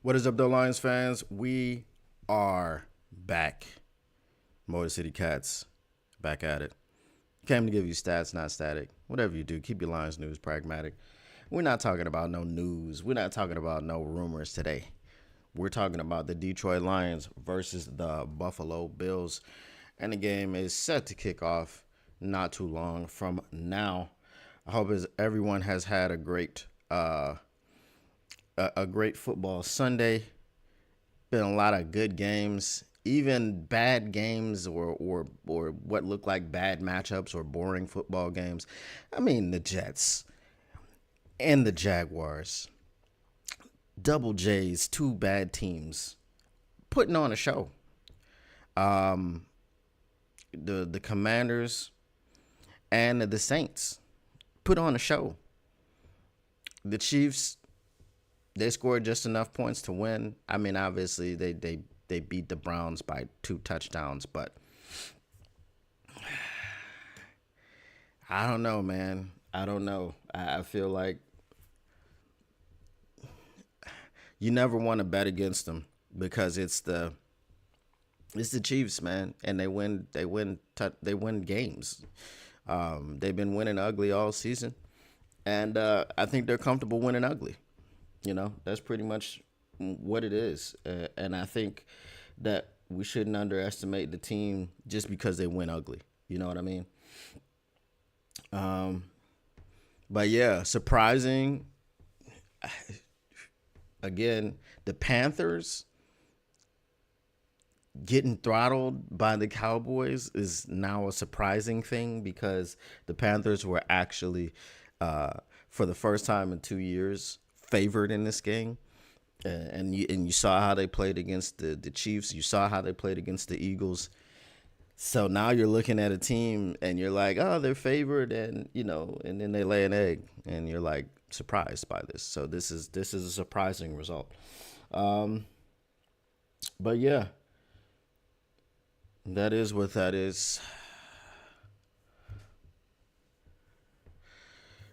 What is up, though, Lions fans? We are back. Motor City Cats, back at it. Came to give you stats, not static. Whatever you do, keep your Lions news pragmatic. We're not talking about no news. We're not talking about no rumors today. We're talking about the Detroit Lions versus the Buffalo Bills. And the game is set to kick off not too long from now. I hope everyone has had a great football Sunday. Been a lot of good games, even bad games or what look like bad matchups or boring football games. I mean, the Jets and the Jaguars, Double J's, two bad teams, putting on a show. The Commanders and the Saints put on a show. The Chiefs, they scored just enough points to win. I mean, obviously, they beat the Browns by 2 touchdowns, but I don't know, man. I don't know. I feel like you never want to bet against them because it's the Chiefs, man, and they win games. They've been winning ugly all season, and I think they're comfortable winning ugly. You know, that's pretty much what it is. And I think that we shouldn't underestimate the team just because they win ugly. You know what I mean? But yeah, surprising. Again, the Panthers getting throttled by the Cowboys is now a surprising thing because the Panthers were actually, for the first time in 2 years, favored in this game, and you saw how they played against the Chiefs. You saw how they played against the Eagles. So now you're looking at a team and you're like, oh, they're favored, and and then they lay an egg, and you're like surprised by this. So this is a surprising result. But yeah, that is what that is.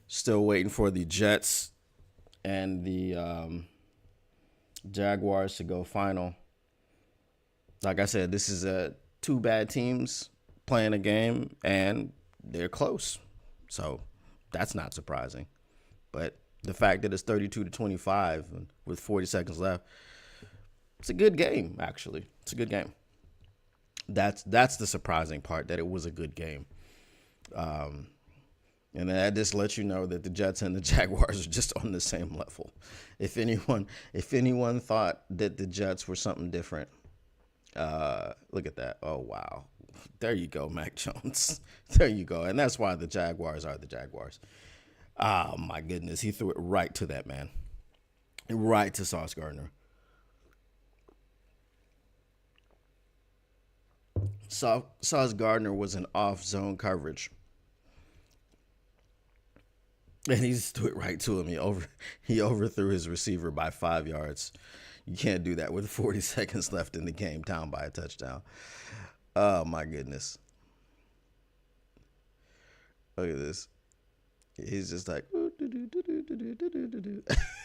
Still waiting for the Jets and the Jaguars to go final. Like I said, this is two bad teams playing a game, and they're close. So that's not surprising. But the fact that it's 32-25 with 40 seconds left, it's a good game, actually. It's a good game. That's the surprising part, that it was a good game. And that just lets you know that the Jets and the Jaguars are just on the same level. If anyone thought that the Jets were something different, look at that. Oh, wow. There you go, Mac Jones. There you go. And that's why the Jaguars are the Jaguars. Oh, my goodness. He threw it right to that man. Right to Sauce Gardner. Sauce Gardner was in off-zone coverage. And he just threw it right to him. He overthrew his receiver by 5 yards. You can't do that with 40 seconds left in the game, down by a touchdown. Oh, my goodness. Look at this. He's just like,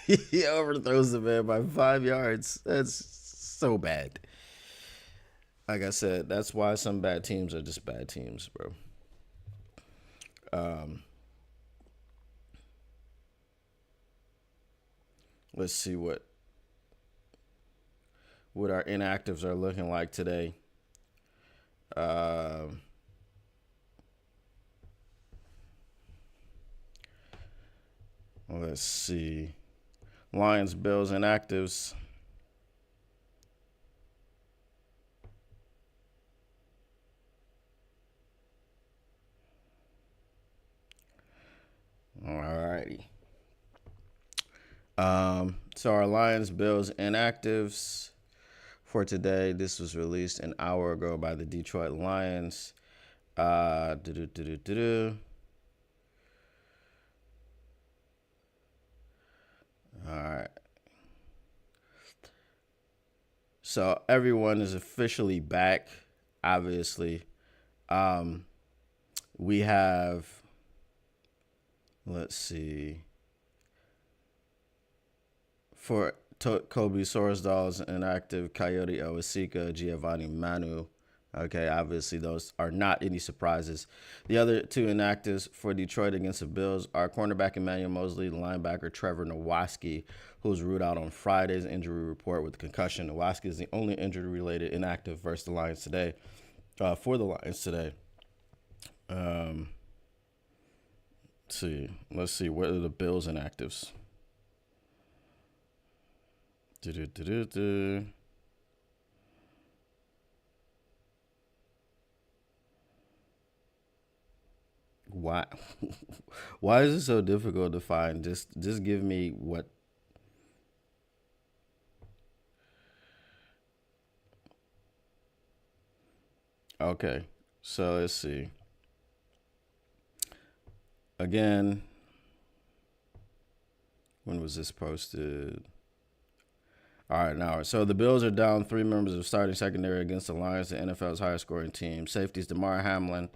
he overthrows the man by 5 yards. That's so bad. Like I said, that's why some bad teams are just bad teams, bro. Let's see what our inactives are looking like today. Let's see. Lions, Bills, inactives. All righty. So our Lions, Bills, inactives for today. This was released an hour ago by the Detroit Lions. All right. So everyone is officially back, obviously. We have, let's see. Kobe Sorsdal's inactive, Coyote Owasika, Giovanni Manu. Okay, obviously those are not any surprises. The other two inactives for Detroit against the Bills are cornerback Emmanuel Mosley, linebacker Trevor Nowaski, who was ruled out on Friday's injury report with concussion. Nowaski is the only injury-related inactive versus the Lions today. For the Lions today. Let's see. What are the Bills inactives? Why? Why is it so difficult to find? Just give me what. Okay, so let's see. Again, when was this posted? All right, now, so the Bills are down 3 members of starting secondary against the Lions, the NFL's highest scoring team. Safeties, Damar Hamlin,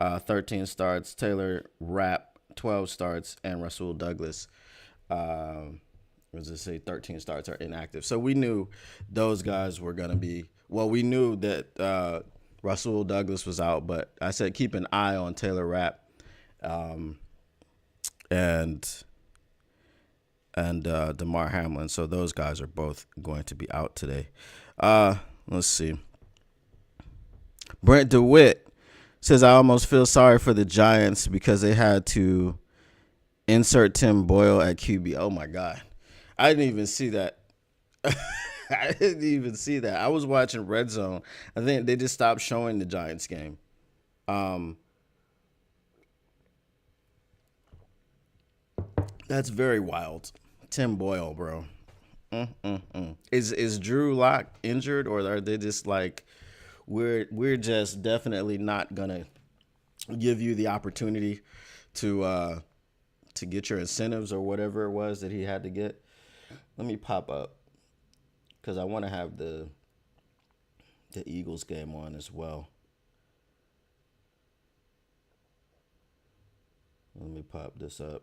13 starts. Taylor Rapp, 12 starts. And Rasul Douglas, say 13 starts are inactive. So we knew those guys were going to be, well, we knew that Rasul Douglas was out, but I said keep an eye on Taylor Rapp and Damar Hamlin. So those guys are both going to be out today. Let's see. Brent DeWitt says, I almost feel sorry for the Giants because they had to insert Tim Boyle at QB. Oh, my God. I didn't even see that. I didn't even see that. I was watching Red Zone. I think they just stopped showing the Giants game. That's very wild. Tim Boyle, bro. Is Drew Lock injured, or are they just like, we're just definitely not gonna give you the opportunity to get your incentives or whatever it was that he had to get? Let me pop up because I want to have the Eagles game on as well. Let me pop this up.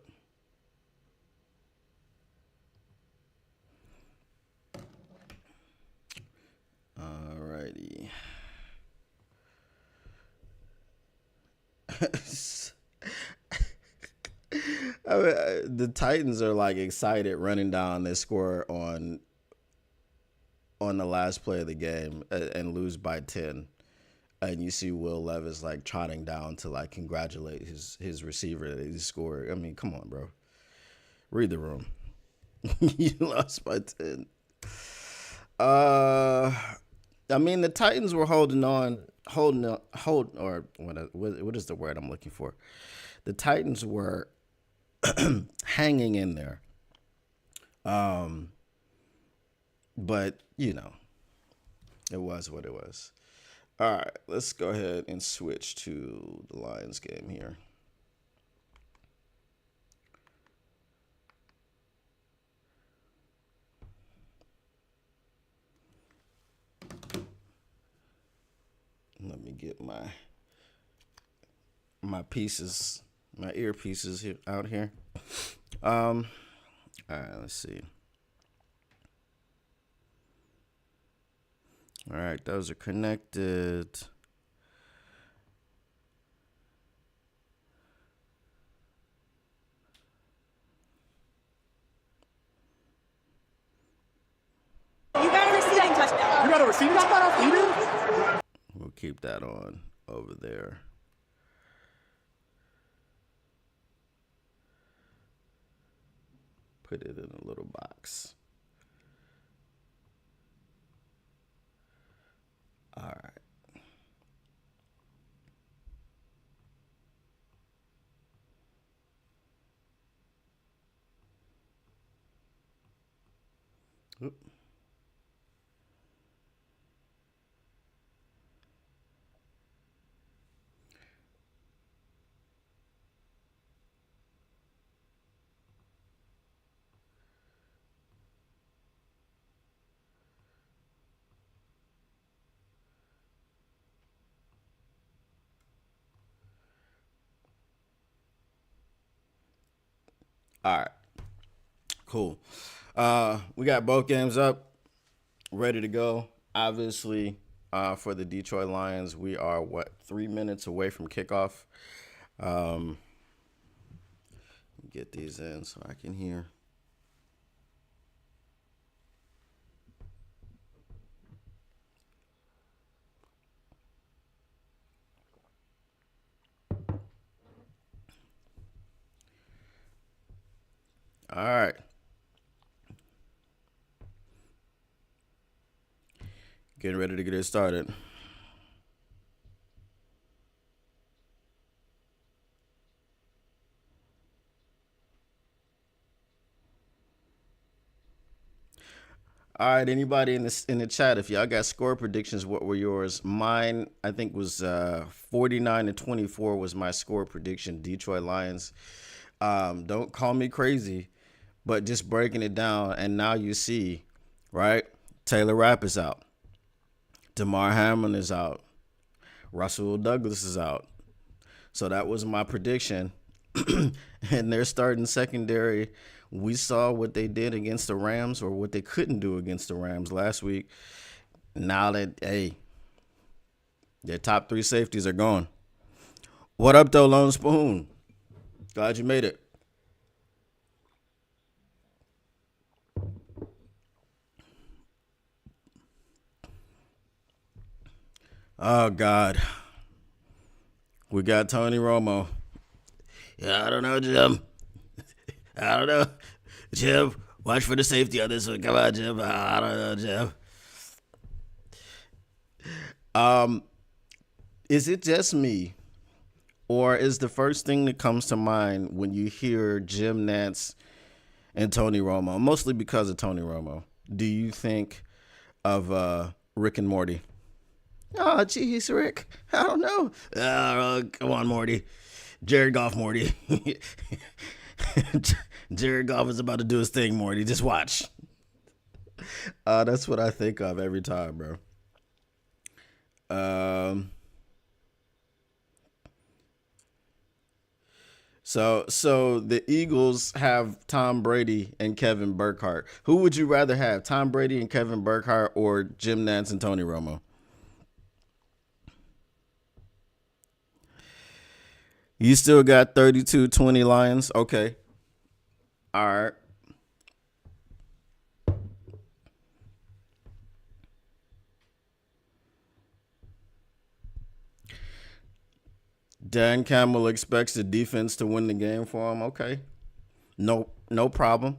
Alrighty. The Titans are like excited running down their score on the last play of the game and lose by 10. And you see Will Levis like trotting down to like congratulate his receiver that he scored. I mean, come on, bro. Read the room. You lost by 10. I mean, the Titans were holding or what is the word I'm looking for? The Titans were hanging in there. But, you know, it was what it was. All right, let's go ahead and switch to the Lions game here. Let me get my pieces, my earpieces here out here. All right, let's see. All right, those are connected. You got a receiving touchdown. You got a receiving touchdown? We'll keep that on over there. Put it in a little box. All right. Oop. All right. Cool. We got both games up, ready to go. Obviously, for the Detroit Lions, we are 3 minutes away from kickoff. Get these in so I can hear. All right. Getting ready to get it started. All right, anybody in the chat, if y'all got score predictions, what were yours? Mine, I think, was 49-24 was my score prediction. Detroit Lions. Don't call me crazy, but just breaking it down, and now you see, right? Taylor Rapp is out. DeMar Hamlin is out. Russell Douglas is out. So that was my prediction. And their starting secondary, we saw what they did against the Rams, or what they couldn't do against the Rams last week. Now that, their top 3 safeties are gone. What up, though, Lone Spoon? Glad you made it. Oh, God. We got Tony Romo. Yeah, I don't know, Jim. I don't know. Jim, watch for the safety on this one. Come on, Jim. I don't know, Jim. Is it just me, or is the first thing that comes to mind when you hear Jim Nantz and Tony Romo, mostly because of Tony Romo, do you think of Rick and Morty? Oh, geez, Rick. I don't know. Come on, Morty. Jared Goff, Morty. Jared Goff is about to do his thing, Morty. Just watch. That's what I think of every time, bro. So the Eagles have Tom Brady and Kevin Burkhardt. Who would you rather have, Tom Brady and Kevin Burkhardt, or Jim Nantz and Tony Romo? You still got 32-20 Lions? Okay. All right. Dan Campbell expects the defense to win the game for him. Okay. No problem.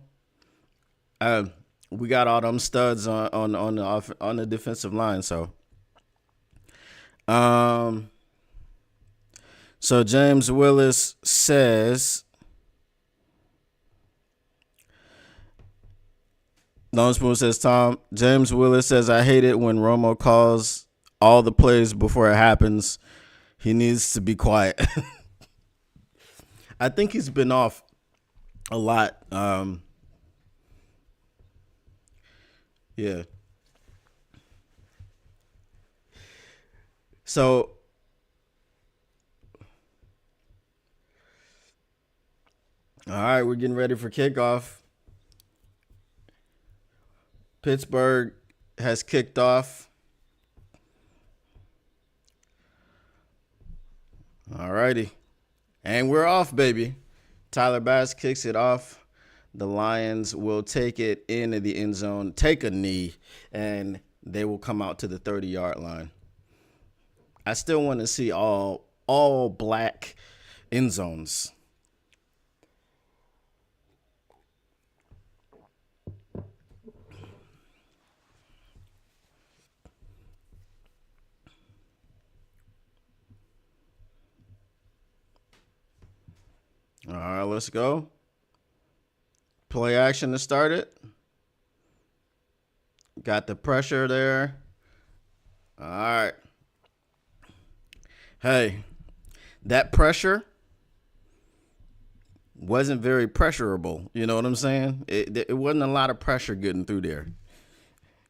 We got all them studs on the defensive line, so So James Willis says, Lone Spoon says, Tom, James Willis says, I hate it when Romo calls all the plays before it happens. He needs to be quiet. I think he's been off a lot. Yeah. So, all right, we're getting ready for kickoff. Pittsburgh has kicked off. All righty. And we're off, baby. Tyler Bass kicks it off. The Lions will take it into the end zone, take a knee, and they will come out to the 30-yard line. I still want to see all black end zones. All right, let's go. Play action to start it. Got the pressure there. All right. Hey, that pressure wasn't very pressurable. You know what I'm saying? It wasn't a lot of pressure getting through there.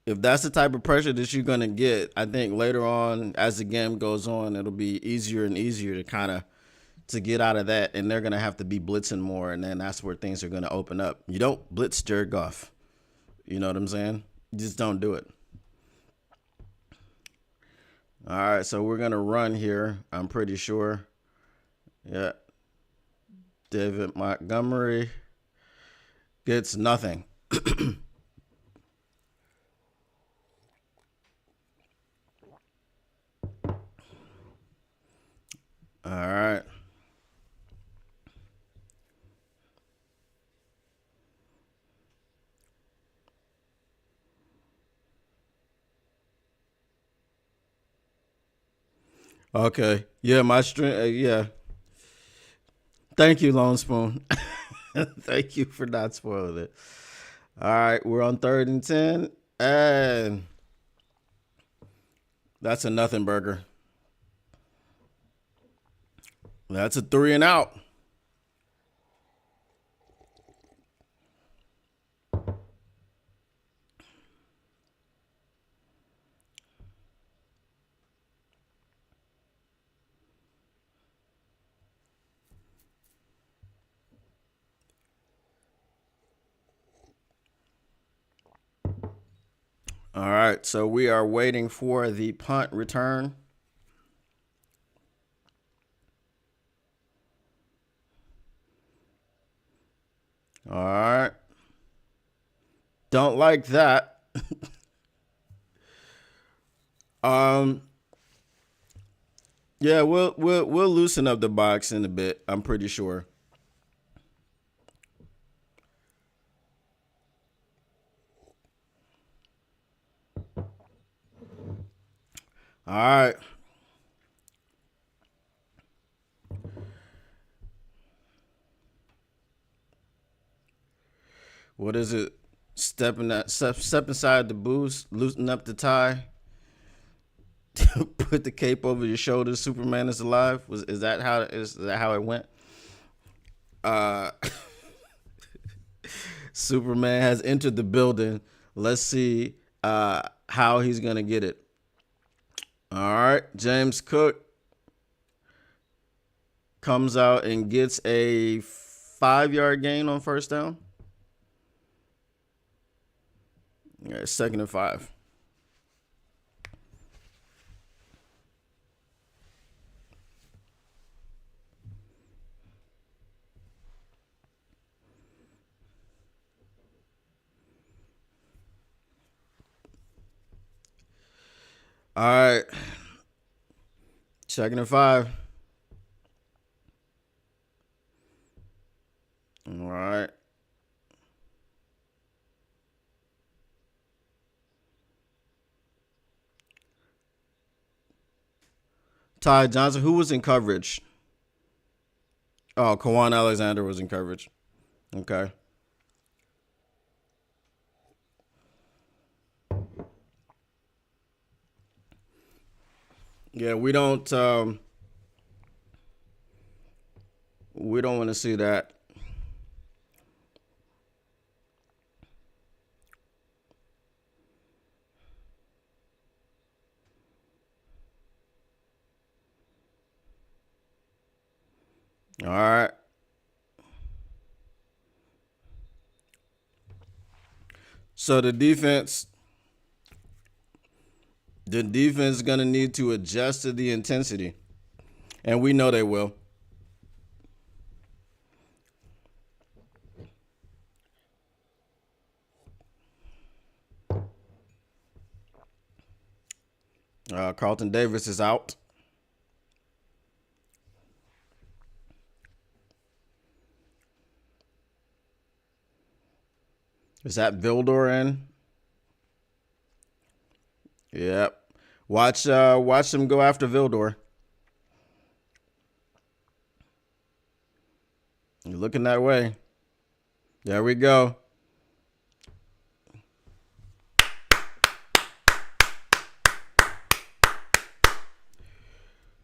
If that's the type of pressure that you're going to get, I think later on, as the game goes on, it'll be easier and easier to get out of that, and they're going to have to be blitzing more, and then that's where things are going to open up. You don't blitz Jared Goff. You know what I'm saying? Just don't do it. All right, so we're going to run here, I'm pretty sure. Yeah. David Montgomery gets nothing. All right. Okay. Yeah, my string. Yeah. Thank you, Lone Spoon. Thank you for not spoiling it. All right, we're on 3rd and 10, and that's a nothing burger. That's a 3 and out. All right, so we are waiting for the punt return. All right. Don't like that. Yeah, we'll loosen up the box in a bit, I'm pretty sure. All right. What is it? Step inside the booth, loosen up the tie, put the cape over your shoulders. Superman is alive. Is that how it went? Superman has entered the building. Let's see how he's gonna get it. All right, James Cook comes out and gets a 5-yard gain on first down. Yeah, 2nd and 5. All right. 2nd and 5. All right. Ty Johnson, who was in coverage? Oh, Kawan Alexander was in coverage. Okay. Yeah, we don't want to see that. All right. So the defense is going to need to adjust to the intensity. And we know they will. Carlton Davis is out. Is that Vildor in? Yep. Watch them go after Vildor. You're looking that way. There we go.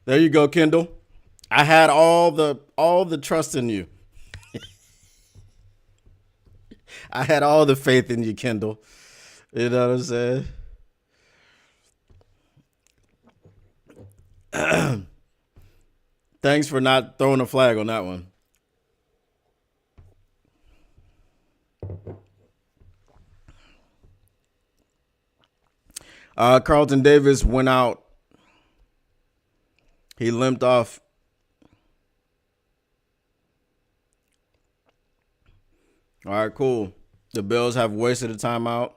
There you go, Kendall. I had all the trust in you. I had all the faith in you, Kendall. You know what I'm saying? Thanks for not throwing a flag on that one. Carlton Davis went out. He limped off. All right, cool. The Bills have wasted a timeout.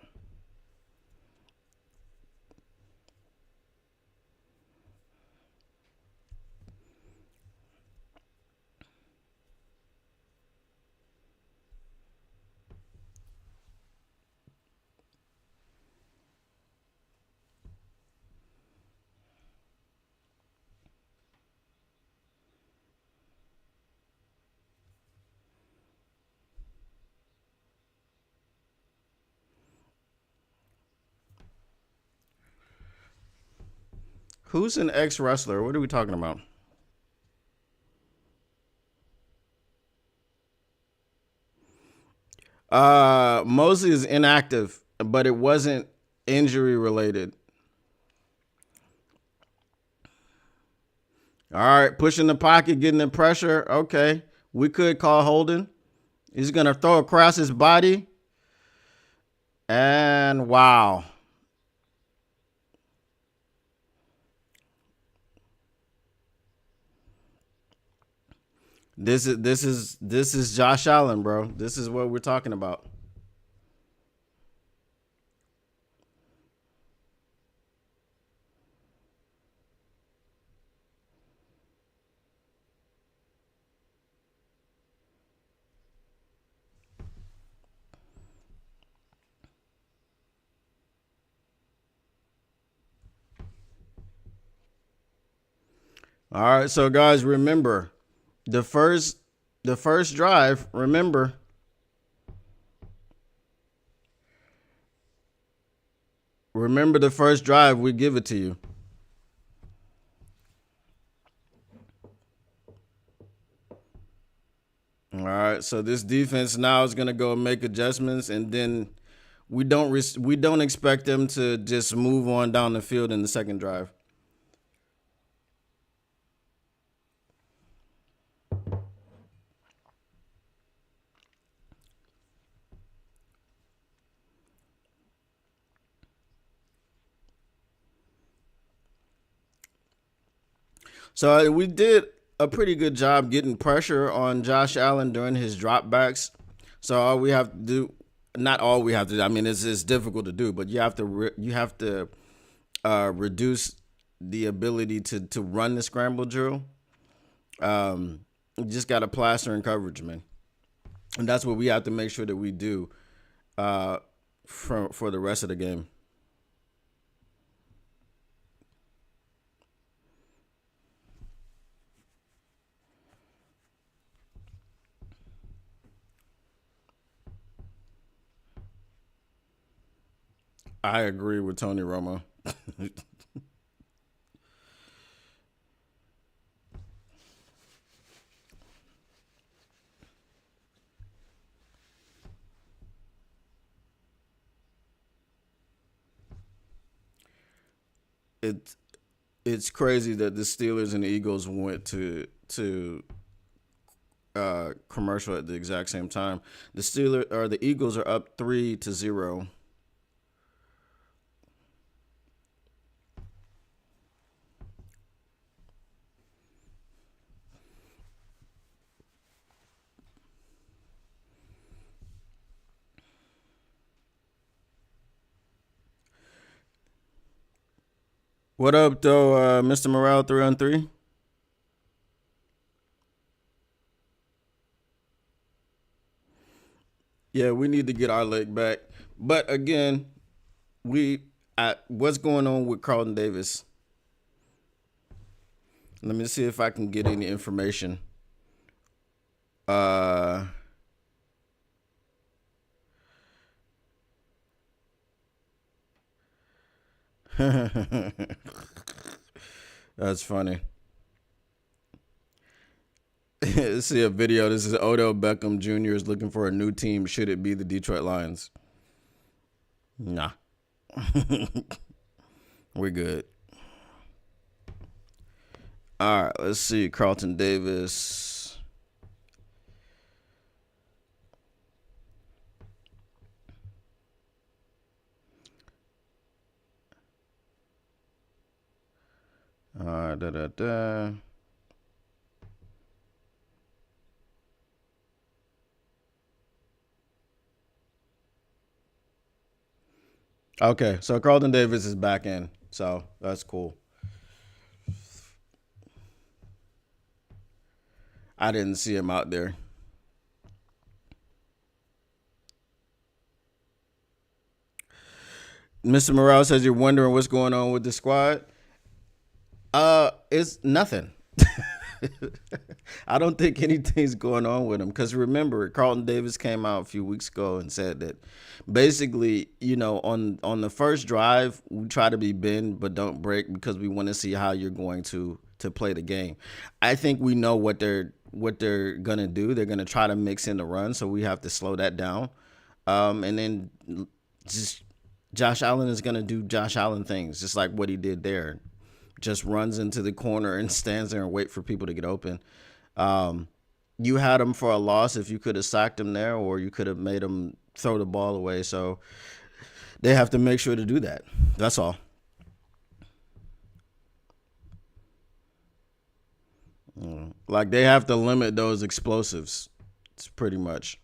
Who's an ex-wrestler? What are we talking about? Mosley is inactive, but it wasn't injury related. All right, pushing the pocket, getting the pressure. Okay, we could call holding. He's going to throw across his body. And wow. This is Josh Allen, bro. This is what we're talking about. All right, so guys, remember the first drive. Remember the first drive. We give it to you. All right, so this defense now is going to go and make adjustments, and then we don't expect them to just move on down the field in the second drive. So we did a pretty good job getting pressure on Josh Allen during his dropbacks. So all we have to do, not all we have to do, I mean, it's difficult to do, but you have to reduce the ability to run the scramble drill. You just got to plaster in coverage, man. And that's what we have to make sure that we do for the rest of the game. I agree with Tony Romo. It's crazy that the Steelers and the Eagles went to commercial at the exact same time. The Eagles are up 3-0. What up, though, Mr. Morale 3-on-3? Yeah, we need to get our leg back. But again, what's going on with Carlton Davis? Let me see if I can get any information. That's funny. See a video. This is Odell Beckham Jr. is looking for a new team. Should it be the Detroit Lions? Nah. We're good. All right, let's see. Carlton Davis. Da, da, da. Okay, so Carlton Davis is back in, so that's cool. I didn't see him out there. Mr. Morale says you're wondering what's going on with the squad. It's nothing. I don't think anything's going on with him because remember, Carlton Davis came out a few weeks ago and said that basically, on the first drive, we try to be bend but don't break because we want to see how you're going to play the game. I think we know what they're gonna do. They're gonna try to mix in the run, so we have to slow that down. And then just Josh Allen is gonna do Josh Allen things, just like what he did there. Just runs into the corner and stands there and wait for people to get open. You had him for a loss if you could have sacked him there, or you could have made him throw the ball away. So they have to make sure to do that. That's all. Like they have to limit those explosives. It's pretty much.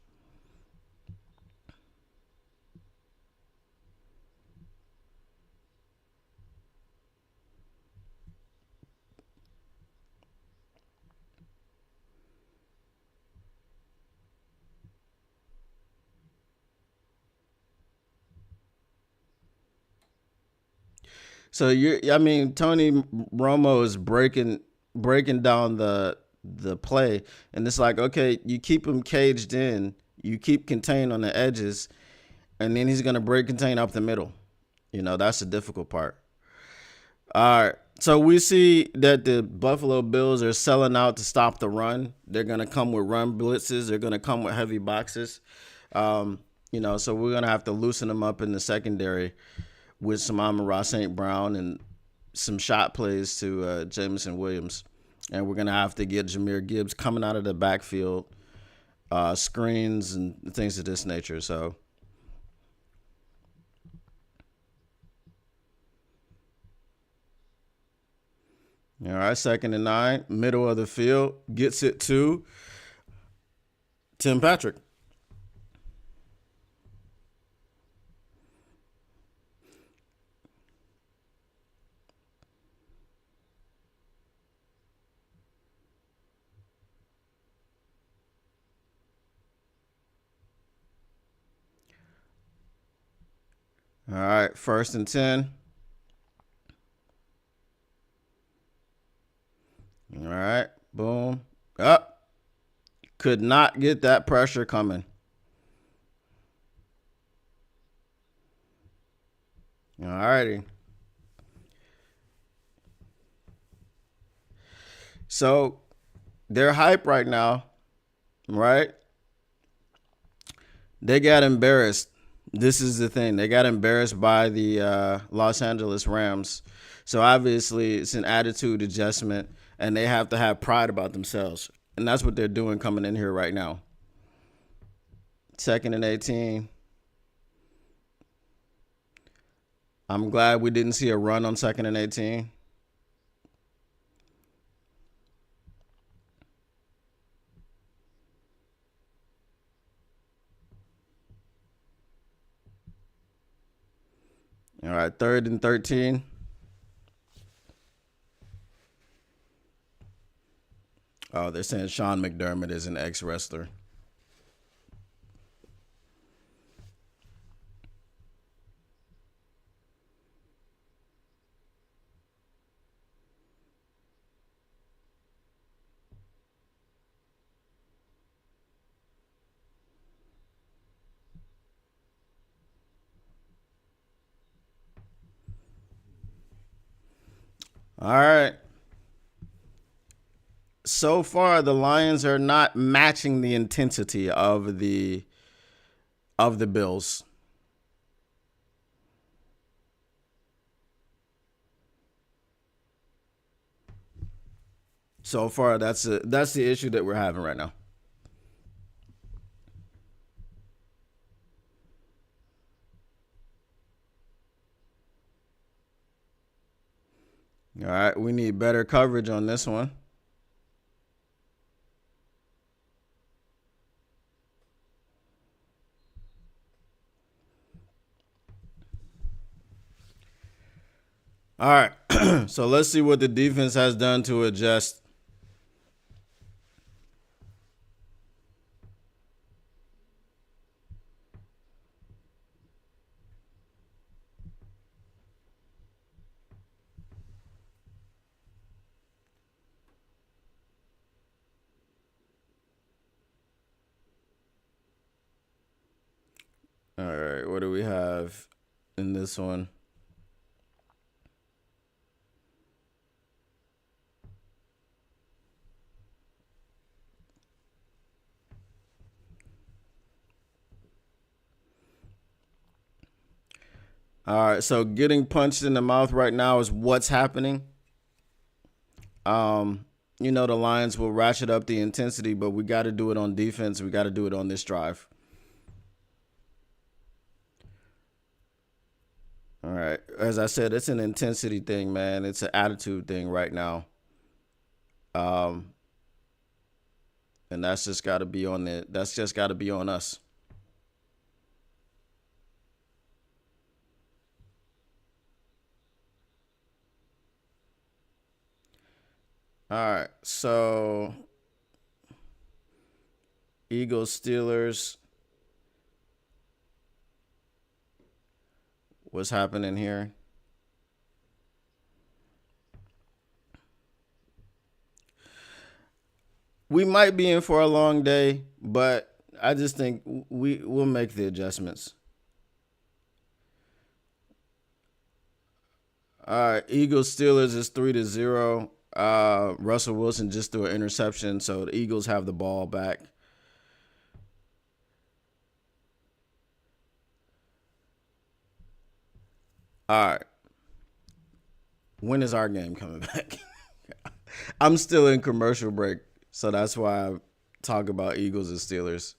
So Tony Romo is breaking down the play, and it's like, okay, you keep him caged in, you keep contained on the edges, and then he's gonna break contain up the middle. That's the difficult part. All right. So we see that the Buffalo Bills are selling out to stop the run. They're gonna come with run blitzes. They're gonna come with heavy boxes. So we're gonna have to loosen them up in the secondary with some Amon-Ra St. Brown and some shot plays to Jameson Williams. And we're going to have to get Jahmyr Gibbs coming out of the backfield, screens and things of this nature. So, all right, 2nd and 9, middle of the field, gets it to Tim Patrick. All right, 1st and 10. All right, boom. Up. Could not get that pressure coming. All righty. So they're hype right now, right? They got embarrassed. This is the thing. They got embarrassed by the Los Angeles Rams. So obviously it's an attitude adjustment, and they have to have pride about themselves. And that's what they're doing coming in here right now. 2nd and 18. I'm glad we didn't see a run on 2nd and 18. All right, 3rd and 13. Oh, they're saying Sean McDermott is an ex-wrestler. All right. So far, the Lions are not matching the intensity of the Bills. So far, that's the issue that we're having right now. All right, we need better coverage on this one. All right, so let's see what the defense has done to adjust. All right, what do we have in this one? All right, so getting punched in the mouth right now is what's happening. The Lions will ratchet up the intensity, but we got to do it on defense. We got to do it on this drive. All right. As I said, it's an intensity thing, man. It's an attitude thing right now. And that's just got to be on it. That's just got to be on us. All right. So Eagles, Steelers. What's happening here? We might be in for a long day, but I just think we'll make the adjustments. All right, Eagles Steelers is 3-0. Russell Wilson just threw an interception, so the Eagles have the ball back. All right. When is our game coming back? I'm still in commercial break, so that's why I talk about Eagles and Steelers.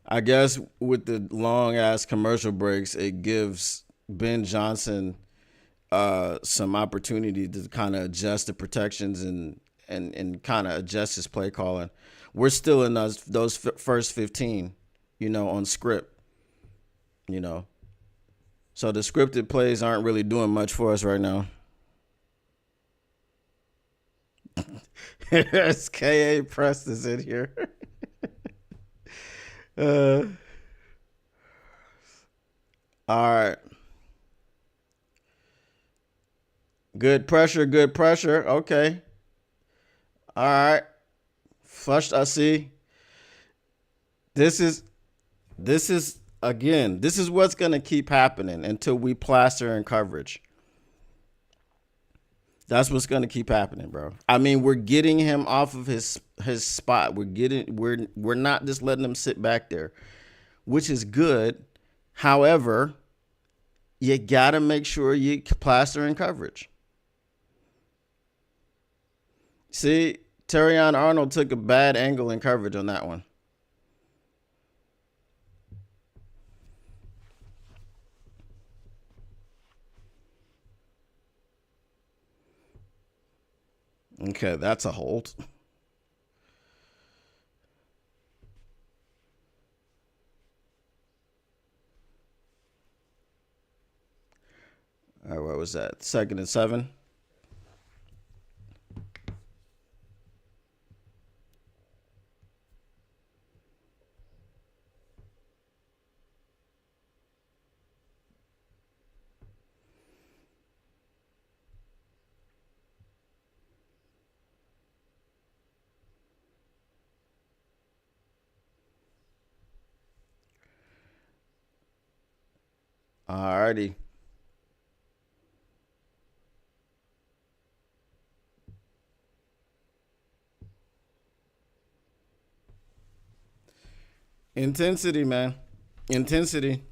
I guess with the long ass commercial breaks, it gives Ben Johnson some opportunity to kind of adjust the protections and kind of adjust his play calling. We're still in those first 15, on script, So the scripted plays aren't really doing much for us right now. SKA Preston's in here. All right. Good pressure. Okay. All right. Flushed, I see. This is what's going to keep happening until we plaster in coverage. That's what's going to keep happening, bro. I mean, we're getting him off of his spot. We're not just letting him sit back there, which is good. However, you got to make sure you plaster in coverage. See, Terrion Arnold took a bad angle in coverage on that one. Okay, that's a hold. All right, what was that? 2nd and 7. All righty. Intensity, man. Intensity.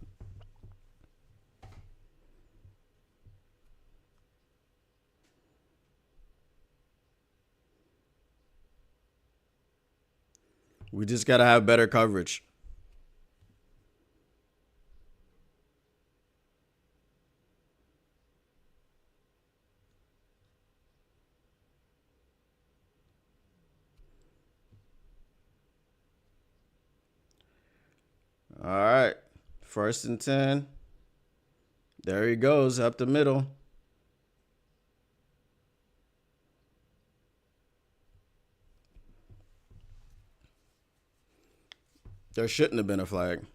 We just got to have better coverage. All right. 1st and 10. There he goes up the middle. There shouldn't have been a flag.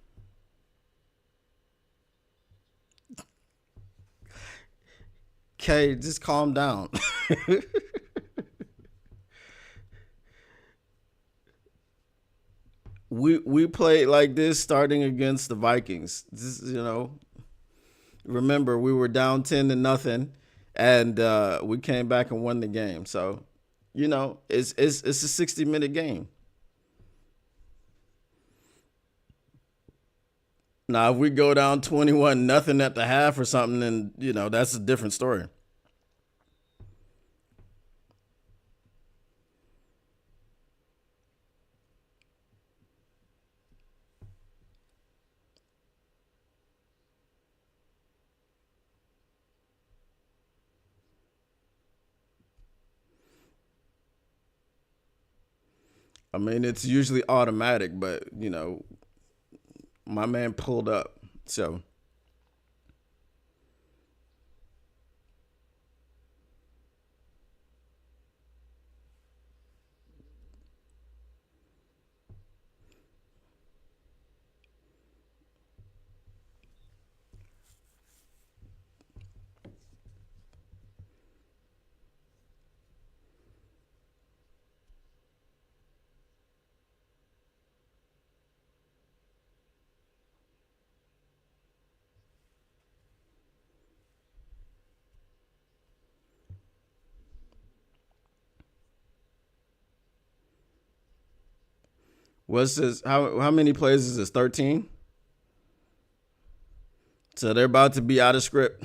Okay, just calm down. we played like this starting against the Vikings. This, remember we were down 10-0, and we came back and won the game. So, it's a 60-minute game. Now, if we go down 21-0 at the half or something, then that's a different story. I mean, it's usually automatic, but my man pulled up. So what's this? How many plays is this? 13? So they're about to be out of script.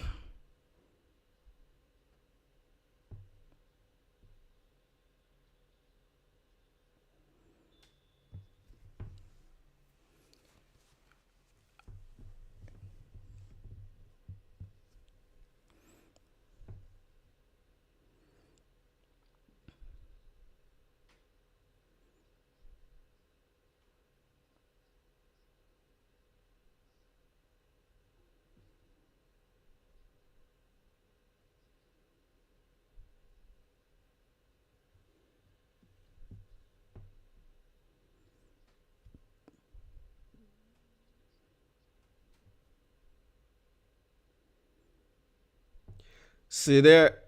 See there,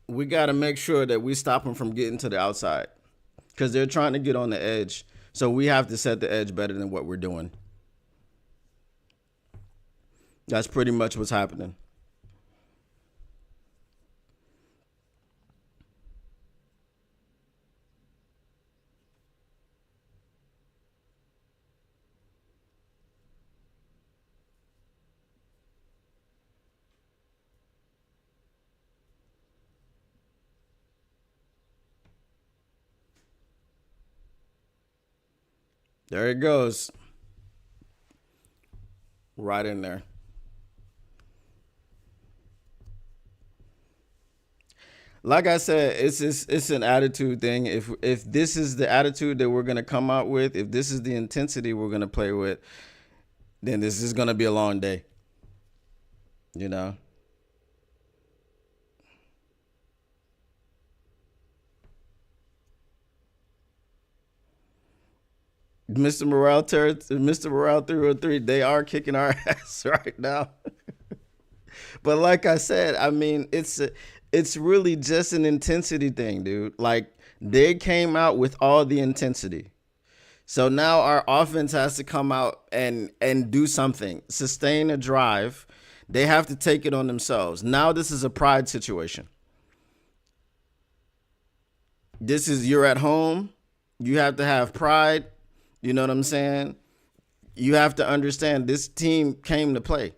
we got to make sure that we stop them from getting to the outside because they're trying to get on the edge. So we have to set the edge better than what we're doing. That's pretty much what's happening. There it goes. Right in there. Like I said, it's an attitude thing. If this is the attitude that we're gonna come out with, if this is the intensity we're gonna play with, then this is gonna be a long day. You know. Mr. Morale 303, they are kicking our ass right now. But like I said, I mean, it's really just an intensity thing, dude. Like they came out with all the intensity. So now our offense has to come out and do something, sustain a drive. They have to take it on themselves. Now this is a pride situation. This is you're at home. You have to have pride. You know what I'm saying? You have to understand this team came to play.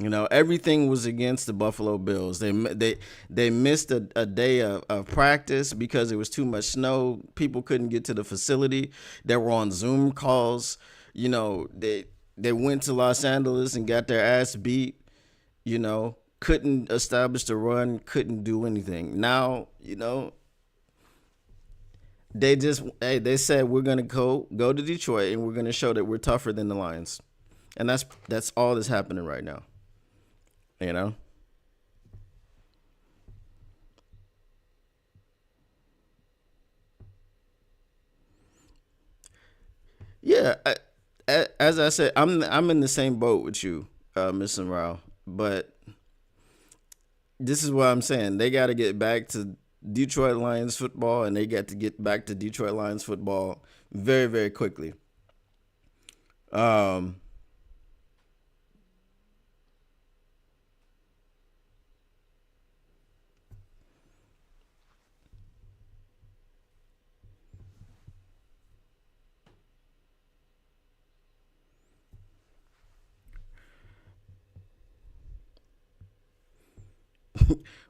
You know, everything was against the Buffalo Bills. They missed a day of practice because it was too much snow. People couldn't get to the facility. They were on Zoom calls. You know, they went to Los Angeles and got their ass beat. You know, couldn't establish the run, couldn't do anything. Now, you know, they said we're gonna go to Detroit and we're gonna show that we're tougher than the Lions, and that's all that's happening right now. You know. Yeah, as I said, I'm in the same boat with you, Miss Rao. But this is what I'm saying. They got to get back to Detroit Lions football, and they got to get back to Detroit Lions football very, very quickly. Um,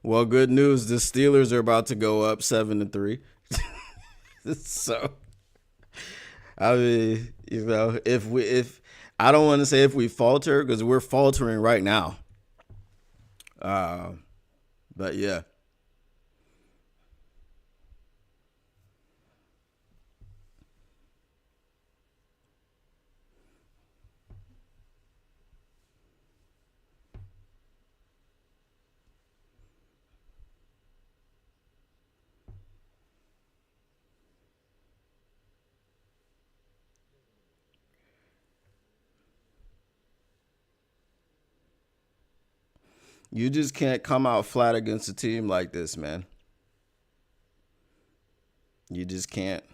well, good news. The Steelers are about to go up 7-3. So I mean, you know, if I don't want to say if we falter because we're faltering right now. Uh, but yeah. You just can't come out flat against a team like this, man. You just can't.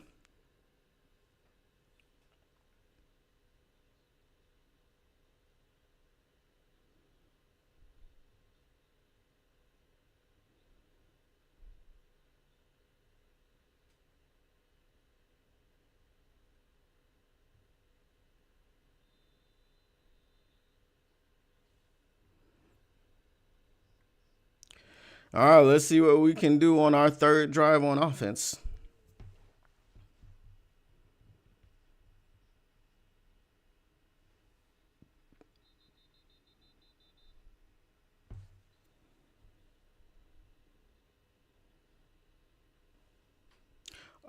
All right, let's see what we can do on our third drive on offense.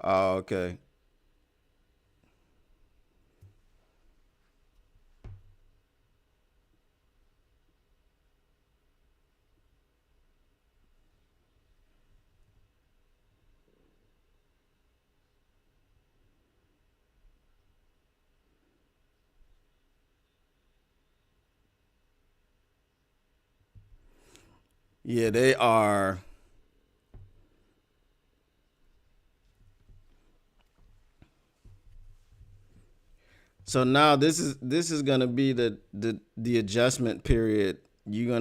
Oh, okay. Yeah, they are. So now this is gonna be the adjustment period. You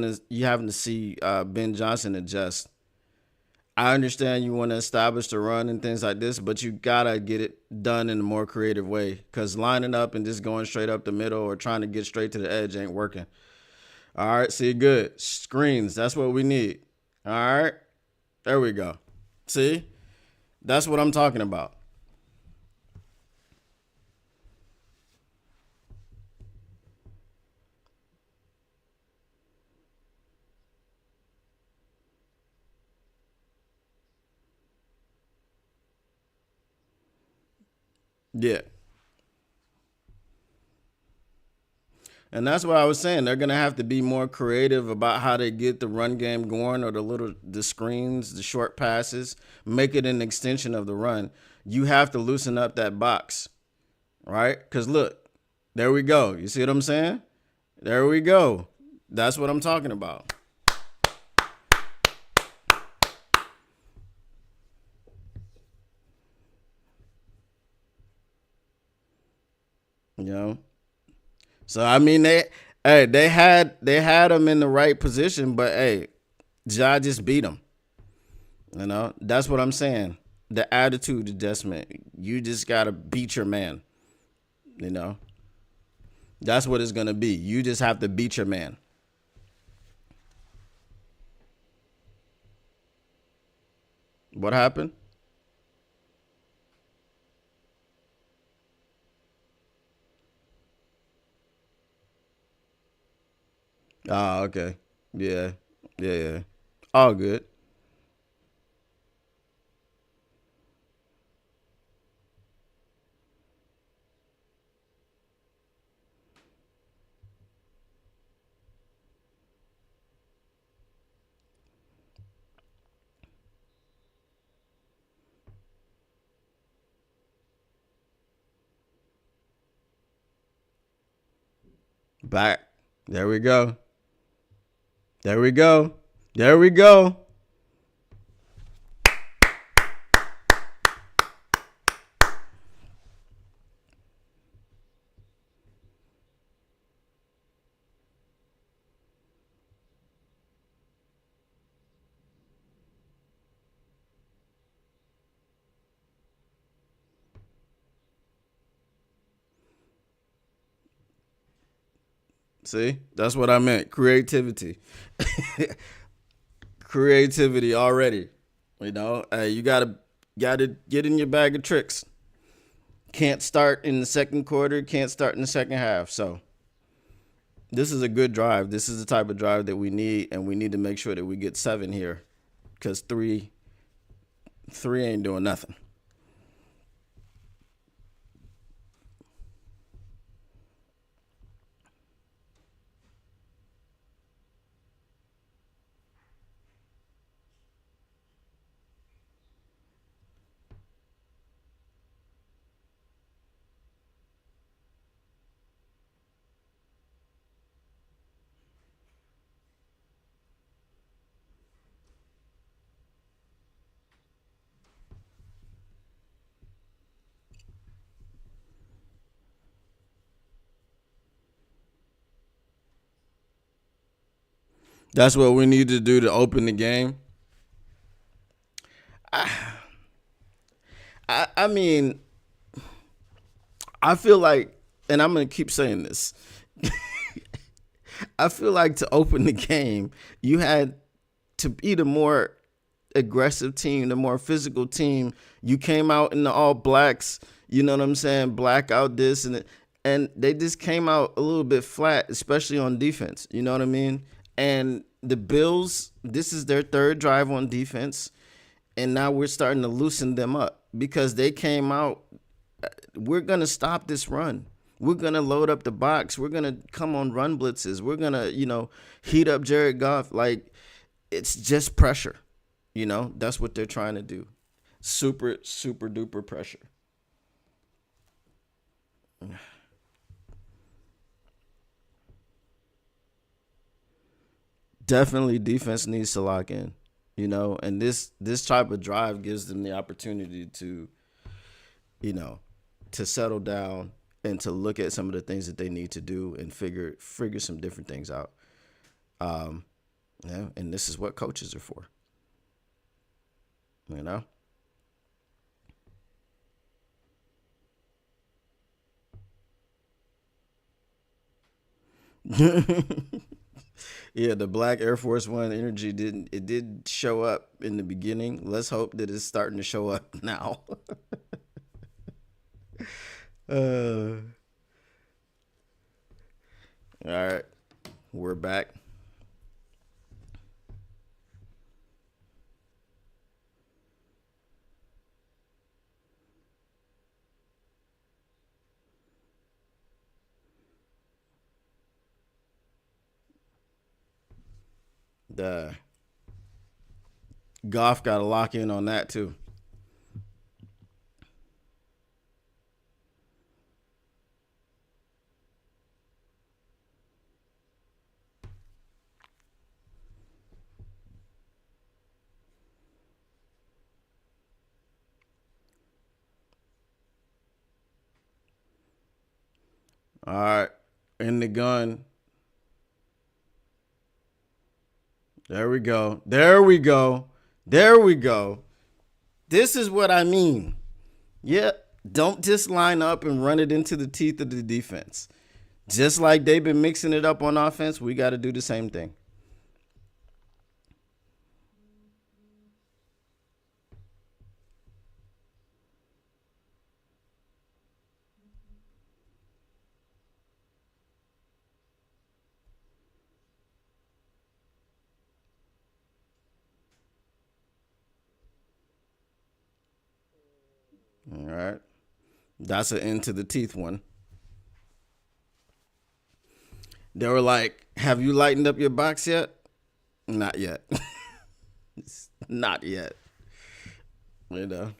having to see Ben Johnson adjust. I understand you want to establish the run and things like this, but you gotta get it done in a more creative way. Cause lining up and just going straight up the middle or trying to get straight to the edge ain't working. All right, see, good screens. That's what we need. All right, there we go. See, that's what I'm talking about. Yeah. And that's what I was saying. They're gonna have to be more creative about how they get the run game going, or the screens, the short passes, make it an extension of the run. You have to loosen up that box, right? Because look, there we go. You see what I'm saying? There we go. That's what I'm talking about. You know. So I mean, they had them in the right position, but hey, Ja just beat them. You know, that's what I'm saying. The attitude adjustment. You just gotta beat your man. You know, that's what it's gonna be. You just have to beat your man. What happened? Ah, okay. Yeah. Yeah, yeah. All good. Back. There we go. There we go. There we go. See, that's what I meant. Creativity. Creativity already. You know, you gotta get in your bag of tricks. Can't start in the second quarter. Can't start in the second half. So this is a good drive. This is the type of drive that we need, and we need to make sure that we get 7 here, because three ain't doing nothing. That's what we need to do to open the game. I mean, I feel like, and I'm gonna keep saying this. I feel like to open the game, you had to be the more aggressive team, the more physical team. You came out in the all blacks, you know what I'm saying? Blackout this and they just came out a little bit flat, especially on defense. You know what I mean? And the Bills, this is their third drive on defense, and now we're starting to loosen them up because they came out. We're gonna stop this run. We're gonna load up the box. We're gonna come on run blitzes. We're gonna, heat up Jared Goff. Like, it's just pressure. That's what they're trying to do. Super, super duper pressure. Definitely defense needs to lock in, and this type of drive gives them the opportunity to, you know, to settle down and to look at some of the things that they need to do and figure some different things out. And this is what coaches are for. You know? Yeah, the black Air Force One energy did show up in the beginning. Let's hope that it's starting to show up now. uh, all right, we're back. The Goff got to lock in on that too. All right, in the gun. There we go. There we go. There we go. This is what I mean. Yeah, don't just line up and run it into the teeth of the defense. Just like they've been mixing it up on offense, we got to do the same thing. All right. That's an into the teeth one. They were like, have you lightened up your box yet? Not yet. Not yet. You know.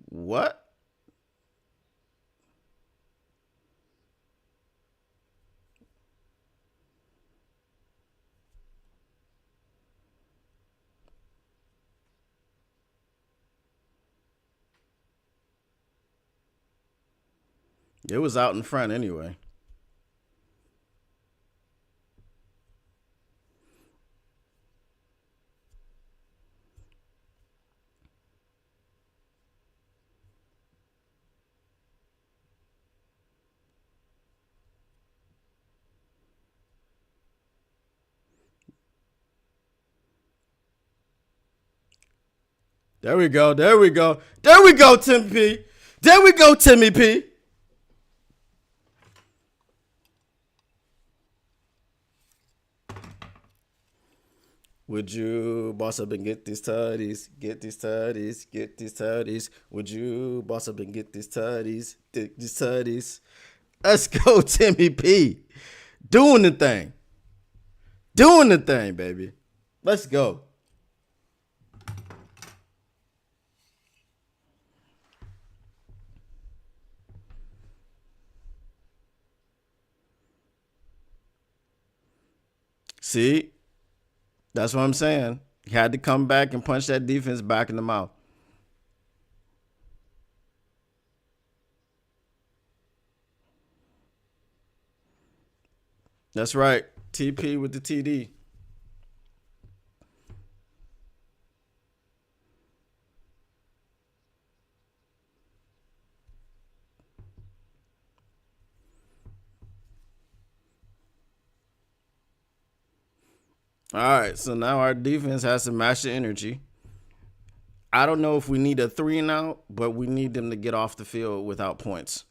What? It was out in front anyway. There we go. There we go. There we go, Tim P. There we go, Timmy P. Would you boss up and get these tutties? Get these tutties. Get these tutties. Would you boss up and get these tutties? These tutties. Let's go, Timmy P. Doing the thing. Doing the thing, baby. Let's go. See? That's what I'm saying. He had to come back and punch that defense back in the mouth. That's right. TP with the TD. All right, so now our defense has to match the energy. I don't know if we need a 3 and out, but we need them to get off the field without points.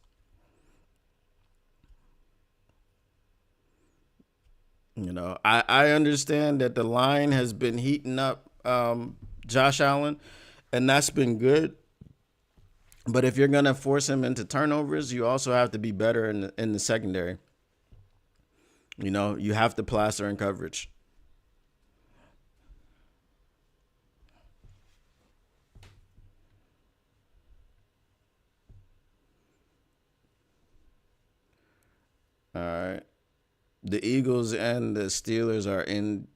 You know, I understand that the line has been heating up Josh Allen, and that's been good. But if you're going to force him into turnovers, you also have to be better in the secondary. You know, you have to plaster in coverage. All right. The Eagles and the Steelers are in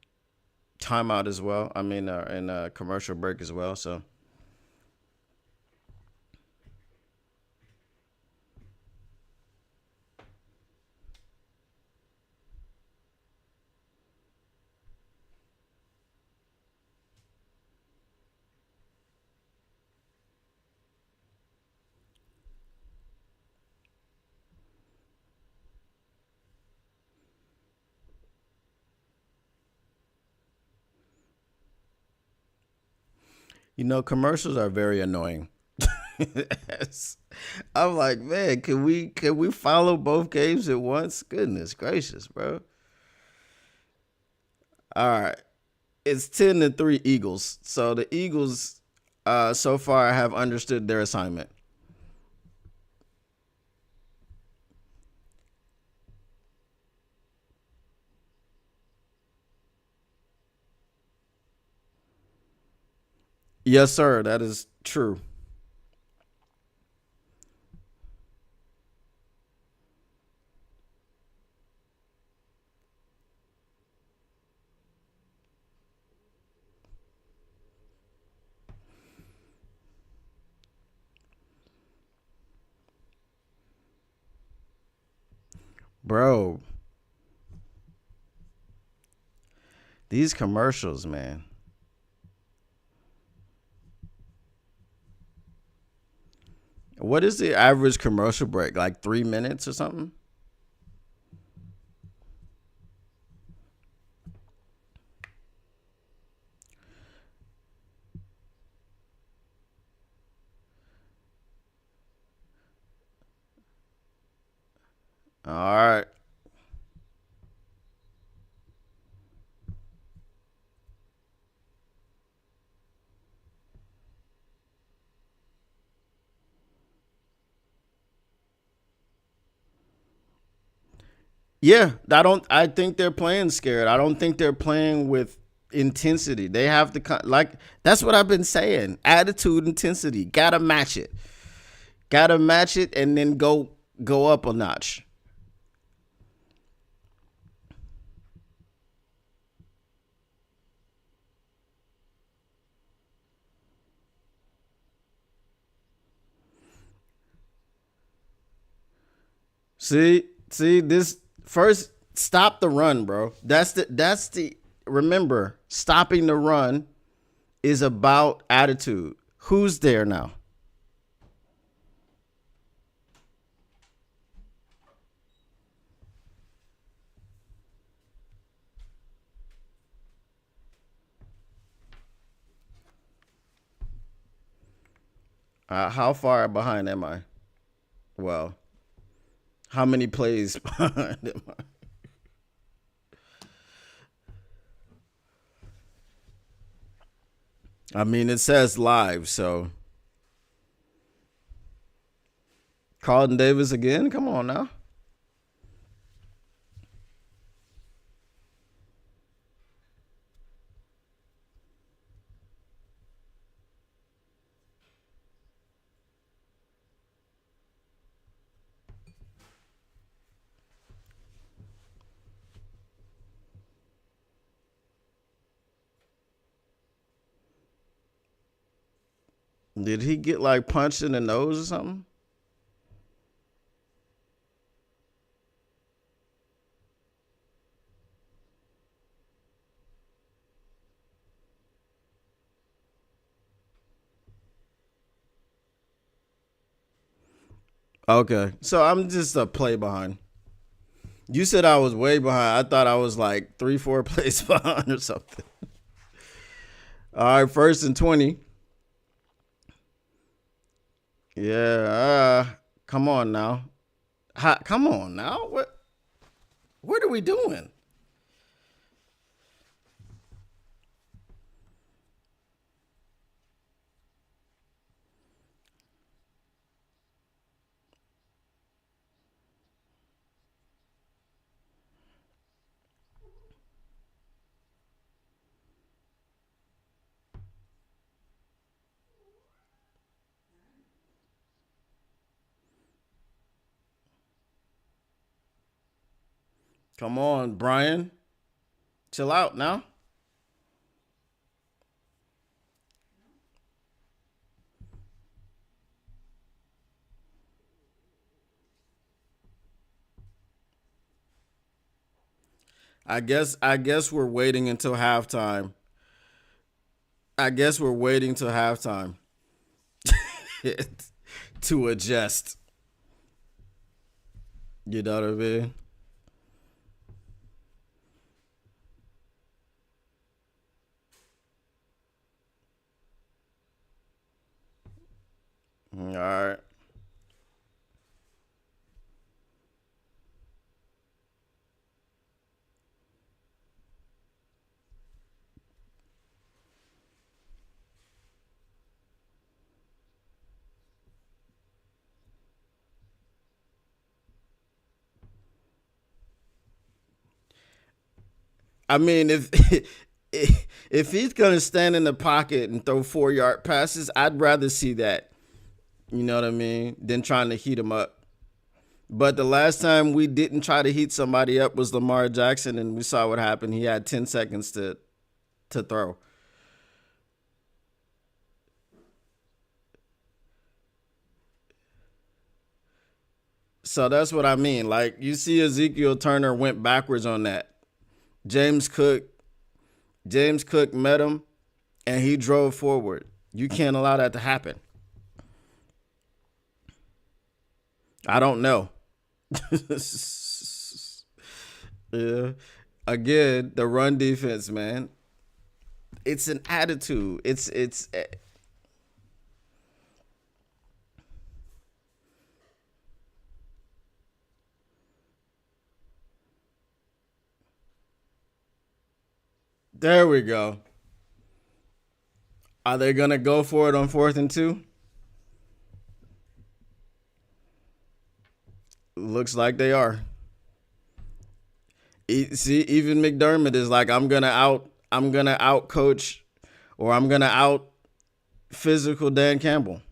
timeout as well. I mean, in a commercial break as well. So, you know, commercials are very annoying. I'm like, man, can we follow both games at once? Goodness gracious, bro. All right. It's 10-3 Eagles. So the Eagles so far have understood their assignment. Yes, sir. That is true. Bro, these commercials, man. What is the average commercial break? Like 3 minutes or something? All right. Yeah, I think they're playing scared. I don't think they're playing with intensity. They have to like that's what I've been saying. Attitude, intensity. Gotta match it. Gotta match it and then go up a notch. See this first stop the run, bro. That's the remember, stopping the run is about attitude. Who's there now? How far behind am I? Well, how many plays behind am I? I mean, it says live, so Carlton Davis again? Come on now. Did he get like punched in the nose or something? Okay, so I'm just a play behind. You said I was way behind. I thought I was like 3, 4 plays behind or something. All right, 1st and 20. Yeah, come on now. Come on now. What are we doing? Come on, Brian. Chill out now. I guess we're waiting until halftime. I guess we're waiting till halftime to adjust. You know what I mean? All right. I mean, if if he's gonna stand in the pocket and throw 4 yard passes, I'd rather see that. You know what I mean? Than trying to heat him up. But the last time we didn't try to heat somebody up was Lamar Jackson, and we saw what happened. He had 10 seconds to throw. So that's what I mean. Like you see, Ezekiel Turner went backwards on that. James Cook, James Cook met him, and he drove forward. You can't allow that to happen. I don't know. Yeah. Again, the run defense, man. It's an attitude. It's There we go. Are they gonna go for it on 4th and 2? Looks like they are. See, even McDermott is like, I'm gonna out coach, or I'm gonna out physical Dan Campbell.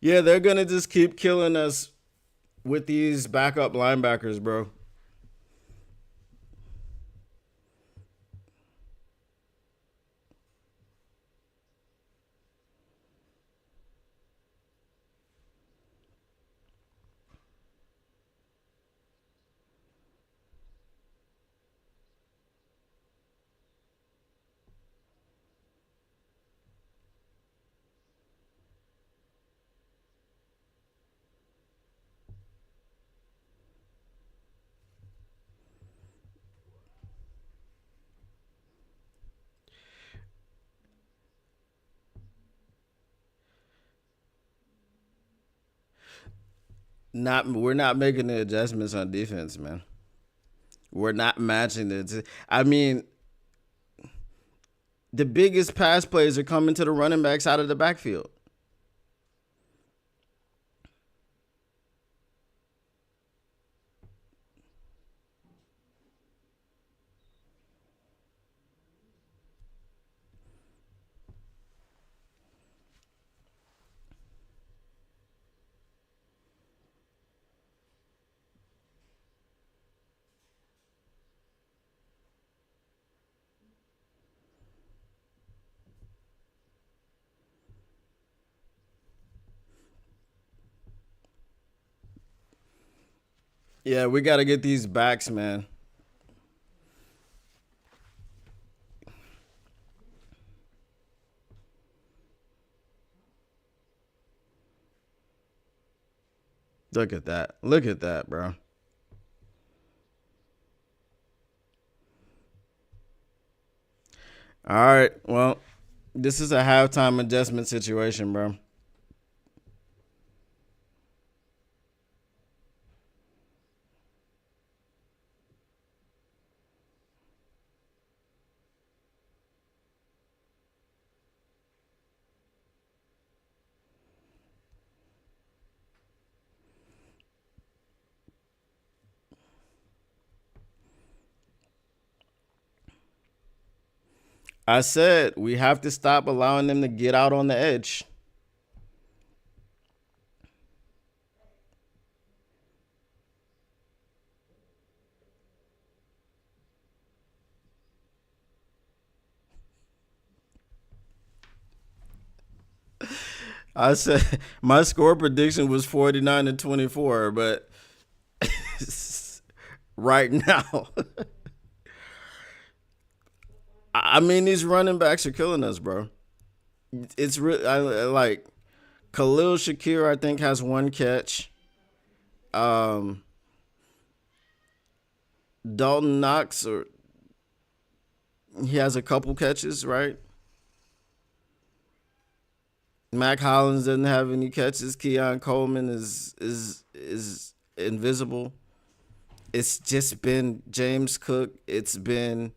Yeah, they're gonna just keep killing us with these backup linebackers, bro. We're not making the adjustments on defense, man. We're not matching it. I mean, the biggest pass plays are coming to the running backs out of the backfield. Yeah, we got to get these backs, man. Look at that. Look at that, bro. All right. Well, this is a halftime adjustment situation, bro. I said we have to stop allowing them to get out on the edge. I said my score prediction was 49-24, but right now, I mean, these running backs are killing us, bro. It's really like Khalil Shakir. I think has one catch. Um, Dalton Knox, or he has a couple catches, right? Mac Hollins doesn't have any catches. Keon Coleman is invisible. It's just been James Cook. It's been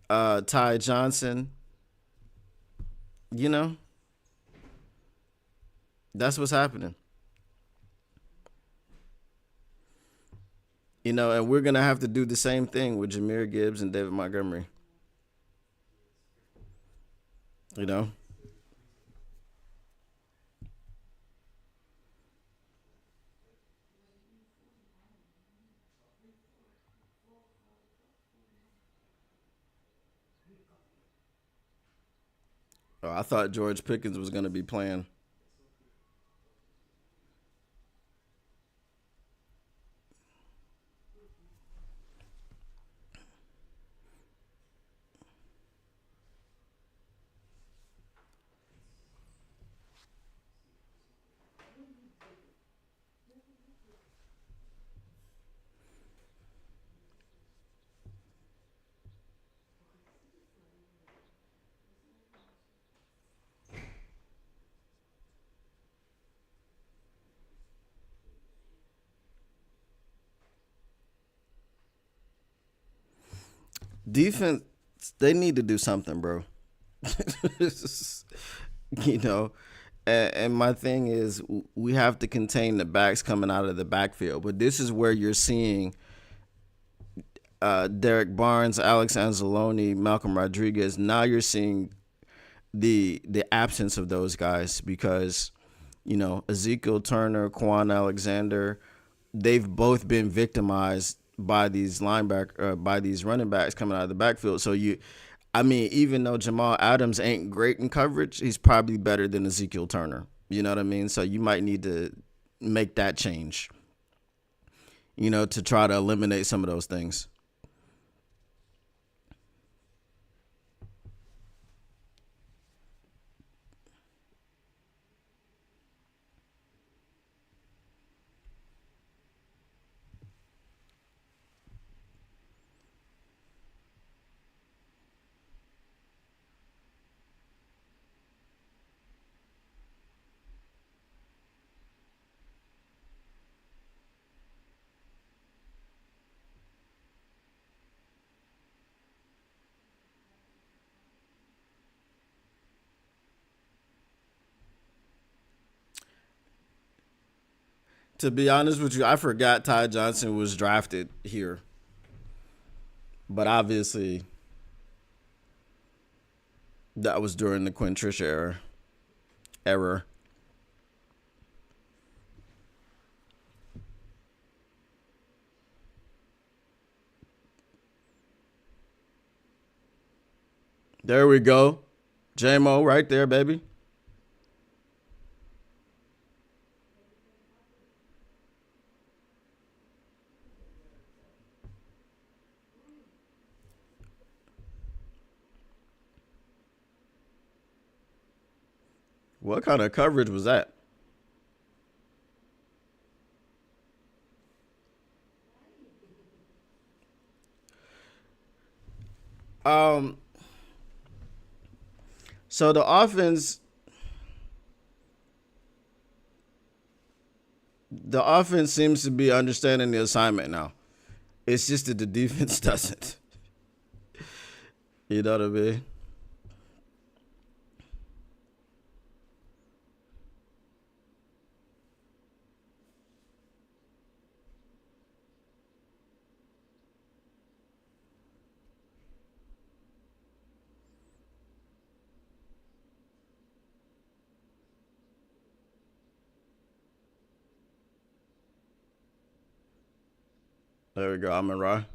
Ty Johnson. You know, that's what's happening. You know, and we're gonna have to do the same thing with Jahmyr Gibbs and David Montgomery. You know, Oh, I thought George Pickens was going to be playing. Defense, they need to do something, bro. you know, and my thing is we have to contain the backs coming out of the backfield. But this is where you're seeing Derek Barnes, Alex Anzalone, Malcolm Rodriguez. Now you're seeing the absence of those guys because Ezekiel Turner, Quan Alexander, they've both been victimized by these by these running backs coming out of the backfield. So even though Jamal Adams ain't great in coverage, he's probably better than Ezekiel Turner. You know what I mean? So you might need to make that change, to try to eliminate some of those things. To be honest with you, I forgot Ty Johnson was drafted here, but obviously that was during the Quinn Trish era. Error. There we go. JMO right there, baby. What kind of coverage was that? Um, so the offense seems to be understanding the assignment now. It's just that the defense doesn't. You know what I mean? There we go. Amon-Ra.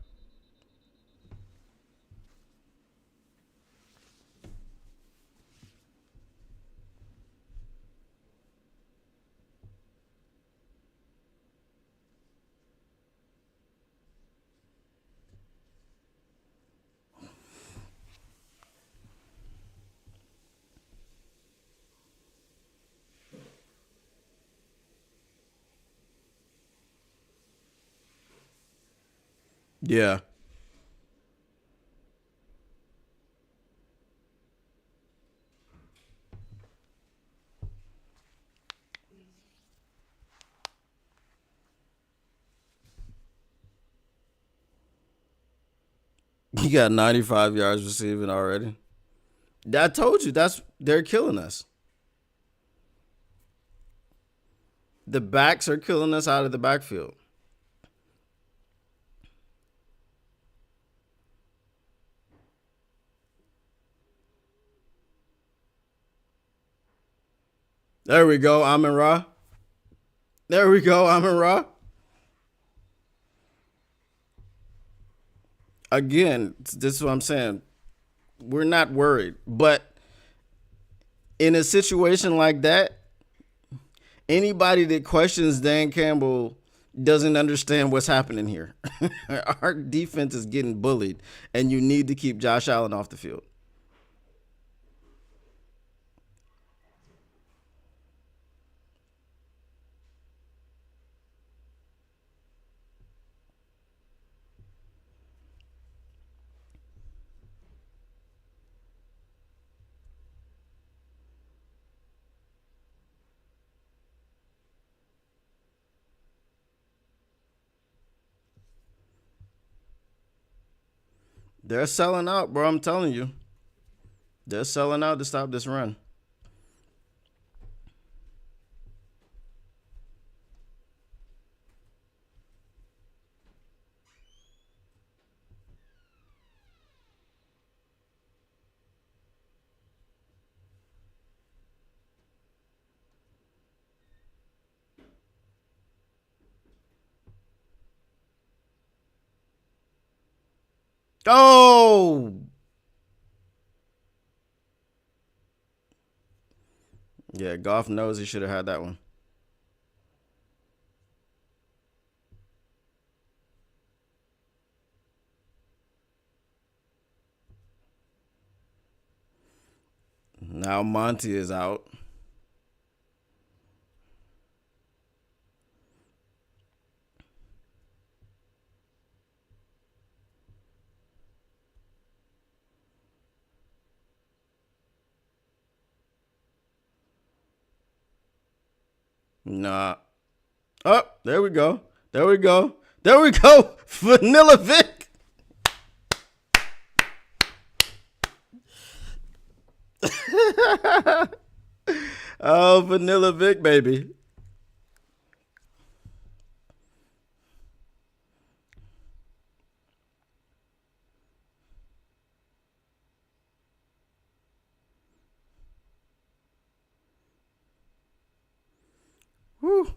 Yeah. He got 95 yards receiving already. I told you they're killing us. The backs are killing us out of the backfield. There we go, Amon-Ra. There we go, Amon-Ra. Again, this is what I'm saying. We're not worried, but In a situation like that, anybody that questions Dan Campbell doesn't understand what's happening here. Our defense is getting bullied, and you need to keep Josh Allen off the field. They're selling out, bro. I'm telling you. They're selling out to stop this run. Oh! Yeah, Goff knows he should have had that one. Now Monty is out. Nah. Oh, there we go. There we go. There we go. Vanilla Vic. Oh, Vanilla Vic, baby. Whew.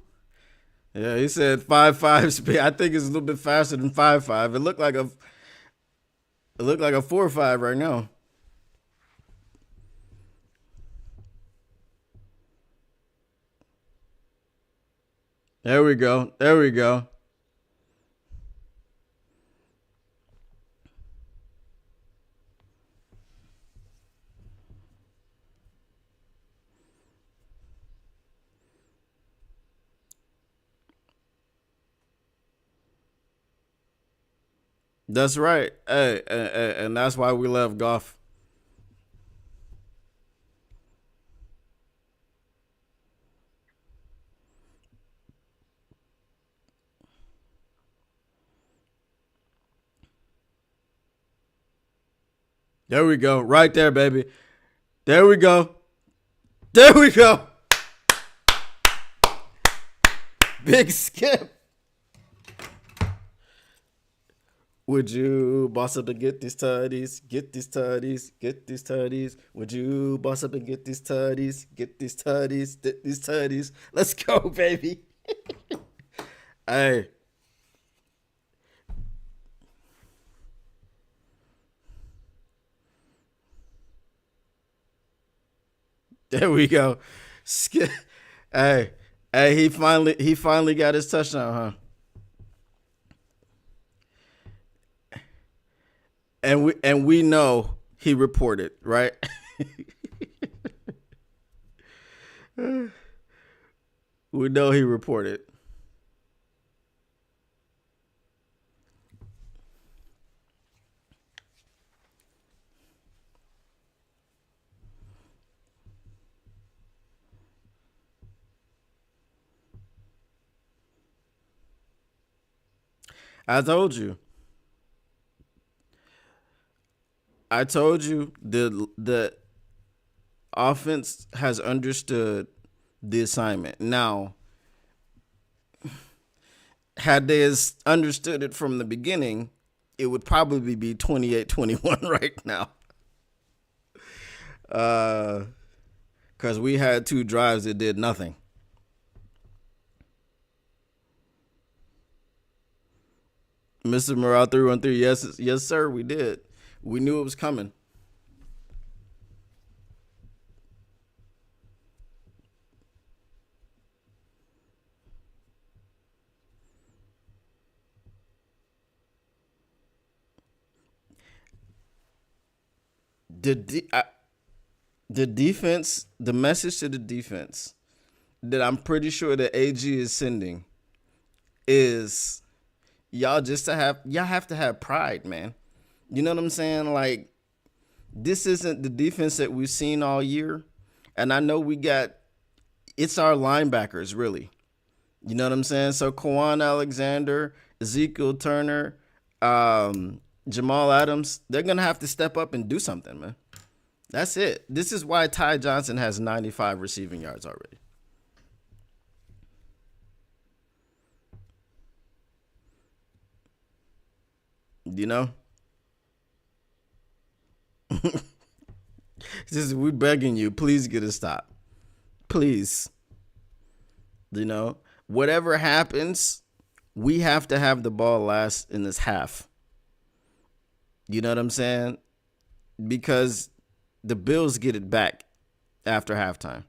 Yeah, he said 5.5 speed. I think it's a little bit faster than 5.5. It looked like a 4.5 right now. There we go. There we go. That's right. Hey, and that's why we love Goff. There we go. Right there, baby. There we go. There we go. Big skip. Would you boss up and get these tutties? Get these tutties. Get these tutties. Would you boss up and get these tutties? Get these tutties. Get these tutties. Let's go, baby. Hey. There we go. Hey, he finally got his touchdown, huh? And we know he reported, right? We know he reported. I told you. The offense has understood the assignment. Now, had they understood it from the beginning, it would probably be 28-21 right now. Because we had 2 drives that did nothing. Mr. Morale 313, yes, sir, we did. We knew it was coming. The the defense, the message to the defense that I'm pretty sure the AG is sending is y'all have to have pride, man. You know what I'm saying? Like, this isn't the defense that we've seen all year. And I know it's our linebackers, really. You know what I'm saying? So Kwan Alexander, Ezekiel Turner, Jamal Adams, they're going to have to step up and do something, man. That's it. This is why Ty Johnson has 95 receiving yards already. You know? We begging you, please get a stop. Please. You know, whatever happens, we have to have the ball last in this half. You know what I'm saying? Because the Bills get it back after halftime.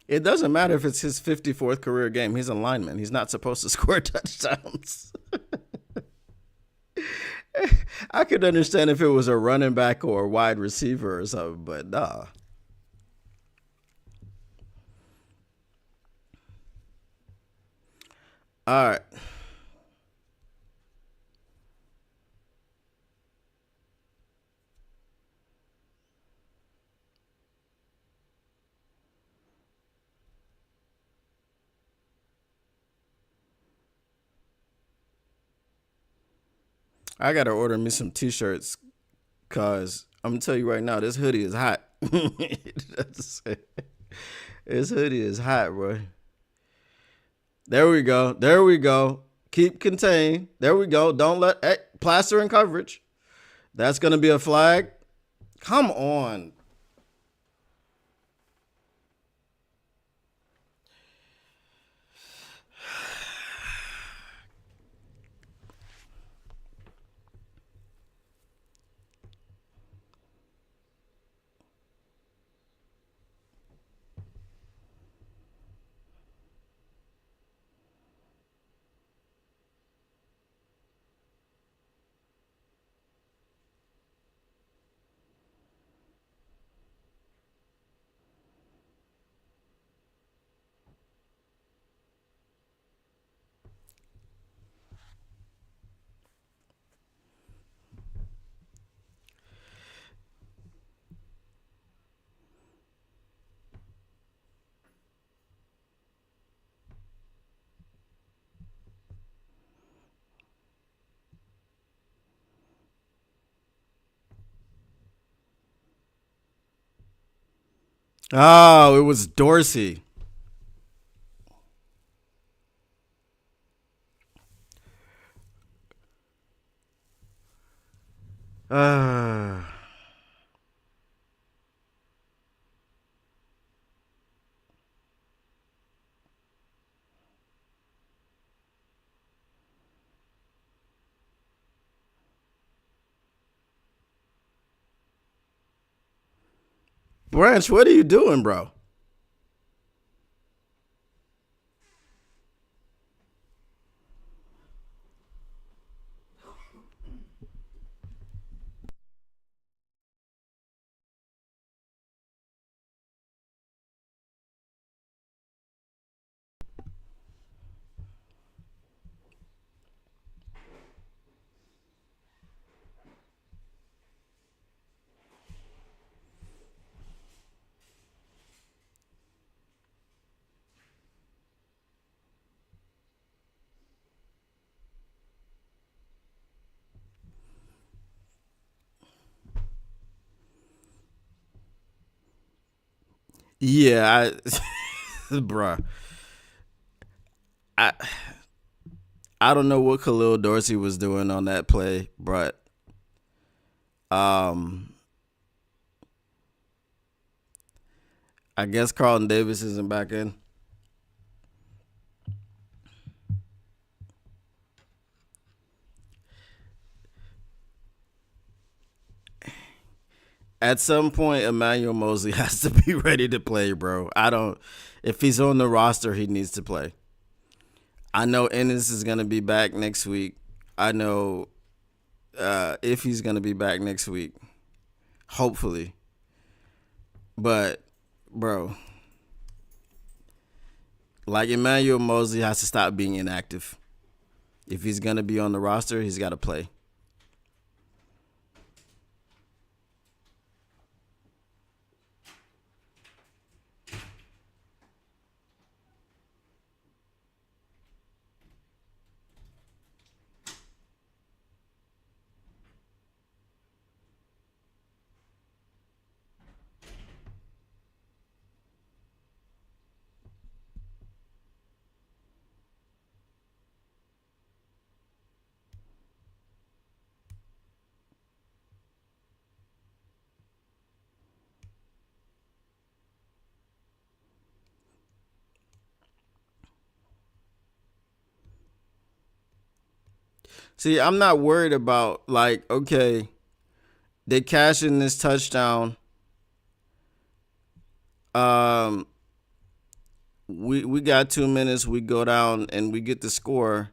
It doesn't matter if it's his 54th career game. He's a lineman. He's not supposed to score touchdowns. I could understand if it was a running back or a wide receiver or something, but nah. All right. I got to order me some t-shirts because I'm going to tell you right now, this hoodie is hot. This hoodie is hot, bro. There we go. There we go. Keep contained. There we go. Don't let plaster and coverage. That's going to be a flag. Come on. Oh, it was Dorsey. Uh, Branch, what are you doing, bro? Yeah, bruh. I I don't know what Khalil Dorsey was doing on that play, but um, I guess Carlton Davis isn't back in. At some point, Emmanuel Mosley has to be ready to play, bro. I don't. If he's on the roster, he needs to play. I know Ennis is gonna be back next week. I know if he's gonna be back next week, hopefully. But, bro, like Emmanuel Mosley has to stop being inactive. If he's gonna be on the roster, he's got to play. See, I'm not worried about like, okay, they cash in this touchdown. Um, we got 2 minutes. We go down and we get the score.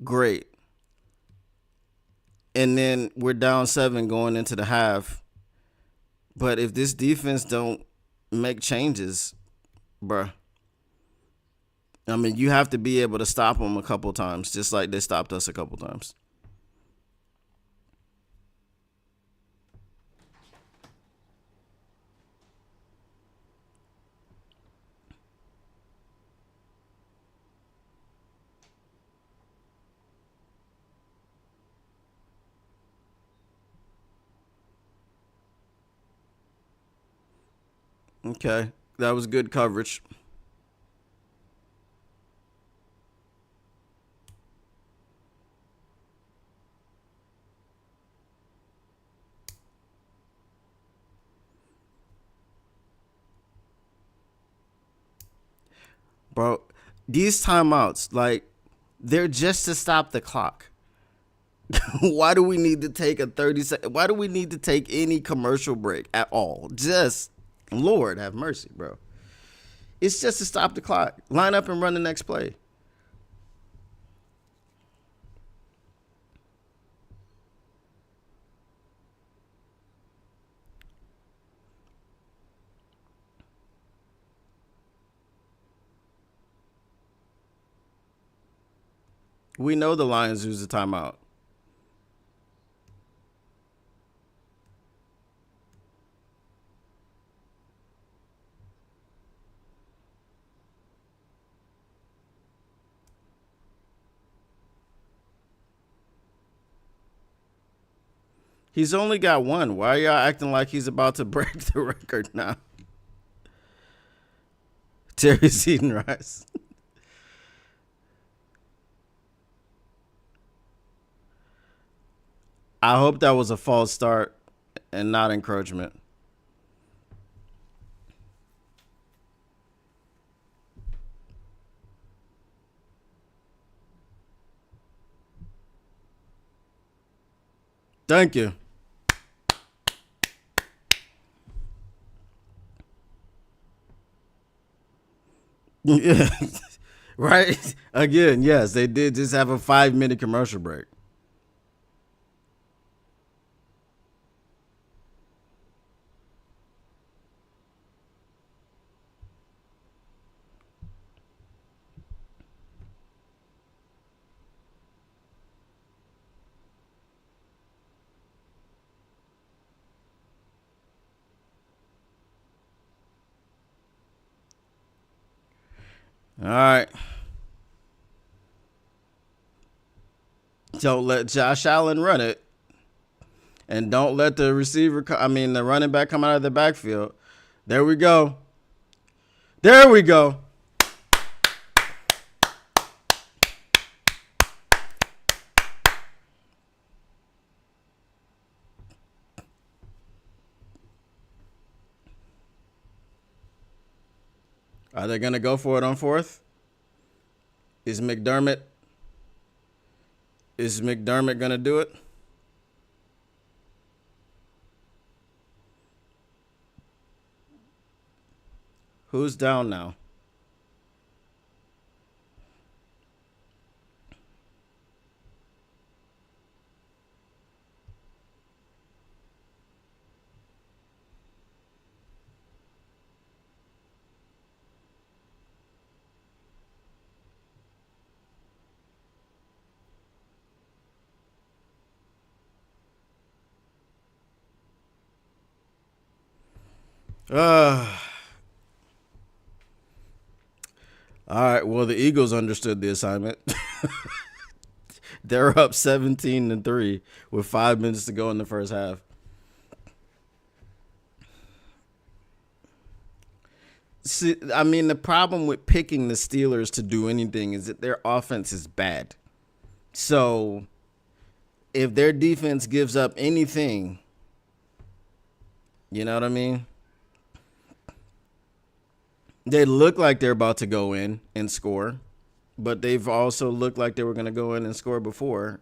Great. And then we're down 7 going into the half. But if this defense don't make changes, bruh, I mean, you have to be able to stop them a couple times, just like they stopped us a couple times. Okay, that was good coverage. Bro, these timeouts, like, they're just to stop the clock. Why do we need to take a 30-second? Why do we need to take any commercial break at all? Just, Lord have mercy, bro. It's just to stop the clock. Line up and run the next play. We know the Lions use the timeout. He's only got one. Why are y'all acting like he's about to break the record now? Terry Seton Rice. I hope that was a false start and not encroachment. Thank you. Yeah. Right? Again, yes, they did just have a 5-minute commercial break. All right. Don't let Josh Allen run it. And don't let the the running back come out of the backfield. There we go. There we go. Are they going to go for it on fourth? Is McDermott going to do it? Who's down now? All right. Well, the Eagles understood the assignment. They're up 17-3 with 5 minutes to go in the first half. See, I mean, the problem with picking the Steelers to do anything is that their offense is bad. So if their defense gives up anything, you know what I mean? They look like they're about to go in and score, but they've also looked like they were going to go in and score before,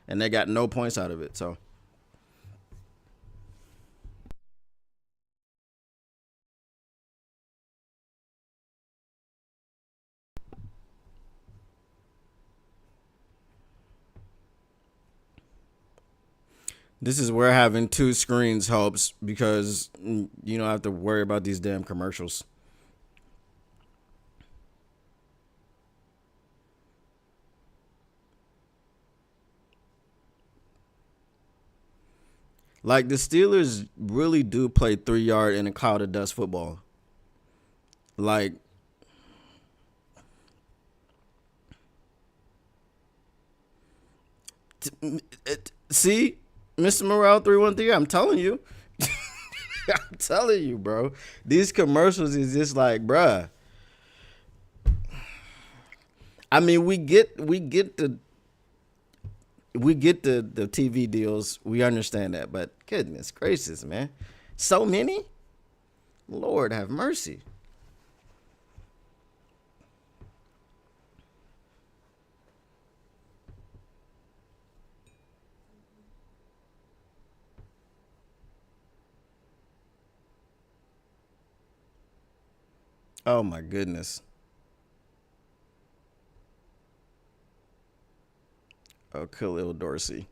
and they got no points out of it. So this is where having two screens helps because you don't have to worry about these damn commercials. Like, the Steelers really do play 3-yard in a cloud of dust football. Like, see, Mr. Morale 313, I'm telling you. I'm telling you, bro. These commercials is just like, bruh. I mean, we get the TV deals. We understand that, but goodness gracious, man, so many. Lord have mercy. Oh my goodness. Oh, Khalil Dorsey.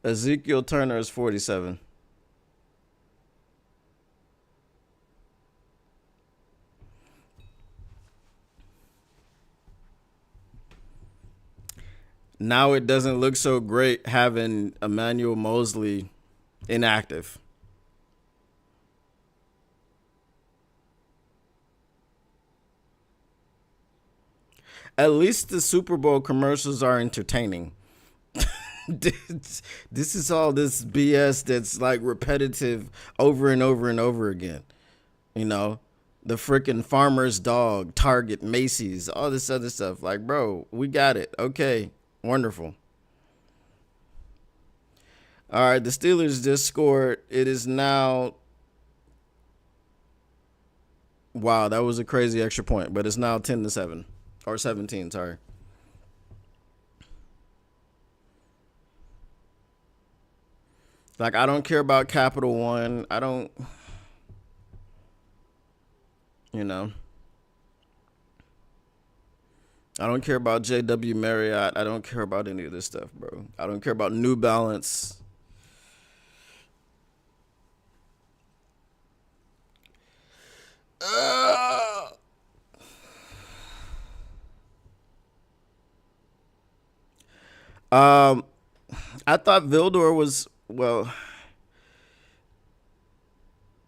Ezekiel Turner is 47. Now it doesn't look so great having Emmanuel Mosley inactive. At least the Super Bowl commercials are entertaining. This is all this BS that's like repetitive over and over and over again. You know, the freaking Farmer's Dog, Target, Macy's, all this other stuff. Like, bro, we got it. Okay, wonderful. All right, the Steelers just scored. It is now. Wow, that was a crazy extra point, but it's now 10-7 or 17. Sorry. Like, I don't care about Capital One. I don't, you know, I don't care about JW Marriott. I don't care about any of this stuff, bro. I don't care about New Balance. Um, I thought Vildor was, well,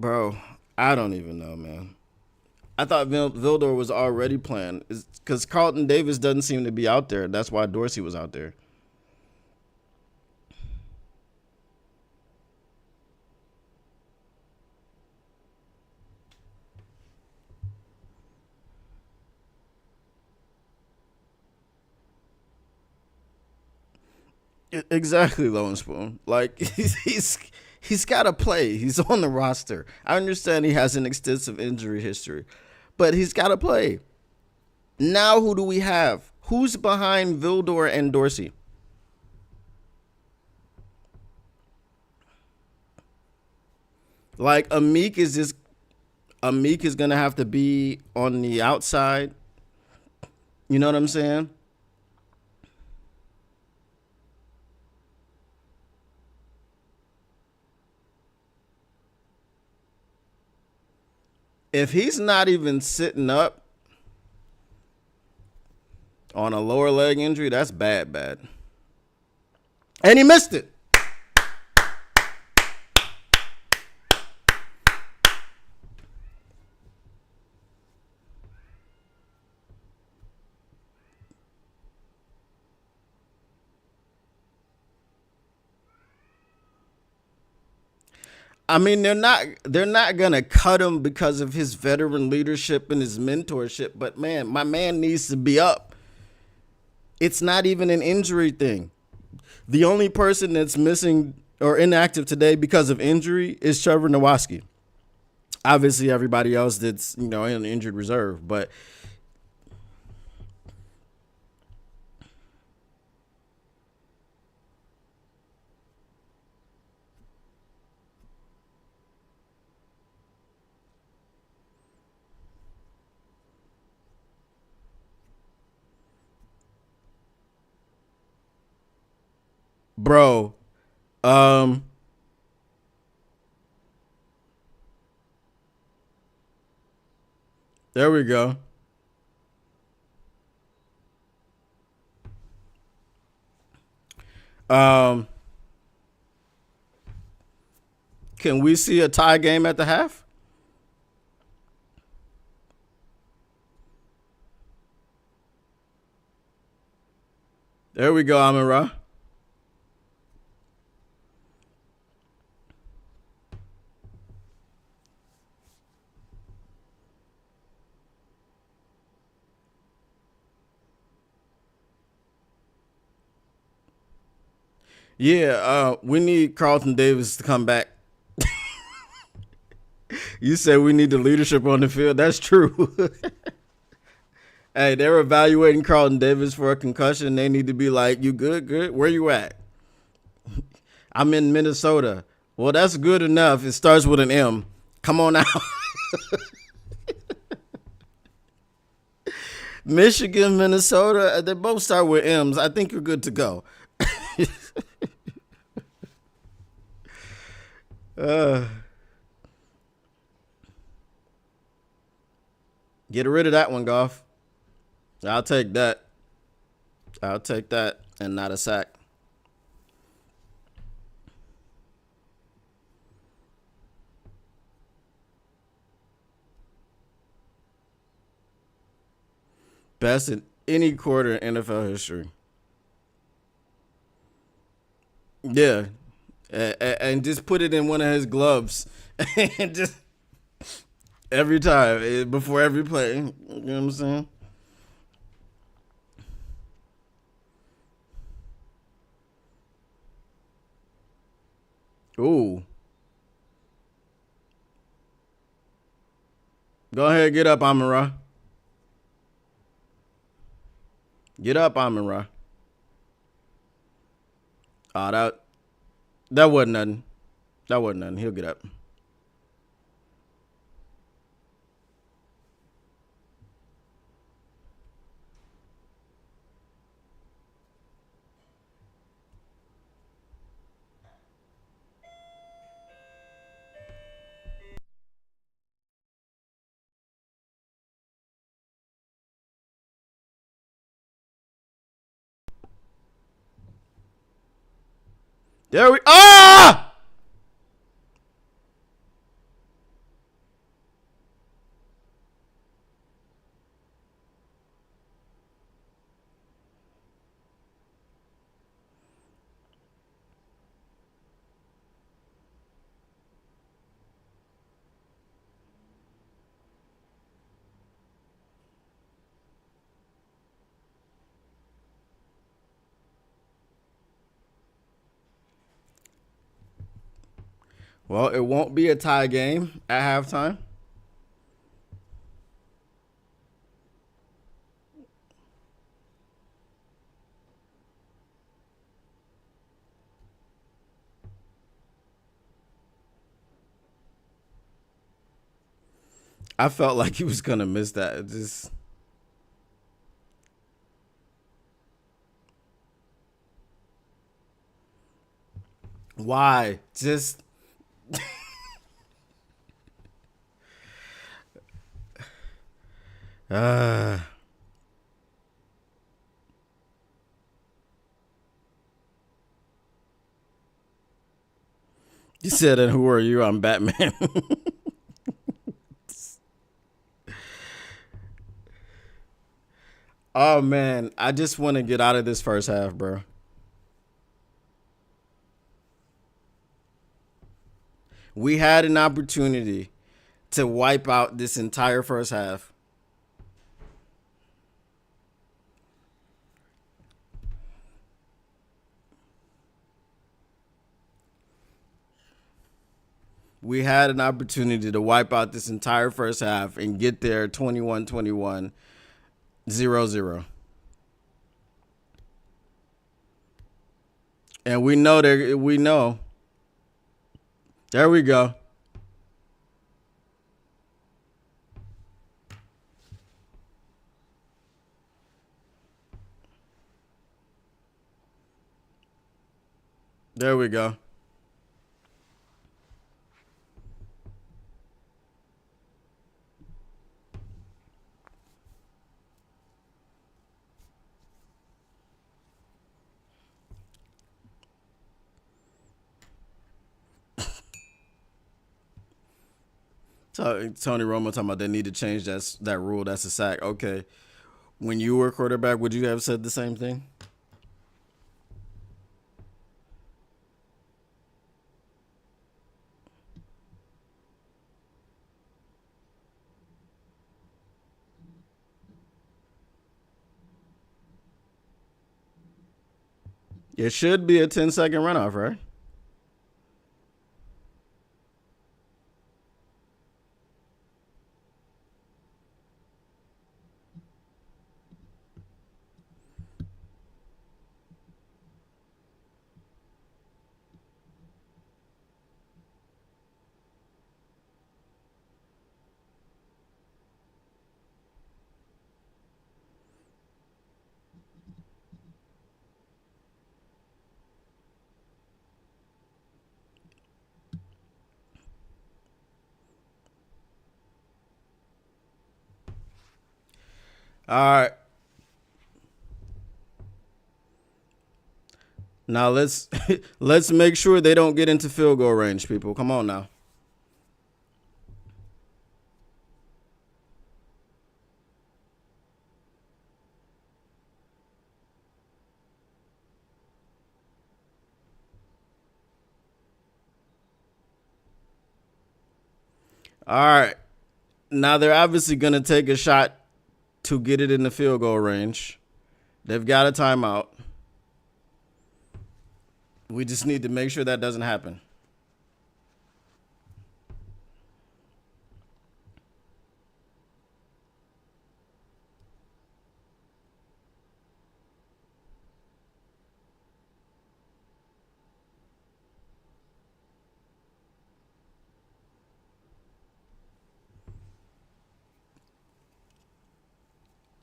Bro, I don't even know, man. I thought Vildor was already playing because Carlton Davis doesn't seem to be out there. That's why Dorsey was out there. Exactly, Lone Spoon. Like he's got to play. He's on the roster. I understand he has an extensive injury history, but he's got to play. Now, who do we have? Who's behind Vildor and Dorsey? Like Amik is gonna have to be on the outside. You know what I'm saying? If he's not even sitting up on a lower leg injury, that's bad, bad. And he missed it. I mean, they're not gonna cut him because of his veteran leadership and his mentorship. But man, my man needs to be up. It's not even an injury thing. The only person that's missing or inactive today because of injury is Trevor Nowatzki. Obviously, everybody else that's in injured reserve, but bro, um, there we go. Um, can we see a tie game at the half? There we go, Amon-Ra. Yeah, we need Carlton Davis to come back. You said we need the leadership on the field. That's true. Hey, they're evaluating Carlton Davis for a concussion. They need to be like, you good? Good. Where you at? I'm in Minnesota. Well, that's good enough. It starts with an M. Come on out. Michigan, Minnesota, they both start with M's. I think you're good to go. uh, get rid of that one, Goff. I'll take that. I'll take that and not a sack. Best in any quarter in NFL history. Yeah. And just put it in one of his gloves. And just every time, before every play. You know what I'm saying? Ooh. Go ahead, get up, Amon-Ra. Get up, Amon-Ra. Oh, that wasn't nothing. That wasn't nothing. He'll get up. There we. Ah! Well, it won't be a tie game at halftime. I felt like he was gonna miss that. It just why? Just uh you said, and who are you? I'm Batman. Oh man, I just want to get out of this first half, bro. We had an opportunity to wipe out this entire first half. We had an opportunity to wipe out this entire first half and get there 21-21, 0-0. And we know that we know. There we go. There we go. Tony Romo talking about they need to change that rule. That's a sack. Okay. When you were quarterback, would you have said the same thing? It should be a 10-second runoff, right? All right. Now let's make sure they don't get into field goal range, people. Come on now. All right. Now they're obviously going to take a shot to get it in the field goal range. They've got a timeout. We just need to make sure that doesn't happen.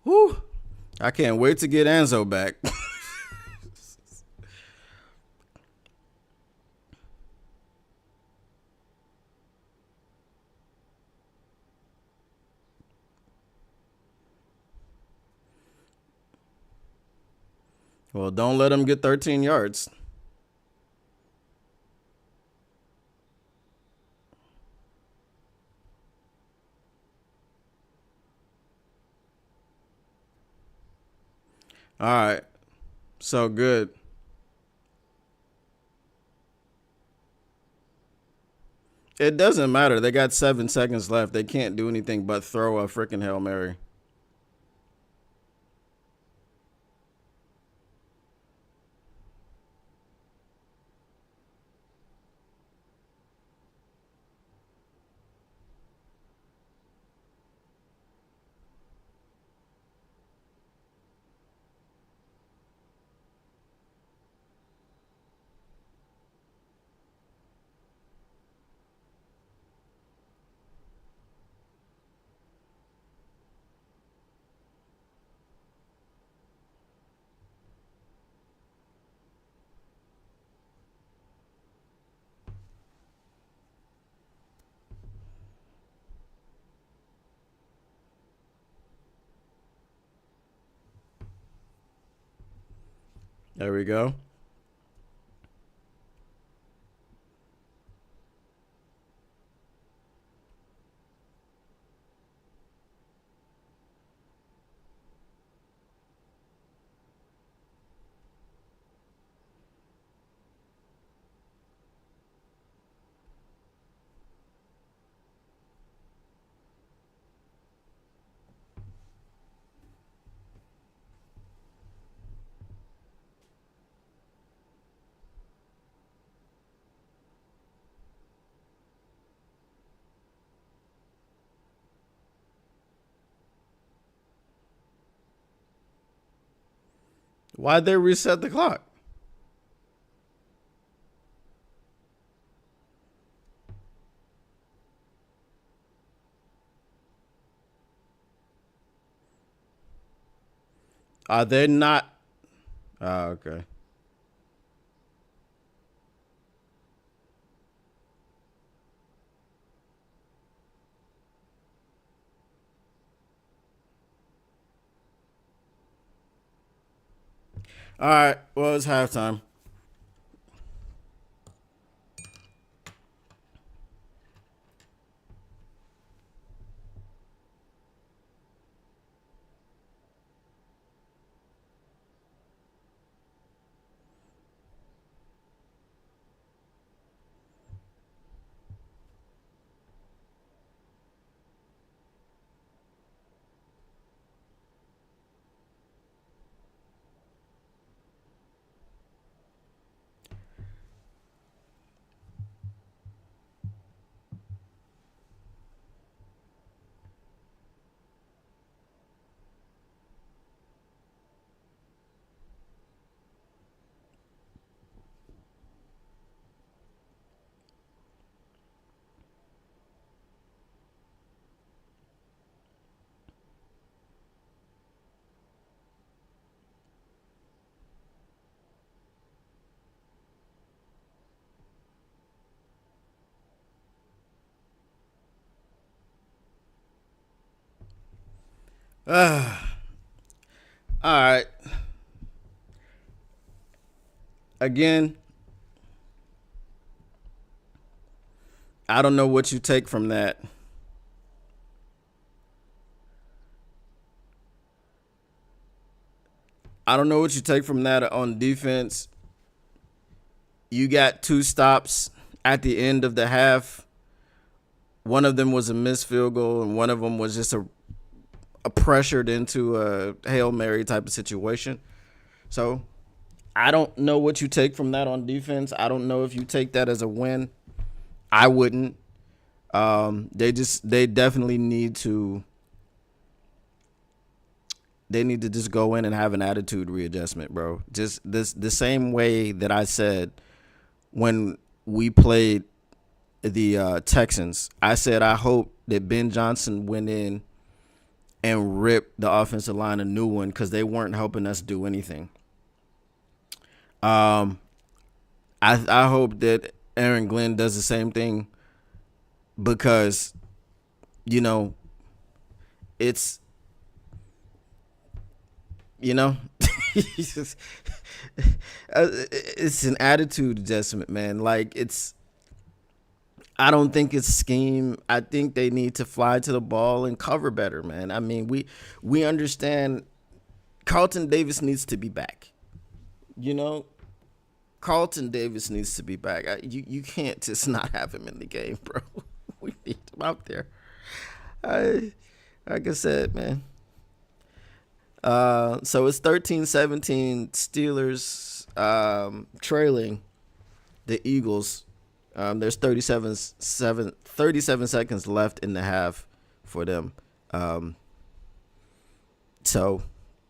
Whew. I can't wait to get Enzo back. Well, don't let him get 13 yards. All right. So good. It doesn't matter. They got 7 seconds left. They can't do anything but throw a freaking Hail Mary. There we go. Why'd they reset the clock? Are they not? Oh, okay. All right. Well, it's halftime. All right. Again, I don't know what you take from that. I don't know what you take from that on defense. You got 2 stops at the end of the half. One of them was a missed field goal, and one of them was just a pressured into a Hail Mary type of situation. So I don't know what you take from that on defense. I don't know if you take that as a win. I wouldn't. They definitely need to. They need to just go in and have an attitude readjustment, bro. Just the same way that I said when we played the Texans. I said I hope that Ben Johnson went in and ripped the offensive line a new one because they weren't helping us do anything. I hope that Aaron Glenn does the same thing because, you know, it's, you know, it's an attitude adjustment, man. Like I don't think it's scheme. I think they need to fly to the ball and cover better, man. I mean, we understand Carlton Davis needs to be back. You know, Carlton Davis needs to be back. You can't just not have him in the game, bro. We need him out there. Like I said, man. So it's 13-17 Steelers trailing the Eagles. There's 37 seconds left in the half for them. So,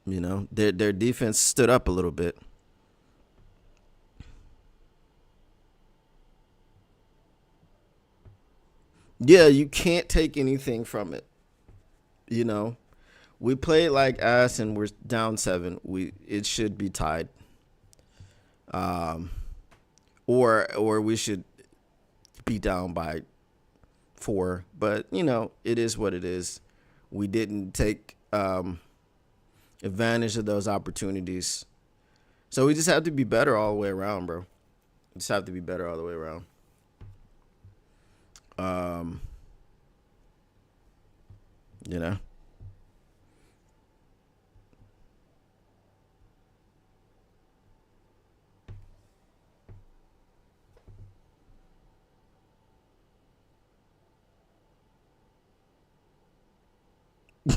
you know, their defense stood up a little bit. Yeah, you can't take anything from it. You know, we played like ass and we're down 7. It should be tied. Or we should be down by 4. But you know, it is what it is. We didn't take advantage of those opportunities. So we just have to be better all the way around, bro. We just have to be better all the way around. Um, you know.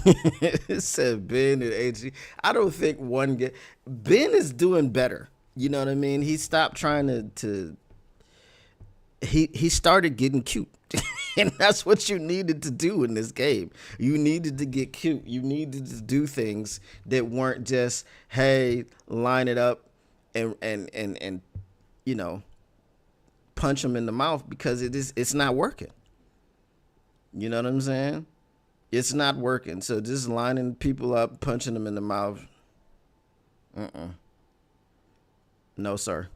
It said Ben and AG. I don't think one get Ben is doing better. You know what I mean? He stopped trying to he started getting cute. And that's what you needed to do in this game. You needed to get cute. You needed to do things that weren't just, hey, line it up and you know, punch them in the mouth, because it's not working. You know what I'm saying? It's not working. So just lining people up, punching them in the mouth. No, sir.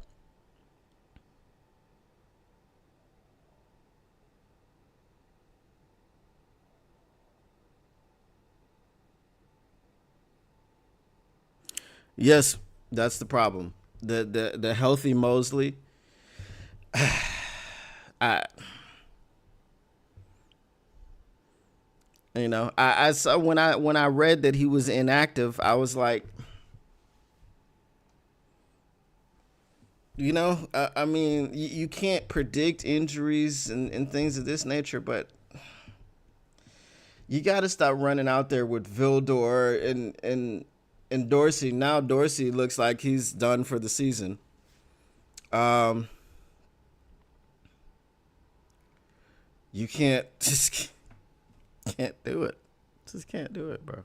Yes, that's the problem. The healthy Mosley. I I saw when I read that he was inactive, I was like, I mean, you can't predict injuries and things of this nature, but you got to stop running out there with Vildor and Dorsey. Now Dorsey looks like he's done for the season. Um, you can't just can't do it. Just can't do it, bro.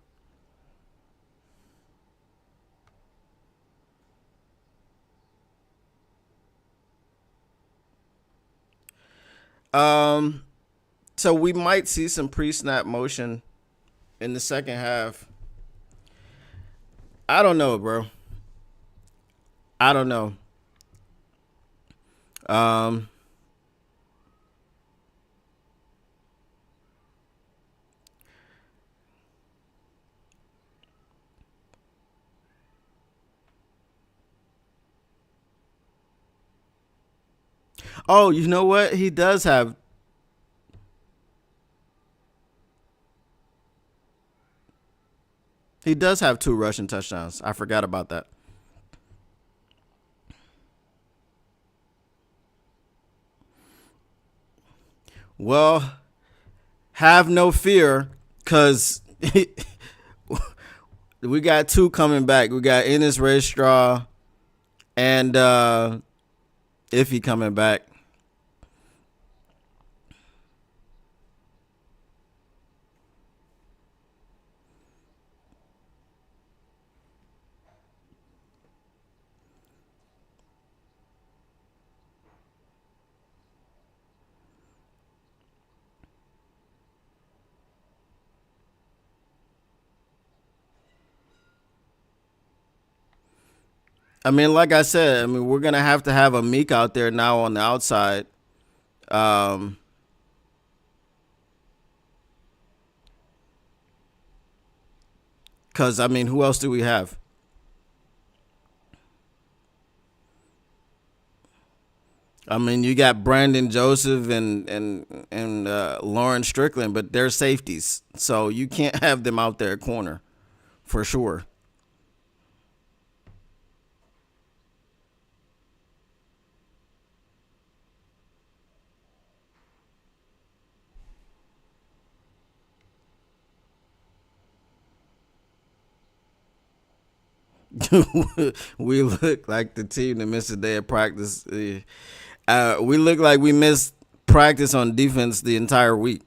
Um, so we might see some pre-snap motion in the second half. I don't know, bro. I don't know. Um, oh, you know what? He does have two rushing touchdowns. I forgot about that. Well, have no fear, cause we got two coming back. We got Ennis Ray Straw and Iffy coming back. I mean, like I said, I mean, we're gonna have to have a Meek out there now on the outside. Um, Cause I mean, who else do we have? I mean, you got Brandon Joseph and Lauren Strickland, but they're safeties, so you can't have them out there at corner for sure. We look like the team that missed a day of practice. We look like we missed practice on defense the entire week.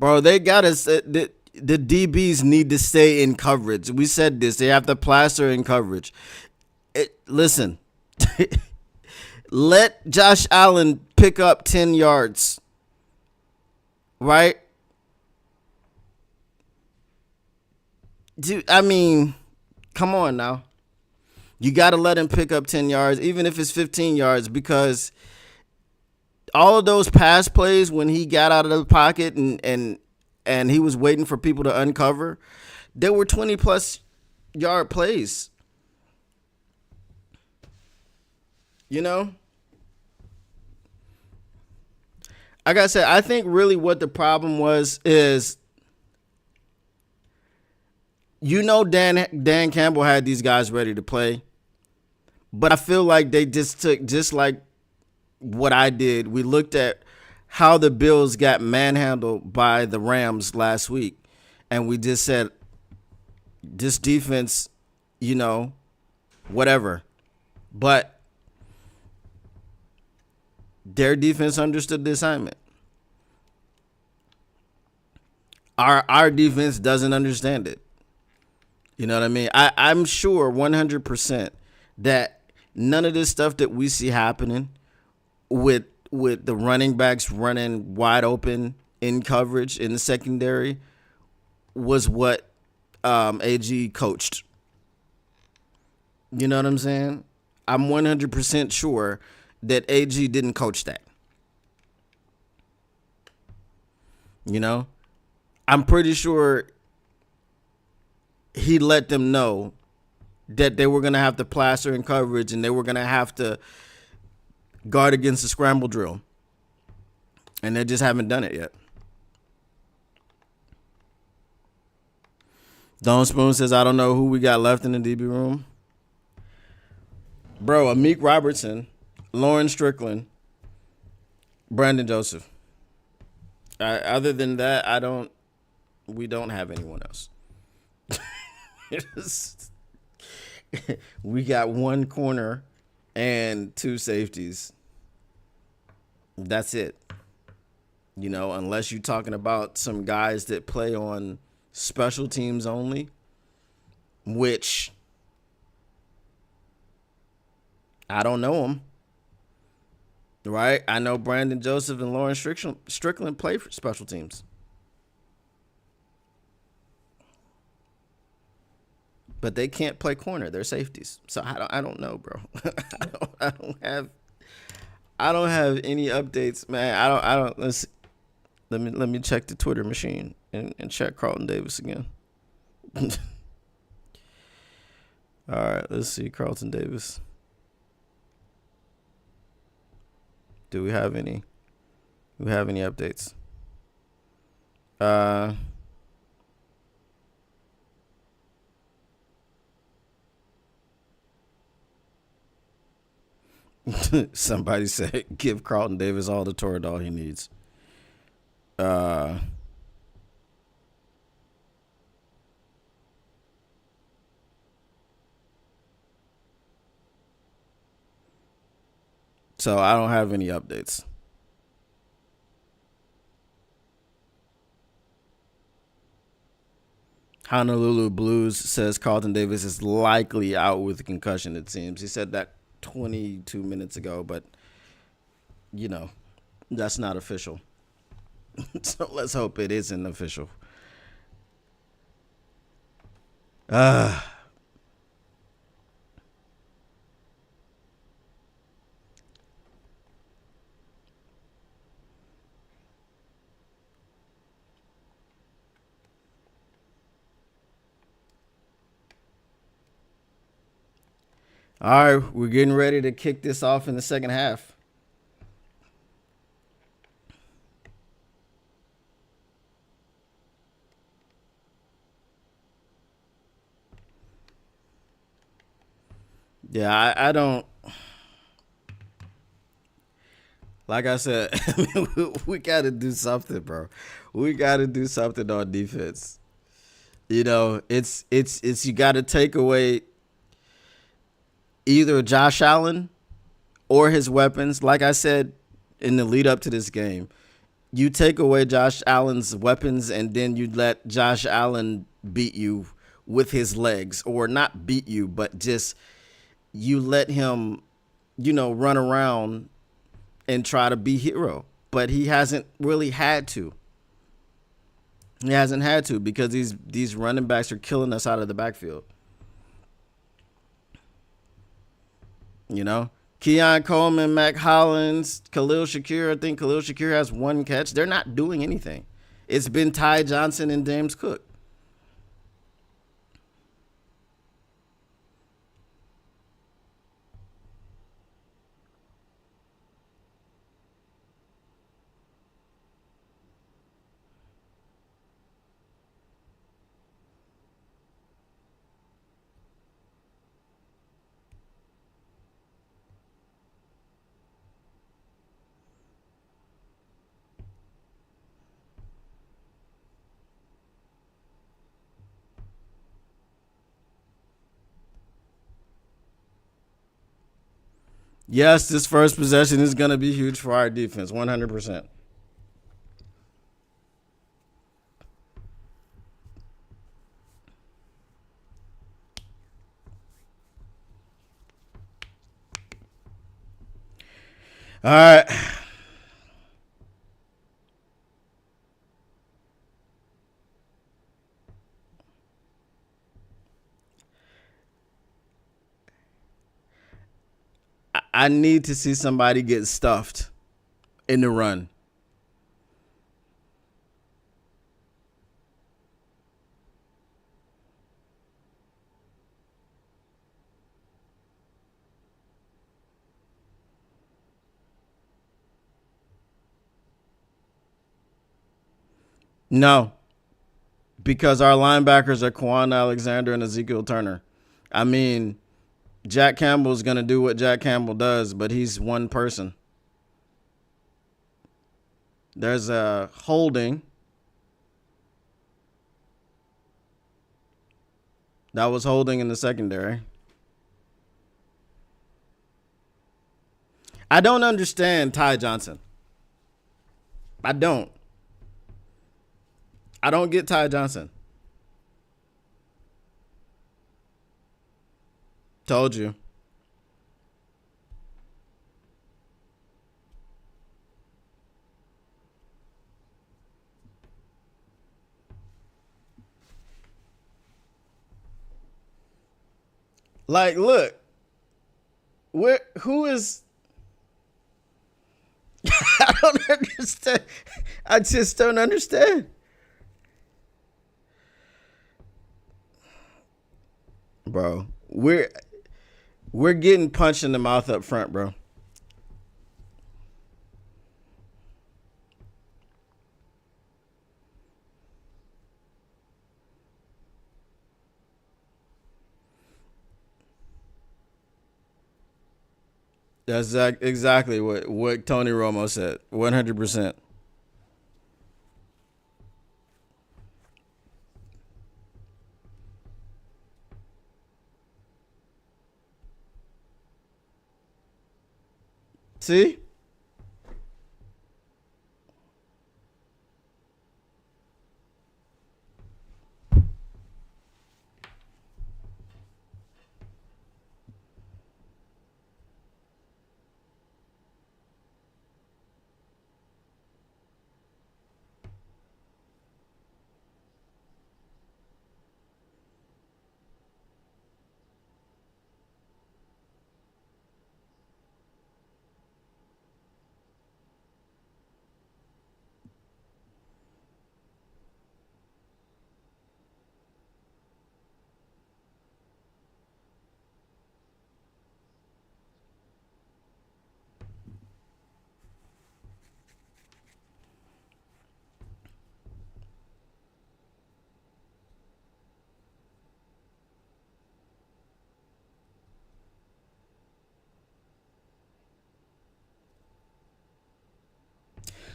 Bro, they got us. The DBs need to stay in coverage. We said this. They have to plaster in coverage. Listen, let Josh Allen pick up 10 yards, right? Dude, I mean, come on now. You got to let him pick up 10 yards, even if it's 15 yards, because all of those pass plays when he got out of the pocket and he was waiting for people to uncover, they were 20-plus yard plays. You know? Like I said, I think really what the problem was is, Dan Campbell had these guys ready to play, but I feel like they just took, just like what I did, we looked at how the Bills got manhandled by the Rams last week, and we just said, this defense, whatever. But their defense understood the assignment. Our defense doesn't understand it. You know what I mean? I'm sure 100% that none of this stuff that we see happening with the running backs running wide open in coverage in the secondary was what AG coached. You know what I'm saying? I'm 100% sure that AG didn't coach that. I'm pretty sure he let them know that they were going to have to plaster in coverage and they were going to have to guard against the scramble drill. And they just haven't done it yet. Don Spoon says, I don't know who we got left in the DB room. Bro, Amik Robertson, Lauren Strickland, Brandon Joseph. Other than that, we don't have anyone else. We got one corner and two safeties. That's it. Unless you're talking about some guys that play on special teams only, which I don't know them. Right? I know Brandon Joseph and Lauren Strickland play for special teams. But they can't play corner. They're safeties. So I don't know, bro. I don't have any updates, man. I don't let me check the Twitter machine and check Carlton Davis again. All right, let's see Carlton Davis. Do we have any updates? Somebody said, give Carlton Davis all the Toradol he needs. So I don't have any updates. Honolulu Blues says Carlton Davis is likely out with a concussion, it seems. He said that 22 minutes ago, but, that's not official. So let's hope it isn't official. All right, we're getting ready to kick this off in the second half. Yeah, I don't. Like I said, we got to do something, bro. We got to do something on defense. It's you got to take away either Josh Allen or his weapons. Like I said in the lead up to this game, You take away Josh Allen's weapons and then you let Josh Allen beat you with his legs, or not beat you, but just you let him, run around and try to be hero. But he hasn't really had to. He hasn't had to because these running backs are killing us out of the backfield. Keon Coleman, Mac Hollins, Khalil Shakir. I think Khalil Shakir has one catch. They're not doing anything. It's been Ty Johnson and James Cook. Yes, this first possession is going to be huge for our defense, 100%. All right. I need to see somebody get stuffed in the run. No, because our linebackers are Quan Alexander and Ezekiel Turner. I mean, Jack Campbell's going to do what Jack Campbell does, but he's one person. There's a holding. That was holding in the secondary. I don't understand Ty Johnson. I don't get Ty Johnson. Told you. Like, look. Who is... I don't understand. I just don't understand. Bro, we're getting punched in the mouth up front, bro. That's exactly what Tony Romo said. 100%. See?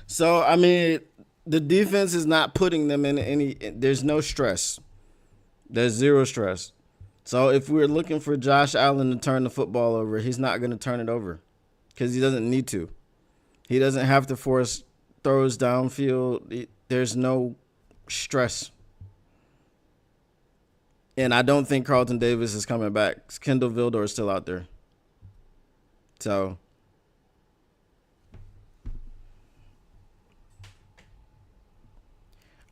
So, I mean, the defense is not putting them in any... There's no stress. There's zero stress. So, if we're looking for Josh Allen to turn the football over, he's not going to turn it over because he doesn't need to. He doesn't have to force throws downfield. There's no stress. And I don't think Carlton Davis is coming back. Kendall Vildor is still out there. So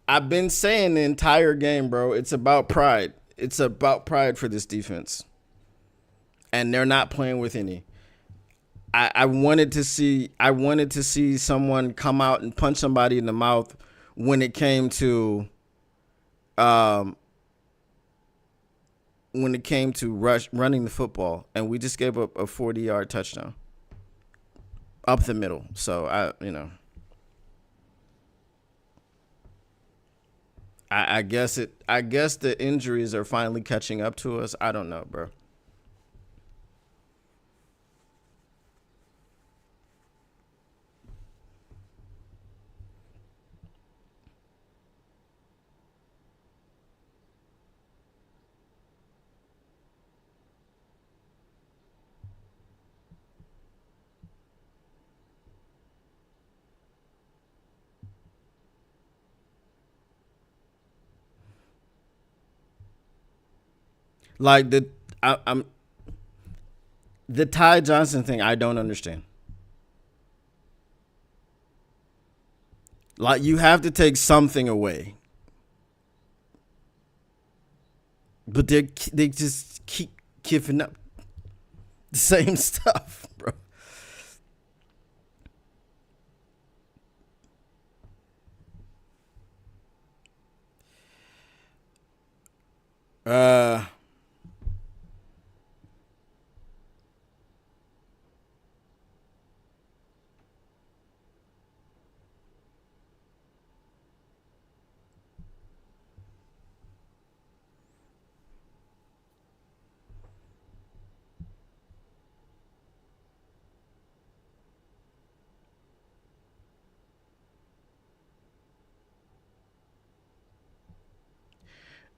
I've been saying the entire game, bro, it's about pride. It's about pride for this defense. And they're not playing with any. I wanted to see someone come out and punch somebody in the mouth when it came to running the football, and we just gave up a 40-yard touchdown up the middle. So I guess the injuries are finally catching up to us. I don't know, bro. Like I'm the Ty Johnson thing, I don't understand. Like, you have to take something away, but they just keep giving up the same stuff, bro.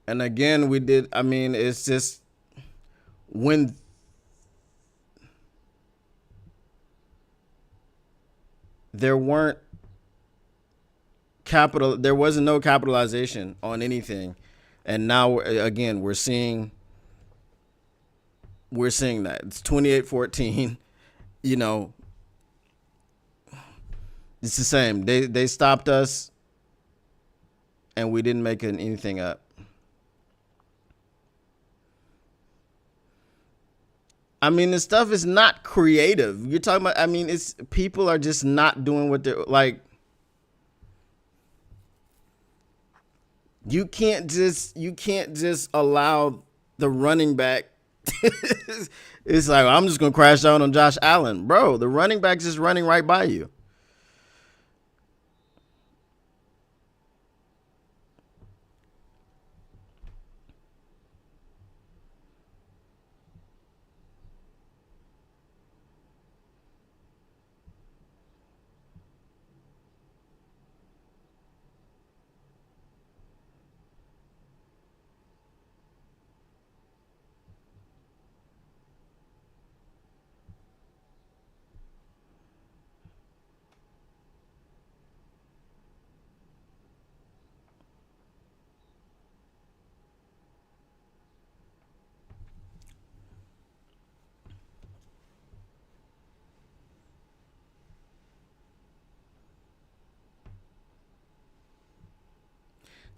And again, it's just when there wasn't no capitalization on anything. And now again, we're seeing that. It's 28-14. It's the same. They stopped us and we didn't make anything up. This stuff is not creative. You're talking about, it's people are just not doing what they're like. You can't just allow the running back. It's like, I'm just going to crash out on Josh Allen. Bro, the running back's just running right by you.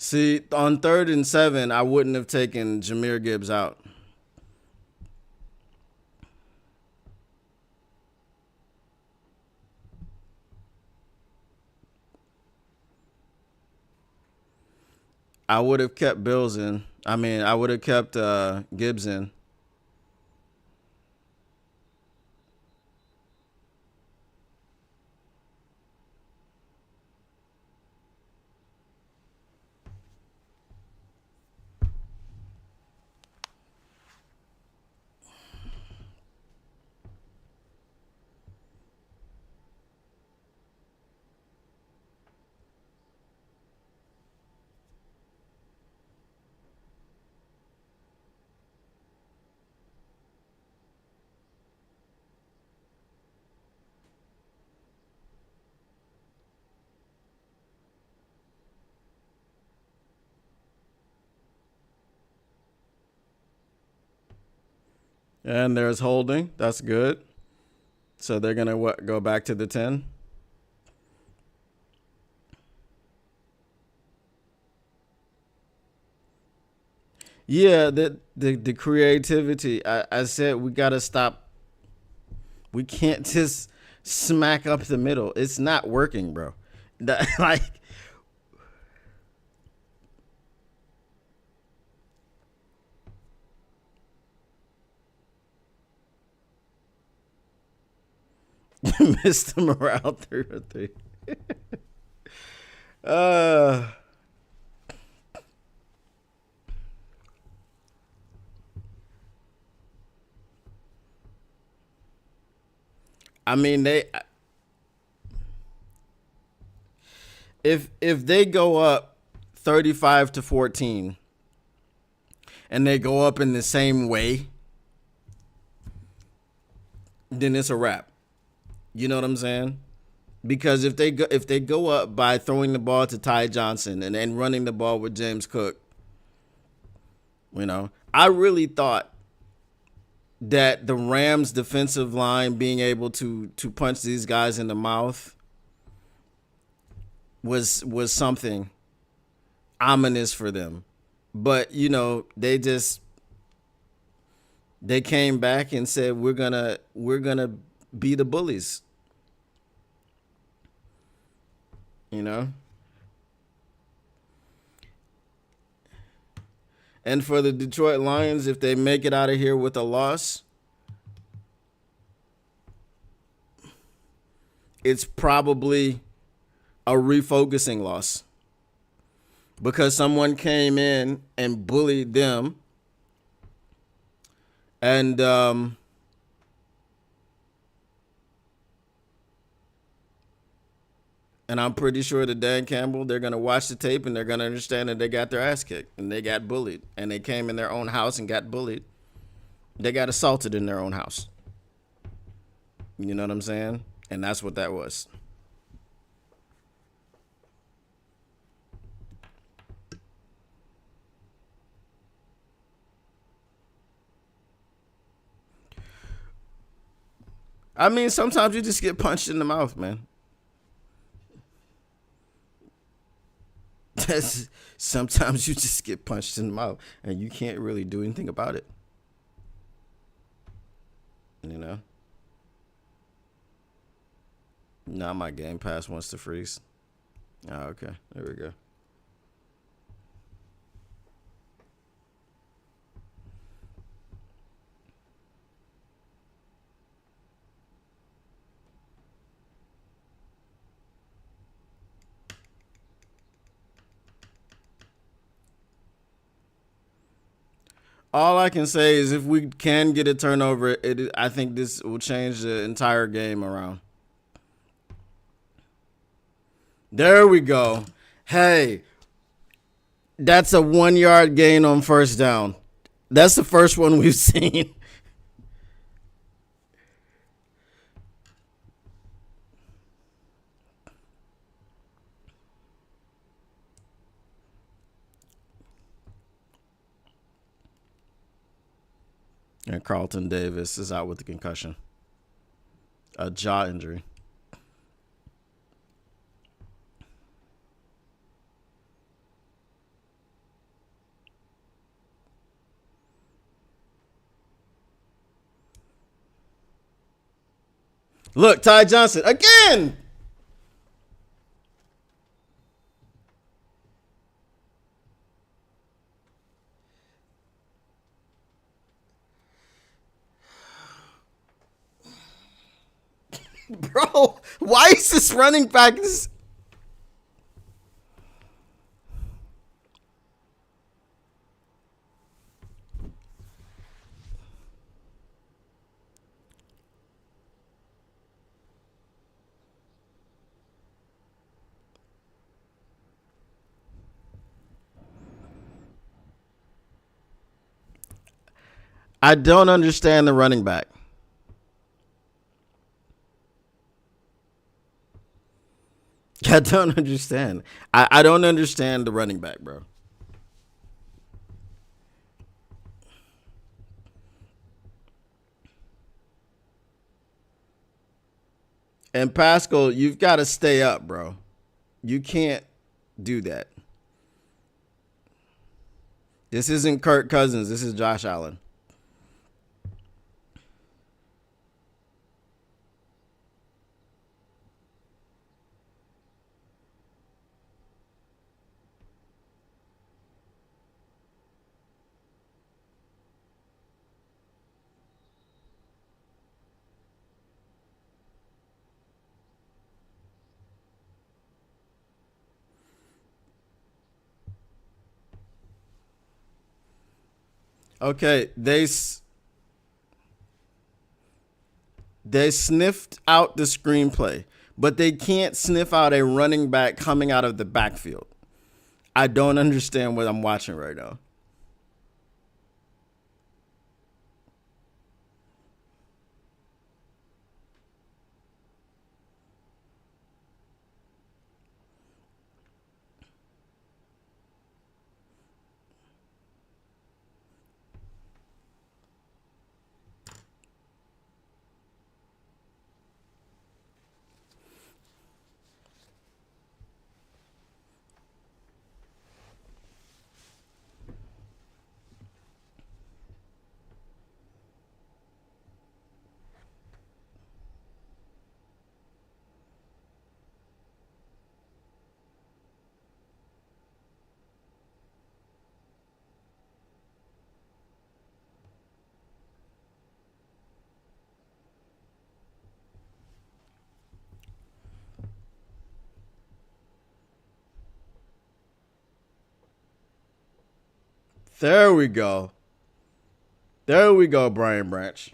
See, on 3rd and 7, I wouldn't have taken Jahmyr Gibbs out. I would have kept Bills in. I would have kept Gibbs in. And there's holding. That's good. So they're going to go back to the 10. Yeah, the creativity. I said we got to stop. We can't just smack up the middle. It's not working, bro. Like, Missed the morale 3-3. I mean, if they go up 35-14 and they go up in the same way, then it's a wrap. You know what I'm saying? Because if they go up by throwing the ball to Ty Johnson and then running the ball with James Cook, I really thought that the Rams' defensive line being able to punch these guys in the mouth was something ominous for them. But, they came back and said we're gonna be the bullies. And for the Detroit Lions, if they make it out of here with a loss, it's probably a refocusing loss because someone came in and bullied them, and I'm pretty sure that Dan Campbell, they're going to watch the tape and they're going to understand that they got their ass kicked and they got bullied and they came in their own house and got bullied. They got assaulted in their own house. You know what I'm saying? And that's what that was. I mean, sometimes you just get punched in the mouth, man. Sometimes you just get punched in the mouth and you can't really do anything about it. Now my Game Pass wants to freeze. Oh, okay. There we go. All I can say is if we can get a turnover, I think this will change the entire game around. There we go. Hey, that's a 1-yard gain on first down. That's the first one we've seen. And Carlton Davis is out with the concussion. A jaw injury. Look, Ty Johnson again. Bro, why is this running back? I don't understand the running back. I don't understand. I don't understand the running back, bro. And Pascal, you've got to stay up, bro. You can't do that. This isn't Kirk Cousins. This is Josh Allen. Okay, they sniffed out the screenplay, but they can't sniff out a running back coming out of the backfield. I don't understand what I'm watching right now. There we go. There we go, Brian Branch.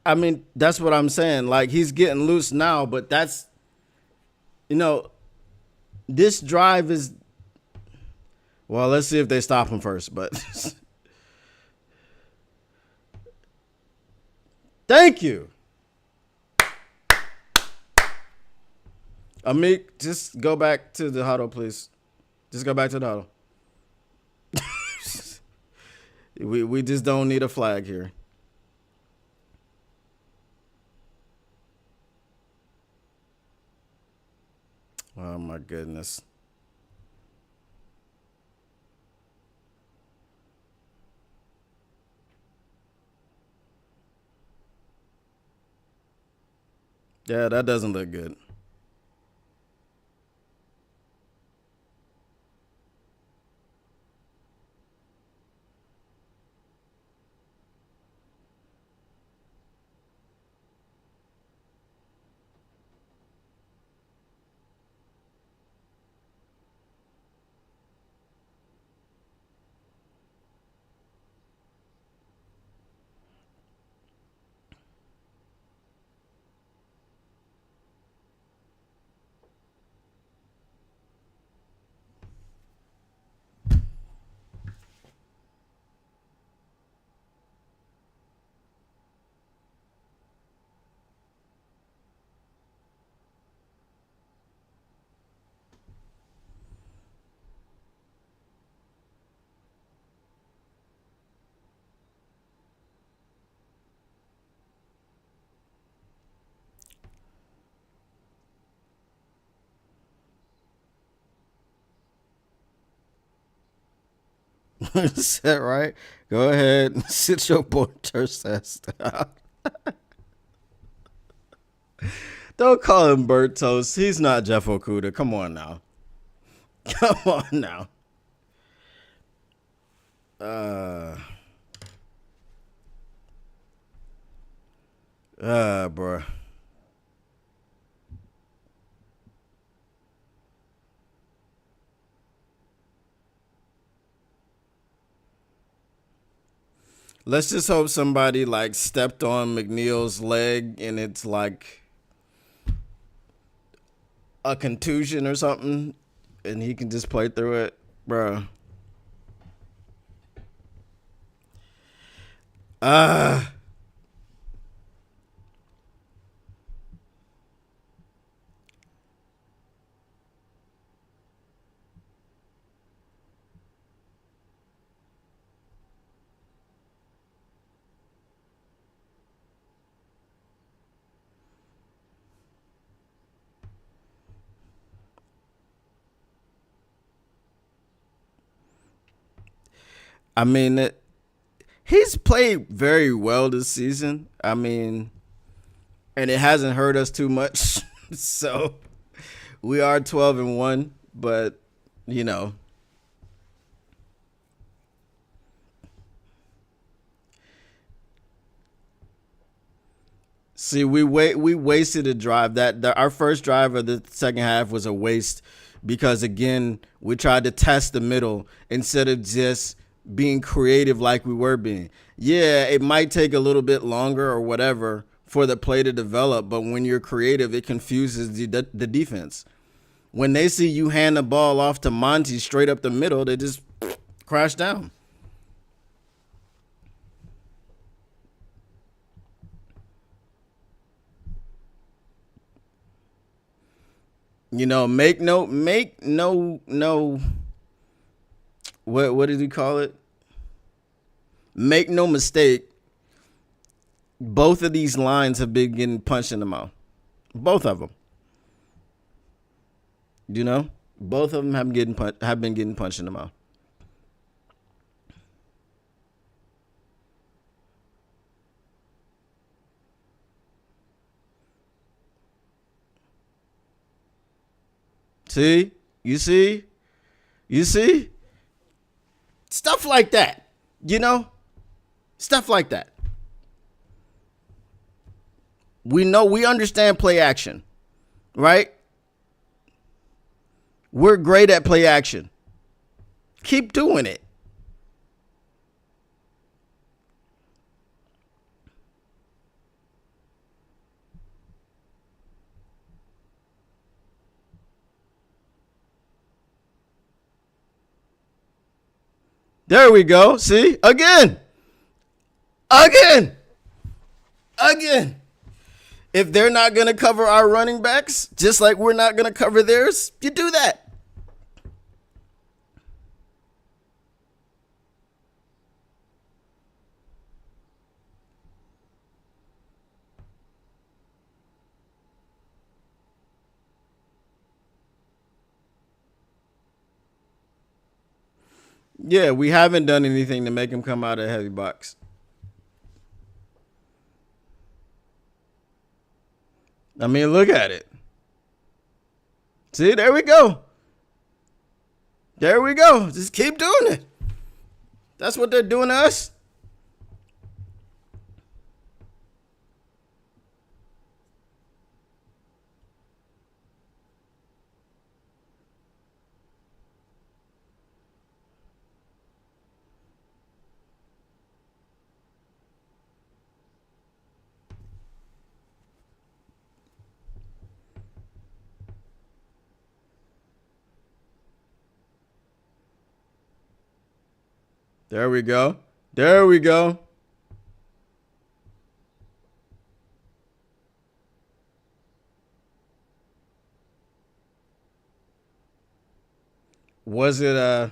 I mean, that's what I'm saying. Like, he's getting loose now, but that's, you know, this drive is, well, let's see if they stop him first. But thank you. Amik, just go back to the huddle, please. Just go back to the huddle. we just don't need a flag here. Oh, my goodness. Yeah, that doesn't look good. Is that right? Go ahead and sit your Bortles ass down. Don't call him Bertos. He's not Jeff Okuda. Come on now. Come on now. Bro. Let's just hope somebody like stepped on McNeil's leg and it's like a contusion or something and he can just play through it, bro. I mean, he's played very well this season. I mean, and it hasn't hurt us too much. So we are 12-1, but you know. See, we wasted a drive. Our first drive of the second half was a waste because again, we tried to test the middle instead of just being creative like we were being. Yeah, it might take a little bit longer or whatever for the play to develop, but when you're creative, it confuses the defense. When they see you hand the ball off to Monty straight up the middle, they just crash down. You know, make no what did he call it? Make no mistake, both of these lines have been getting punched in the mouth. Both of them. You know? Both of them have been getting punched in the mouth. See? You see? You see? Stuff like that. You know? Stuff like that. We understand play action, right? We're great at play action. Keep doing it. There we go. See? Again. If they're not going to cover our running backs, just like we're not going to cover theirs, you do that. Yeah, we haven't done anything to make him come out of the heavy box. I mean, look at it. See, there we go. There we go. Just keep doing it. That's what they're doing to us. There we go. There we go. Was it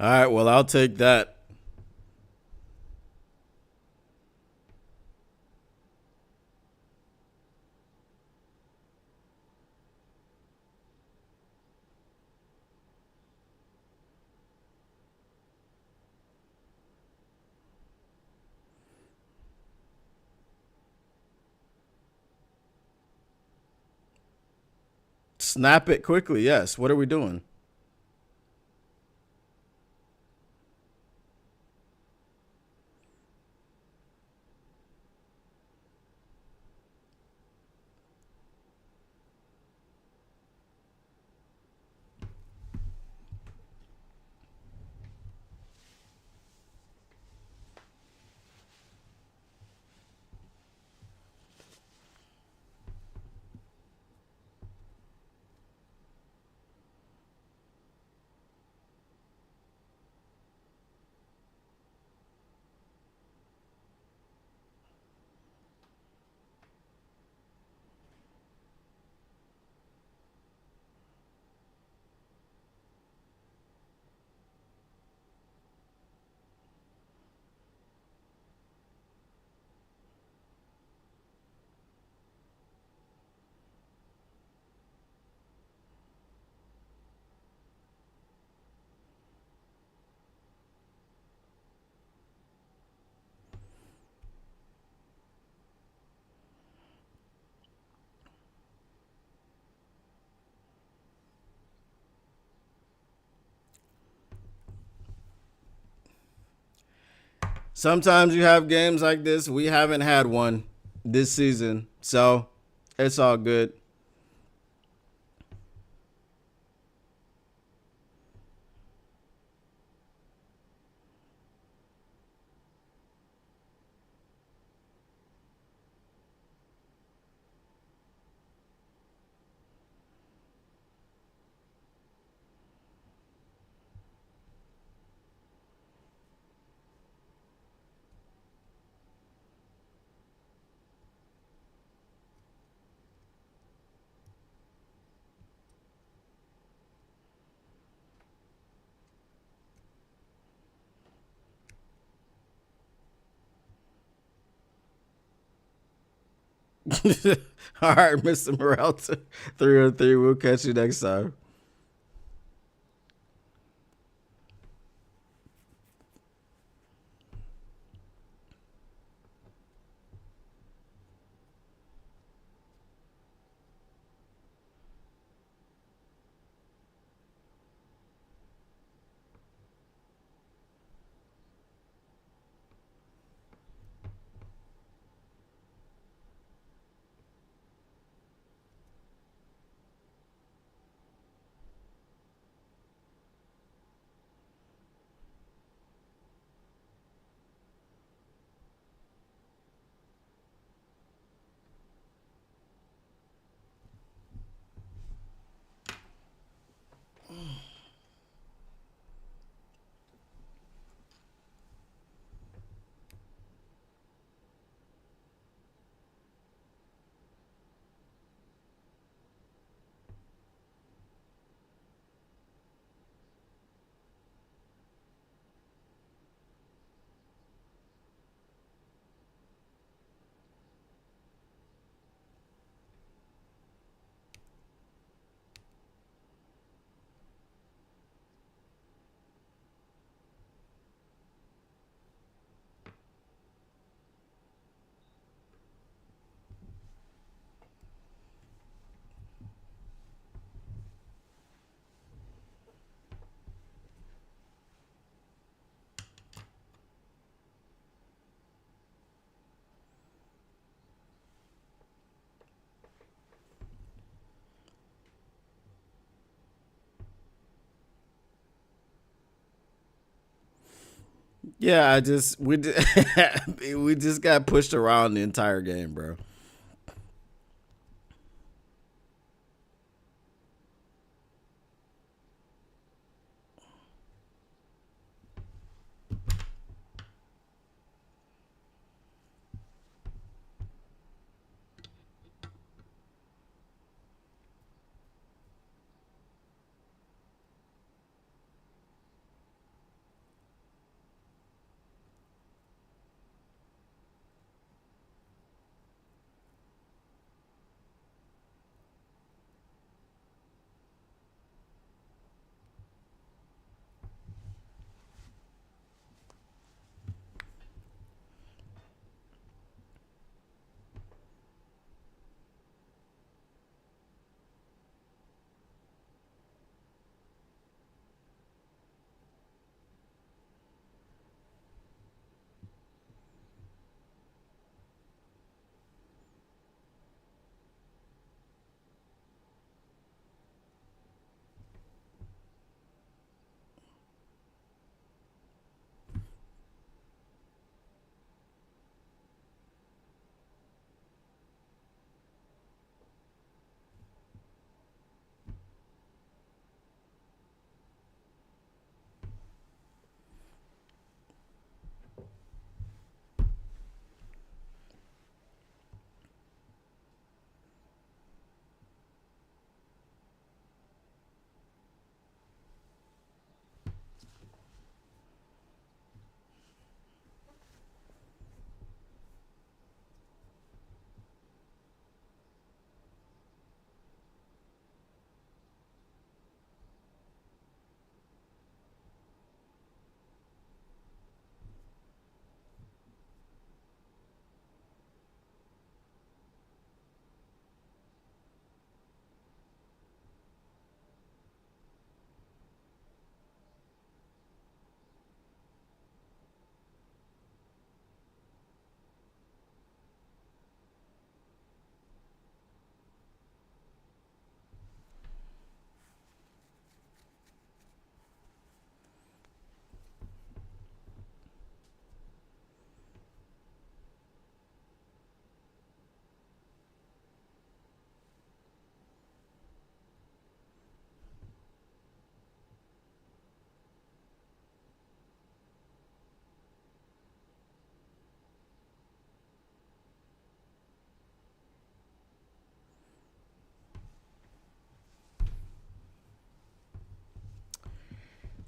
All right, well, I'll take that. Snap it quickly. Yes. What are we doing? Sometimes you have games like this. We haven't had one this season, so it's all good. All right, Mr. Morelta, 303. We'll catch you next time. Yeah, we just got pushed around the entire game, bro.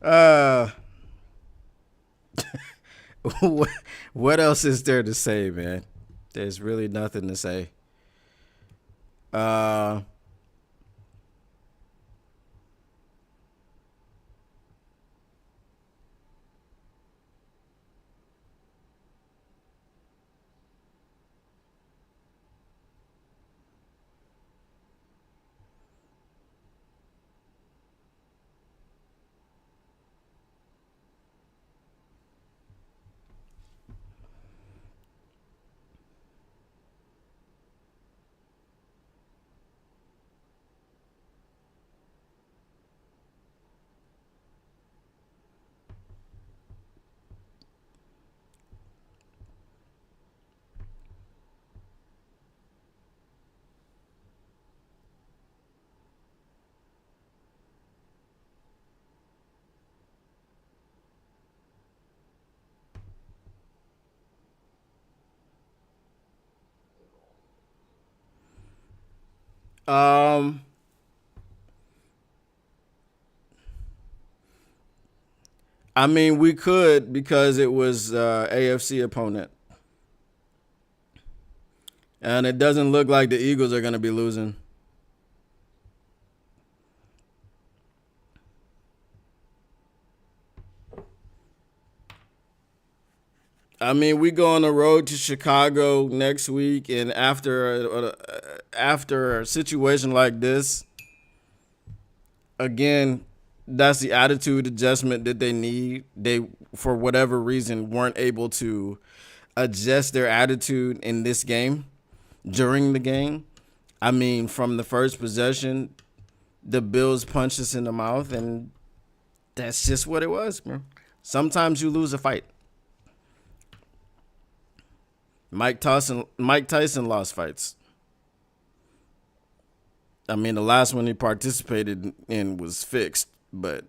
Uh, what else is there to say, man? There's really nothing to say. Uh, um, I mean, we could because it was AFC opponent, and it doesn't look like the Eagles are going to be losing. I mean, we go on the road to Chicago next week, and after a situation like this, again, that's the attitude adjustment that they need. They, for whatever reason, weren't able to adjust their attitude in this game during the game. I mean, from the first possession, the Bills punched us in the mouth, and that's just what it was, man. Sometimes you lose a fight. Mike Tyson lost fights. I mean, the last one he participated in was fixed, but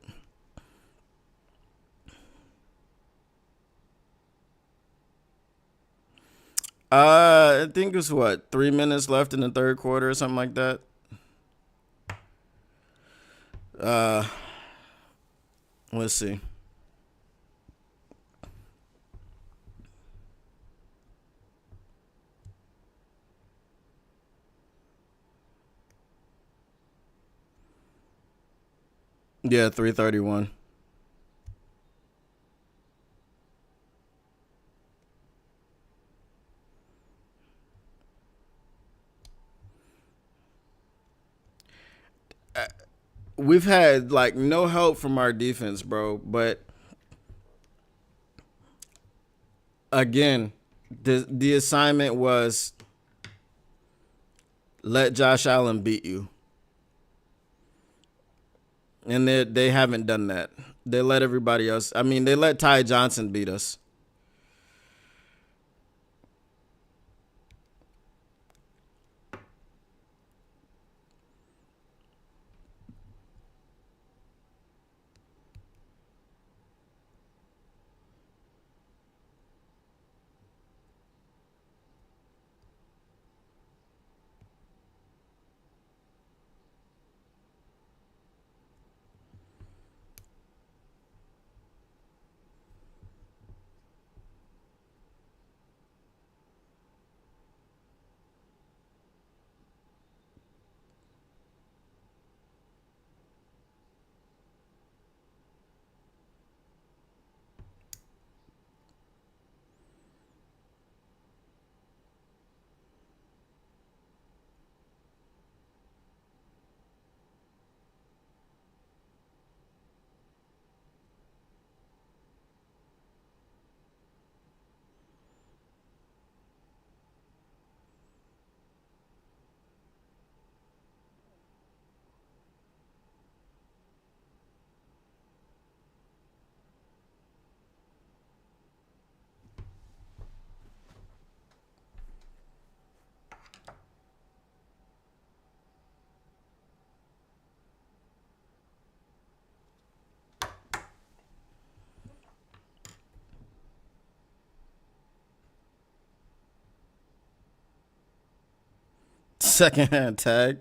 I think it was 3 minutes left in the third quarter or something like that. Uh, let's see. Yeah, 3:31. We've had like no help from our defense, bro. But again, the assignment was let Josh Allen beat you, and they haven't done that. They let everybody else. I mean, they let Ty Johnson beat us. Second hand tag.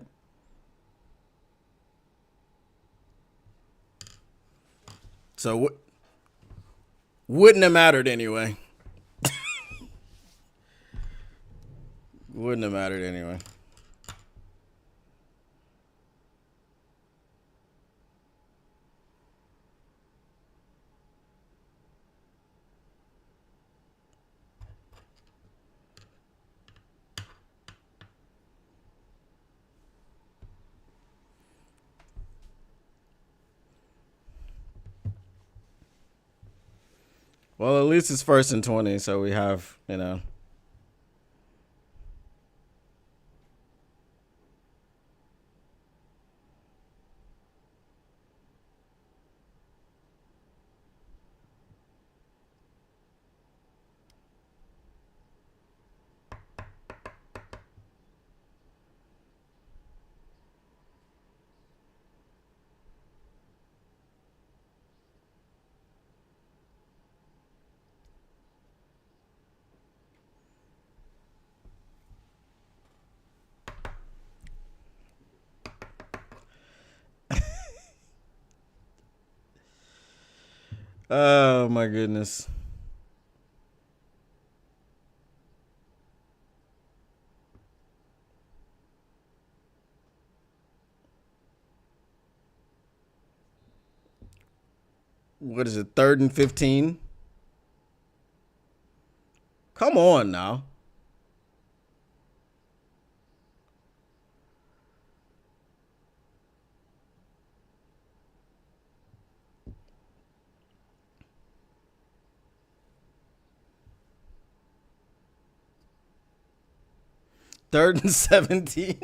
So wouldn't have mattered anyway. Wouldn't have mattered anyway. Well, at least it's 1st and 20, so we have, you know. Oh, my goodness. What is it, 3rd and 15? Come on now. Third and 17.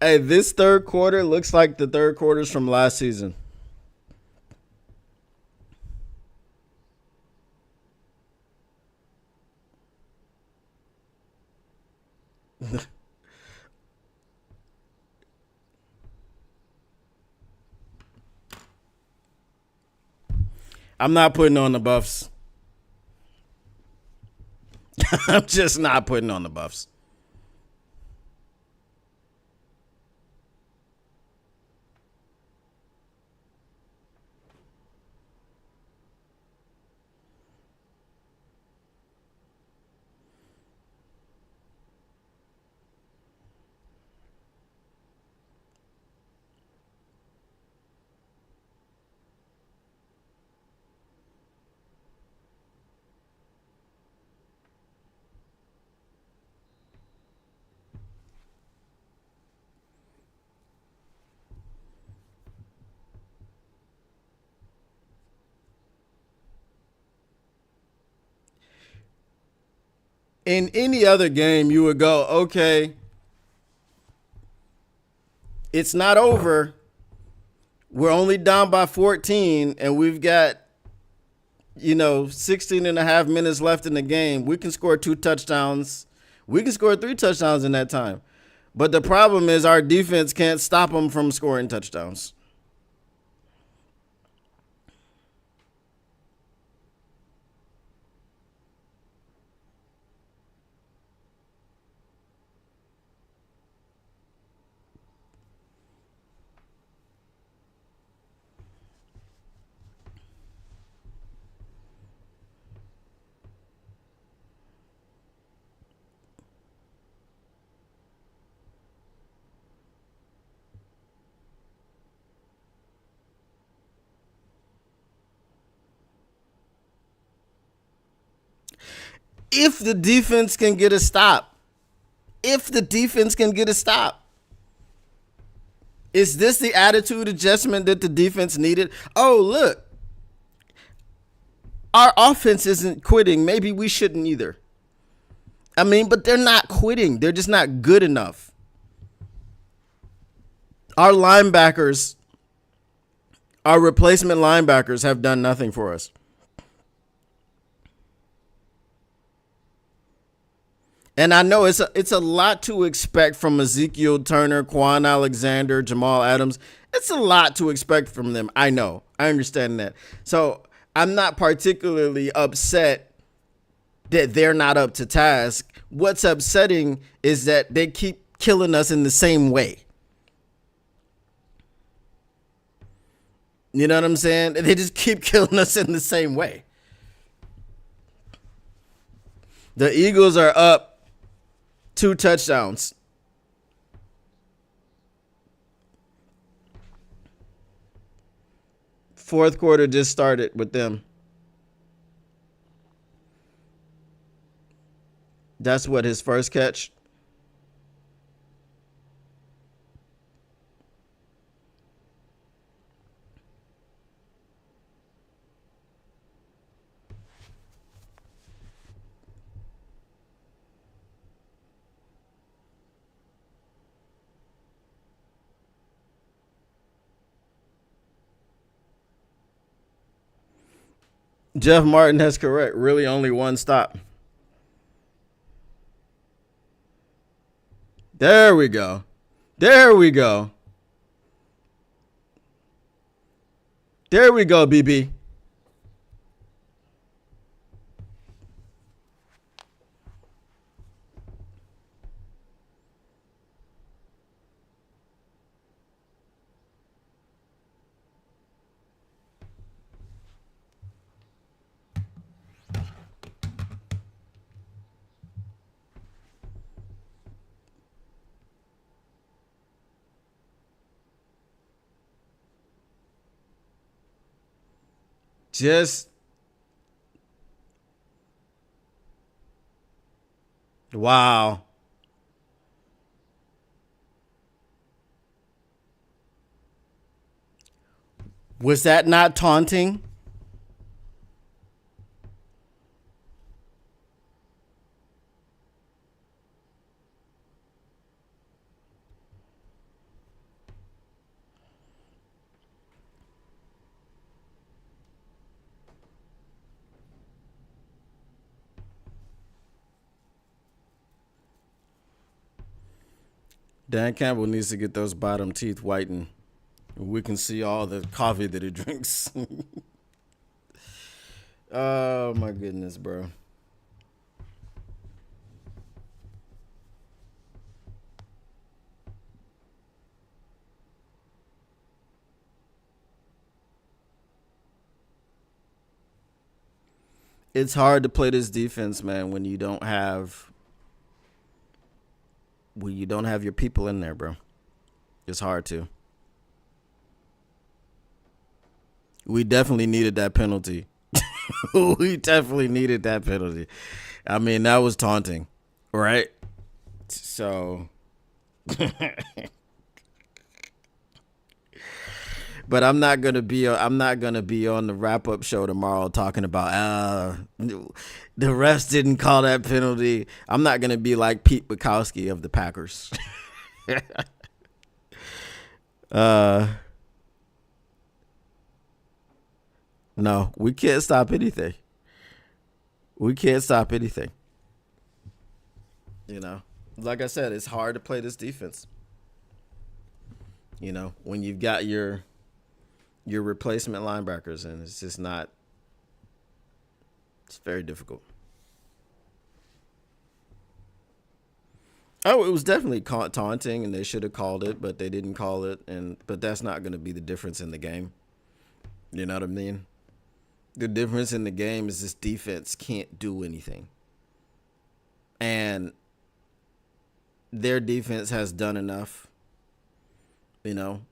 Hey, this third quarter looks like the third quarters from last season. I'm not putting on the Buffs. I'm just not putting on the Buffs. In any other game, you would go, okay, it's not over. We're only down by 14, and we've got, 16 and a half minutes left in the game. We can score 2 touchdowns. We can score 3 touchdowns in that time. But the problem is our defense can't stop them from scoring touchdowns. If the defense can get a stop. Is this the attitude adjustment that the defense needed? Oh, look. Our offense isn't quitting. Maybe we shouldn't either. But they're not quitting. They're just not good enough. Our linebackers, our replacement linebackers have done nothing for us. And I know it's a lot to expect from Ezekiel Turner, Quan Alexander, Jamal Adams. It's a lot to expect from them. I know. I understand that. So I'm not particularly upset that they're not up to task. What's upsetting is that they keep killing us in the same way. You know what I'm saying? They just keep killing us in the same way. The Eagles are up 2 touchdowns. Fourth quarter just started with them. That's what, his first catch? Jeff Martin has correct. Really only one stop. There we go. There we go. There we go, BB. Just wow. Was that not taunting? Dan Campbell needs to get those bottom teeth whitened. We can see all the coffee that he drinks. Oh, my goodness, bro. It's hard to play this defense, man, when you don't have your people in there, bro. It's hard to. We definitely needed that penalty. We definitely needed that penalty. I mean, that was taunting, right? So, but I'm not gonna be on the wrap up show tomorrow talking about the refs didn't call that penalty. I'm not gonna be like Pete Bukowski of the Packers. No, we can't stop anything. We can't stop anything. You know, like I said, it's hard to play this defense. You know, when you've got your replacement linebackers, and it's just not. It's very difficult. Oh, it was definitely taunting, and they should have called it, but they didn't call it, but that's not going to be the difference in the game. You know what I mean? The difference in the game is this defense can't do anything. And their defense has done enough. You know,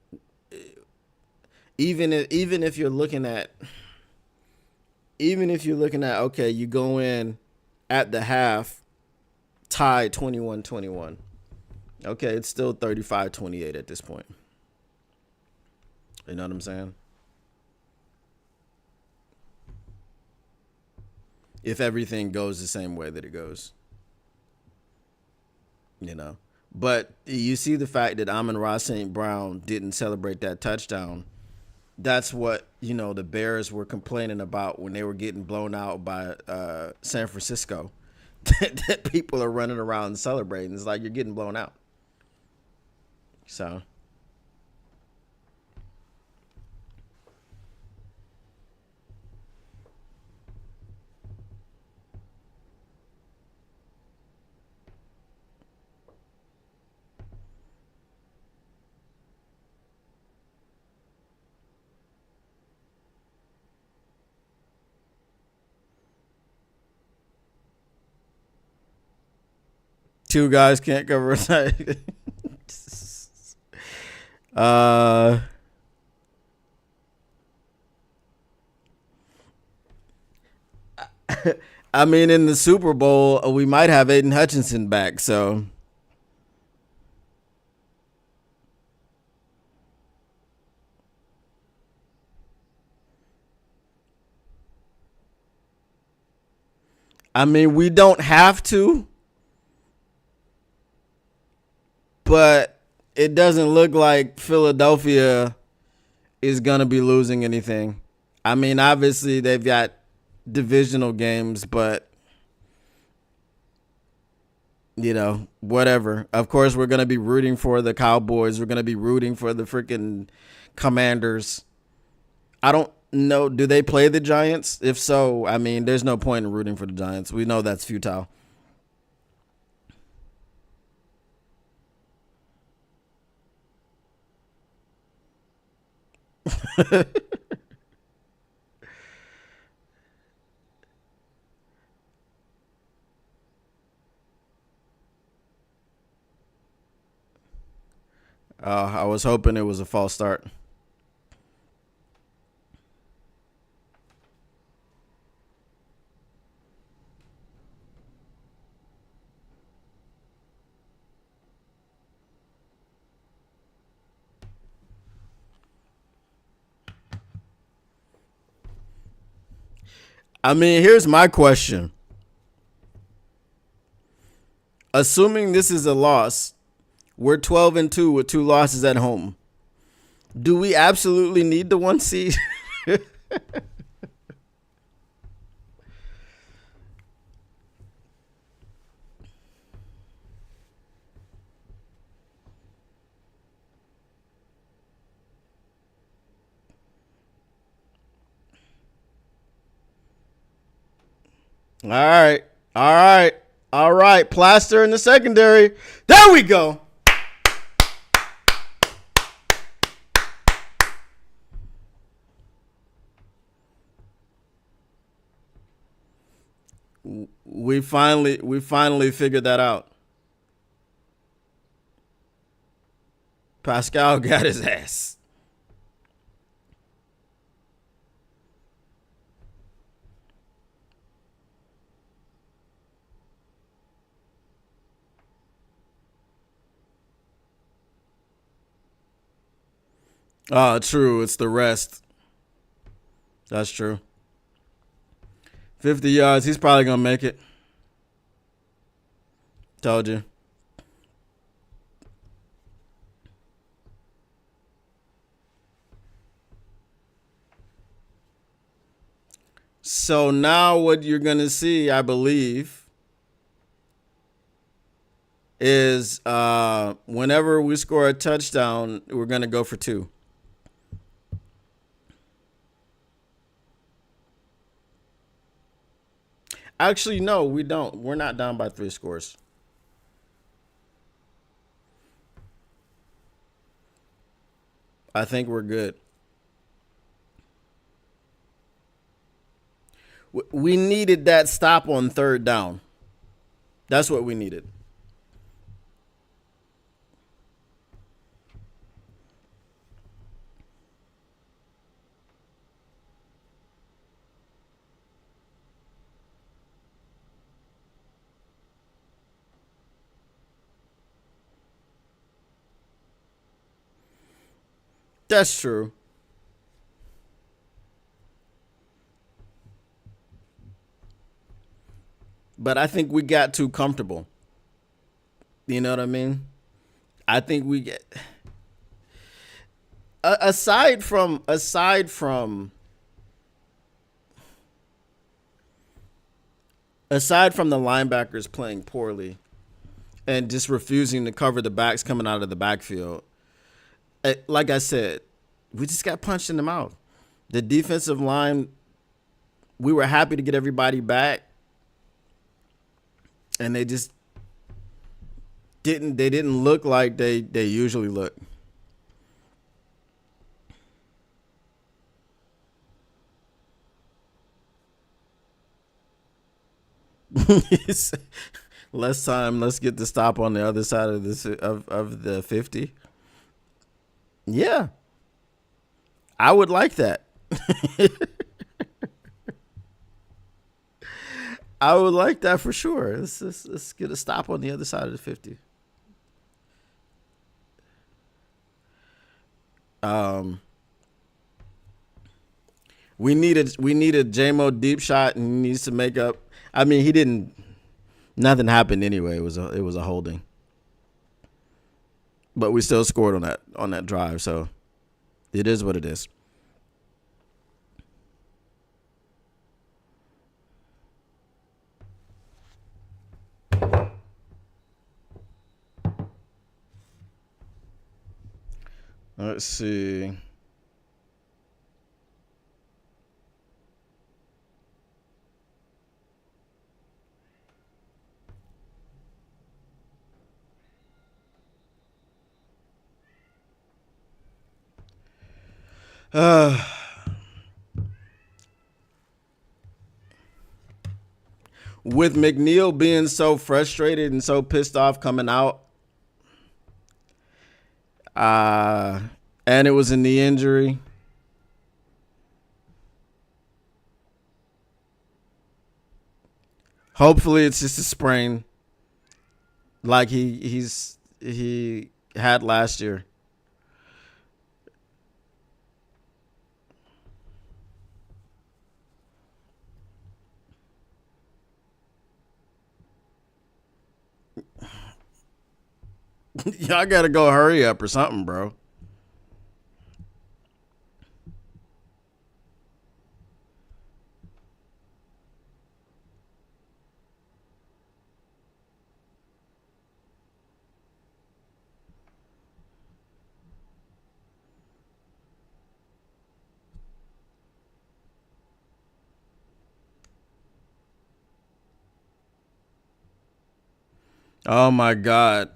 even if you're looking at okay, you go in at the half tied 21-21. Okay, it's still 35-28 at this point. You know what I'm saying? If everything goes the same way that it goes. You know. But you see the fact that Amon-Ra St. Brown didn't celebrate that touchdown. That's what, you know, the Bears were complaining about when they were getting blown out by San Francisco. That people are running around celebrating. It's like you're getting blown out. So. Two guys can't cover a tight. uh, I mean, in the Super Bowl, we might have Aidan Hutchinson back. So, I mean, we don't have to, but it doesn't look like Philadelphia is going to be losing anything. I mean, obviously, they've got divisional games, but whatever. Of course, we're going to be rooting for the Cowboys. We're going to be rooting for the freaking Commanders. I don't know. Do they play the Giants? If so, I mean, there's no point in rooting for the Giants. We know that's futile. I was hoping it was a false start. I mean, here's my question. Assuming this is a loss, we're 12-2 with 2 losses at home. Do we absolutely need the 1 seed? All right. All right. All right. Plaster in the secondary. There we go. We finally figured that out. Pascal got his ass. True. It's the rest. That's true. 50 yards. He's probably going to make it. Told you. So now what you're going to see, I believe, is whenever we score a touchdown, we're going to go for 2. Actually, no, we don't. We're not down by 3 scores. I think we're good. We needed that stop on 3rd down. That's what we needed. That's true. But I think we got too comfortable. You know what I mean? I think we get aside from the linebackers playing poorly and just refusing to cover the backs coming out of the backfield. Like I said, we just got punched in the mouth. The defensive line, we were happy to get everybody back, and they just didn't look like they usually look. Less time. Let's get the stop on the other side of this of the 50. Yeah, I would like that. I would like that for sure. Let's get a stop on the other side of the 50. We needed JMO deep shot, and he needs to make up. I mean, he didn't. Nothing happened anyway. It was a holding, but we still scored on that drive. So it is what it is. Let's see. With McNeil being so frustrated and so pissed off coming out, and it was a knee injury. Hopefully, it's just a sprain, like he had last year. Y'all gotta go hurry up or something, bro. Oh my God.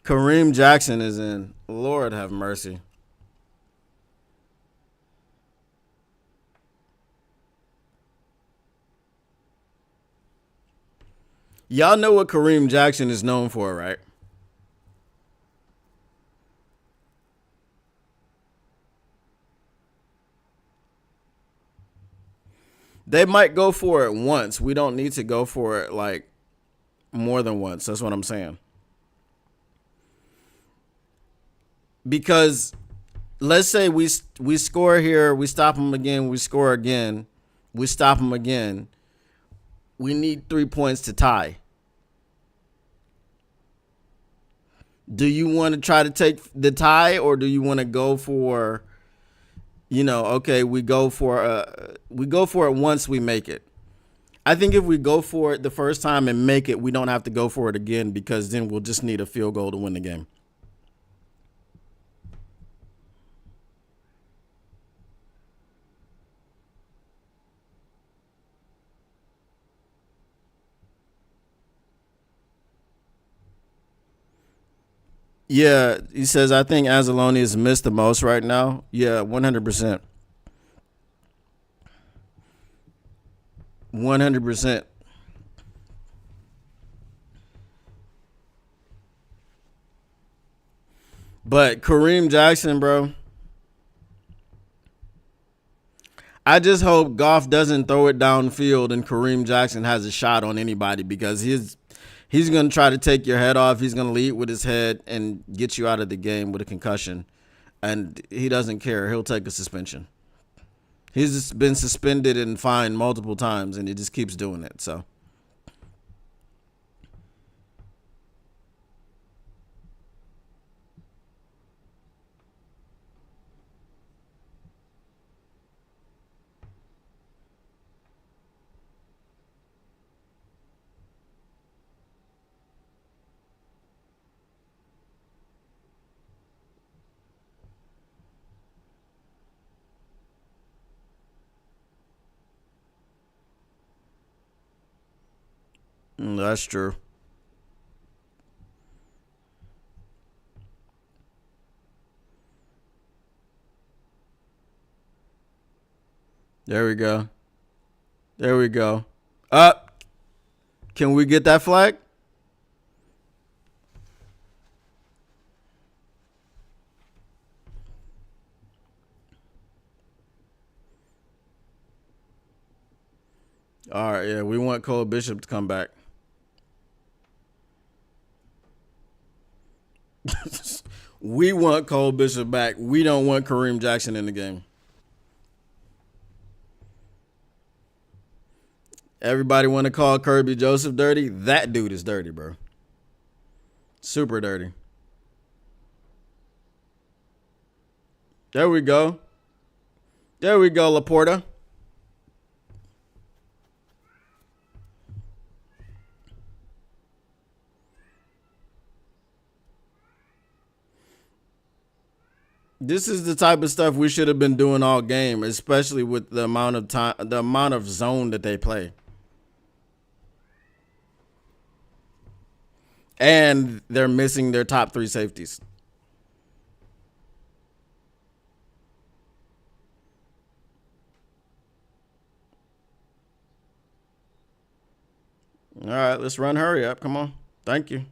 Kareem Jackson is in. Lord have mercy. Y'all know what Kareem Jackson is known for, right? They might go for it once. We don't need to go for it like more than once. That's what I'm saying. Because let's say we score here, we stop them again, we score again, we stop them again. We need 3 points to tie. Do you want to try to take the tie, or do you want to go for, okay, we go for it once we make it. I think if we go for it the first time and make it, we don't have to go for it again, because then we'll just need a field goal to win the game. Yeah, he says, I think Anzalone is missed the most right now. Yeah, 100%. 100%. But Kareem Jackson, bro, I just hope Goff doesn't throw it downfield and Kareem Jackson has a shot on anybody, because he's going to try to take your head off. He's going to lead with his head and get you out of the game with a concussion. And he doesn't care. He'll take a suspension. He's been suspended and fined multiple times, and he just keeps doing it. So, that's true. There we go. There we go. Up. Can we get that flag? All right, yeah, we want Cole Bishop to come back. We want Cole Bishop back. We don't want Kareem Jackson in the game. Everybody want to call Kirby Joseph dirty? That dude is dirty, bro. Super dirty. There we go. There we go, LaPorta. This is the type of stuff we should have been doing all game, especially with the amount of time, the amount of zone that they play. And they're missing their top 3 safeties. All right, let's run hurry up. Come on. Thank you.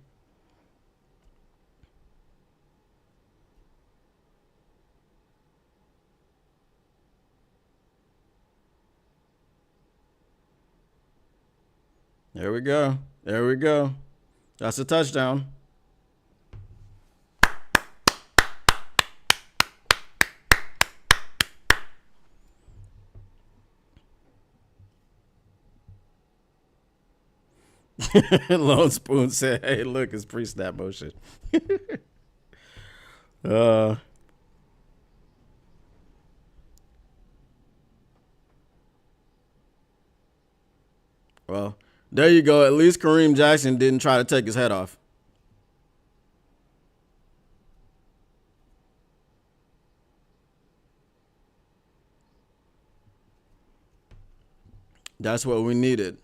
There we go. There we go. That's a touchdown. Lone Spoon said, hey, look, it's pre-snap motion. Well, there you go. At least Kareem Jackson didn't try to take his head off. That's what we needed.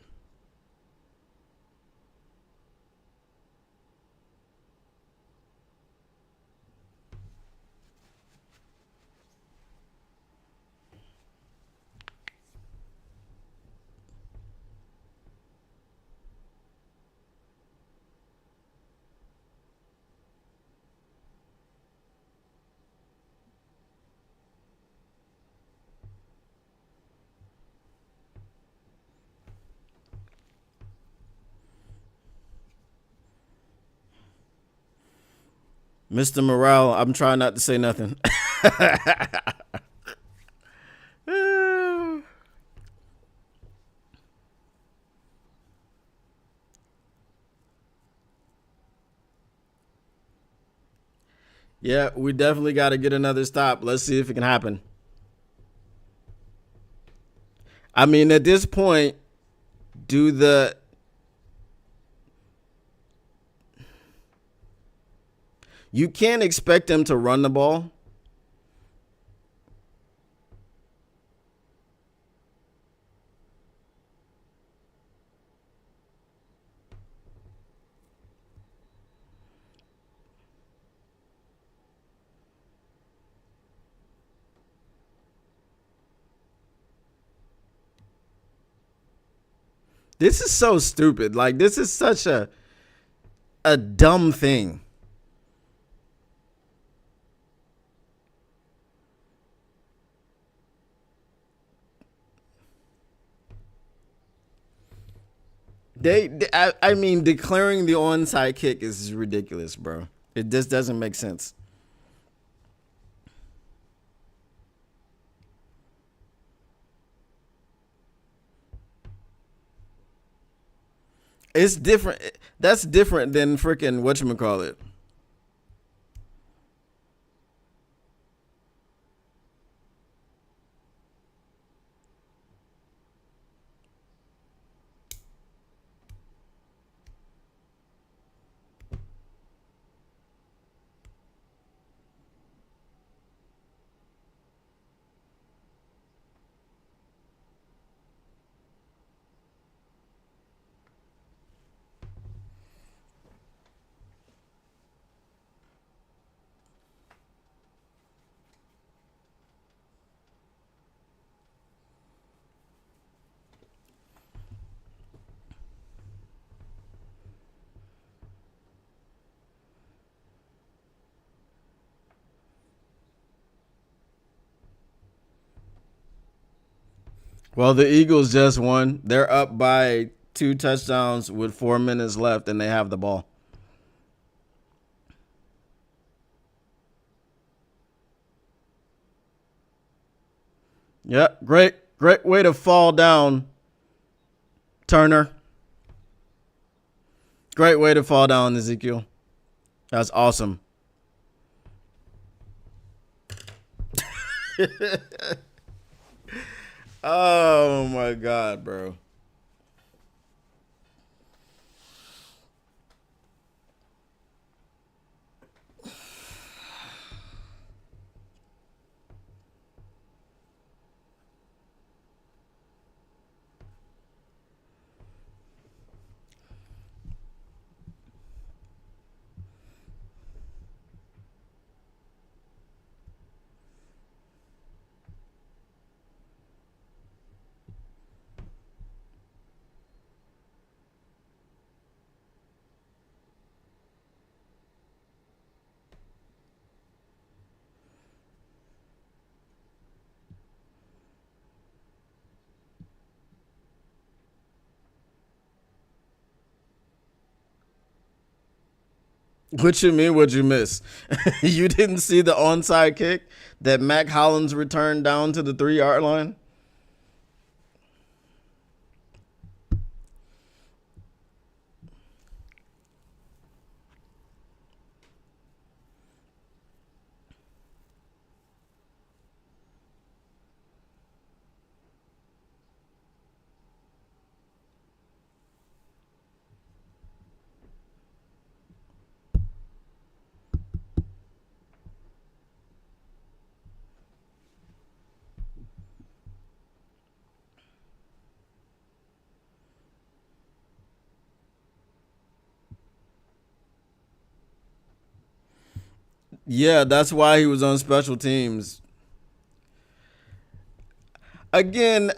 Mr. Morale, I'm trying not to say nothing. Yeah, we definitely got to get another stop. Let's see if it can happen. I mean, at this point, you can't expect them to run the ball. This is so stupid. Like, this is such a dumb thing. I mean, declaring the onside kick is ridiculous, bro. It just doesn't make sense. It's different. That's different than freaking whatchamacallit. Well, the Eagles just won. They're up by 2 touchdowns with 4 minutes left, and they have the ball. Yeah, great way to fall down, Turner. Great way to fall down, Ezekiel. That's awesome. Oh my God, bro. What you mean? What'd you miss? You didn't see the onside kick that Mac Hollins returned down to the 3-yard line? Yeah, that's why he was on special teams. Again,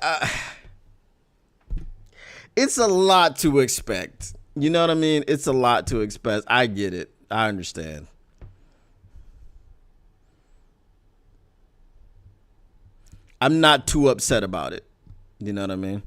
it's a lot to expect. You know what I mean? It's a lot to expect. I get it. I understand. I'm not too upset about it. You know what I mean?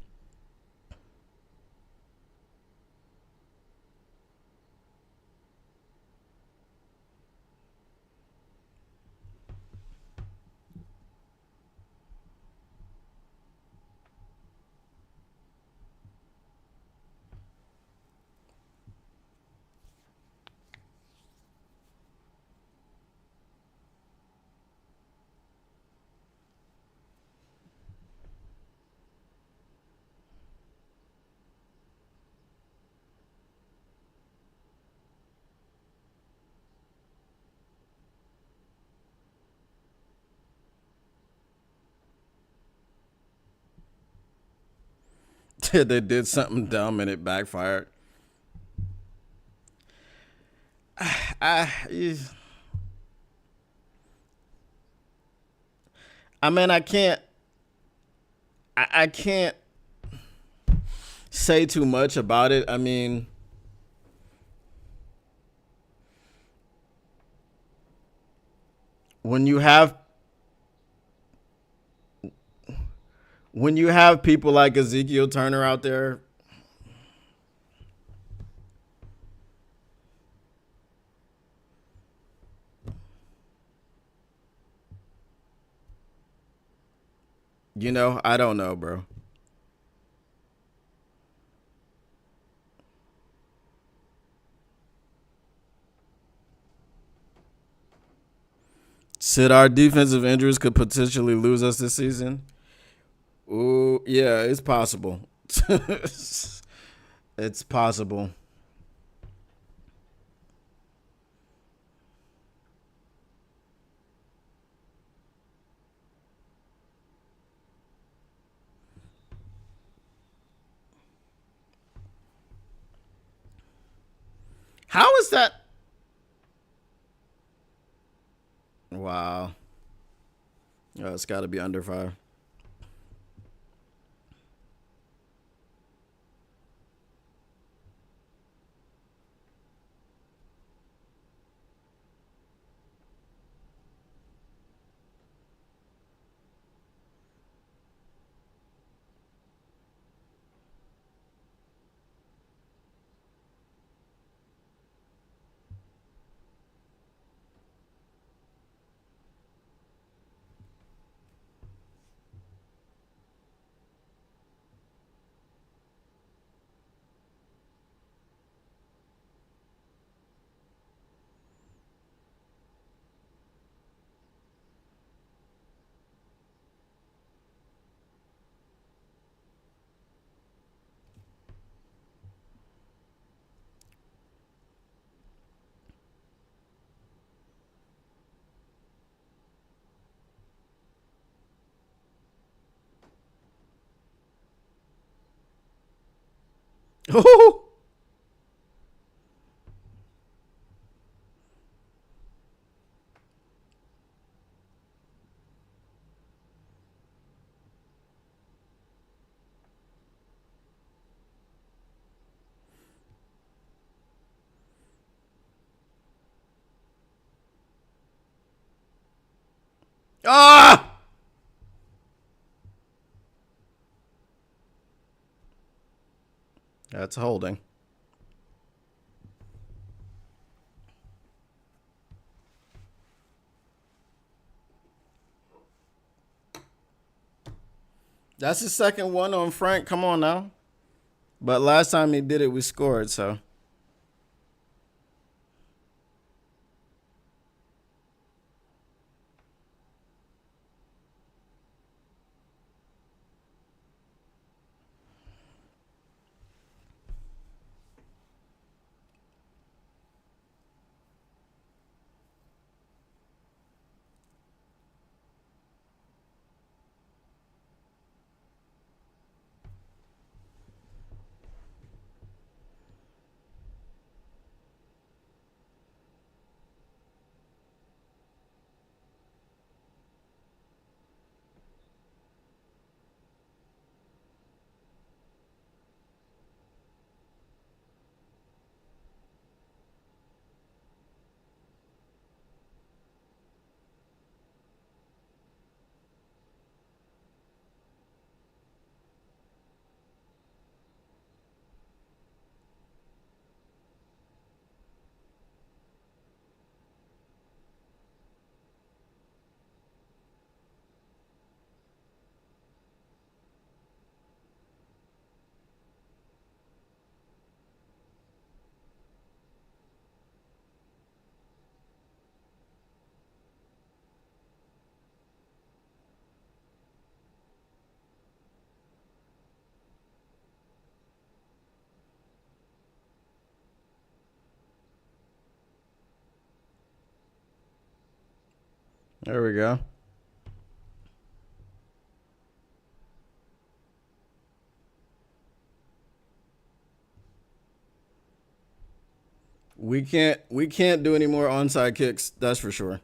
They did something dumb and it backfired. I, I mean, I can't say too much about it. I mean, when you have people like Ezekiel Turner out there, I don't know, bro. Said our defensive injuries could potentially lose us this season. Ooh, yeah, it's possible. It's possible. How is that? Wow. Oh, it's got to be under 5. Ooh. Ah! That's holding. That's the second one on Frank. Come on now. But last time he did it, we scored, so. There we go. We can't do any more onside kicks, that's for sure.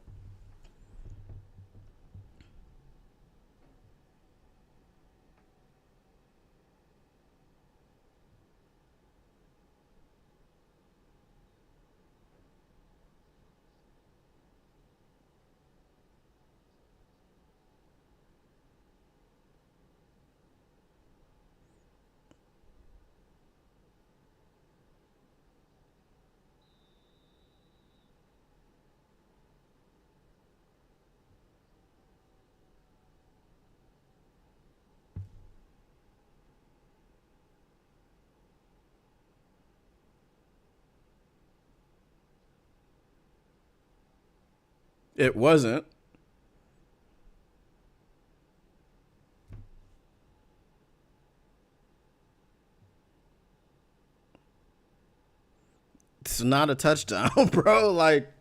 It wasn't. It's not a touchdown, bro. Like,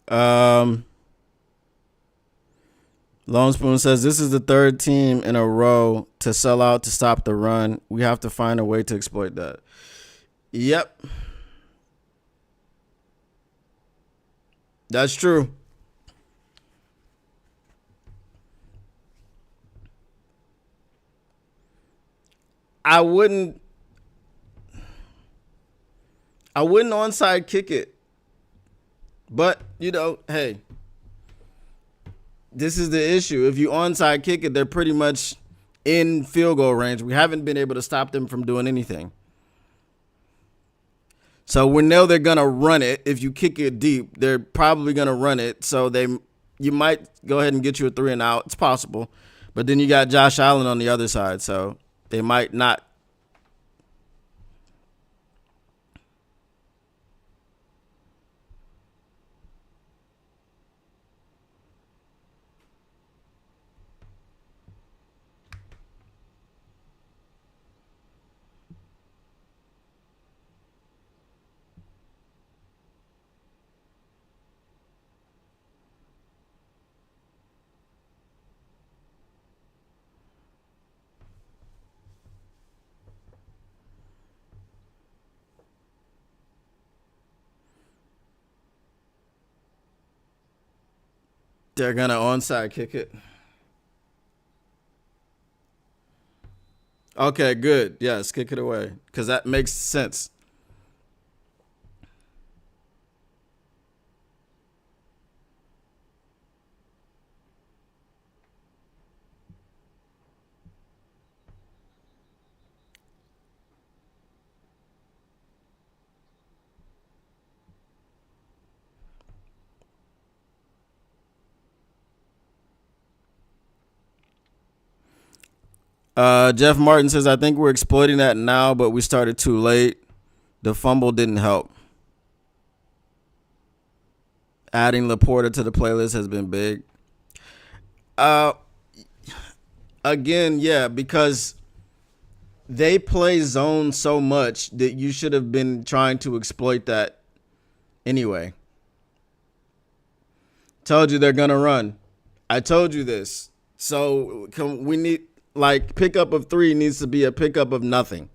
um, Lone Spoon says this is the third team in a row to sell out to stop the run. We have to find a way to exploit that. Yep. That's true. I wouldn't onside kick it. But, hey, this is the issue. If you onside kick it, they're pretty much in field goal range. We haven't been able to stop them from doing anything. So we know they're going to run it. If you kick it deep, they're probably going to run it. So you might go ahead and get you a 3 and out. It's possible. But then you got Josh Allen on the other side. So they might not. They're going to onside kick it. Okay, good. Yes, kick it away. Because that makes sense. Jeff Martin says, I think we're exploiting that now, but we started too late. The fumble didn't help. Adding LaPorta to the playlist has been big. Again, yeah, because they play zone so much that you should have been trying to exploit that anyway. Told you they're going to run. I told you this. So we need... Like, pickup of 3 needs to be a pickup of nothing.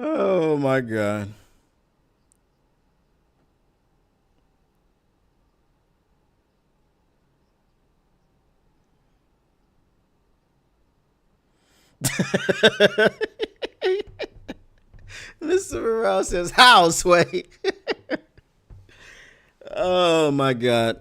Oh, my God. Mr. Morale says, how, Sway? Oh, my God.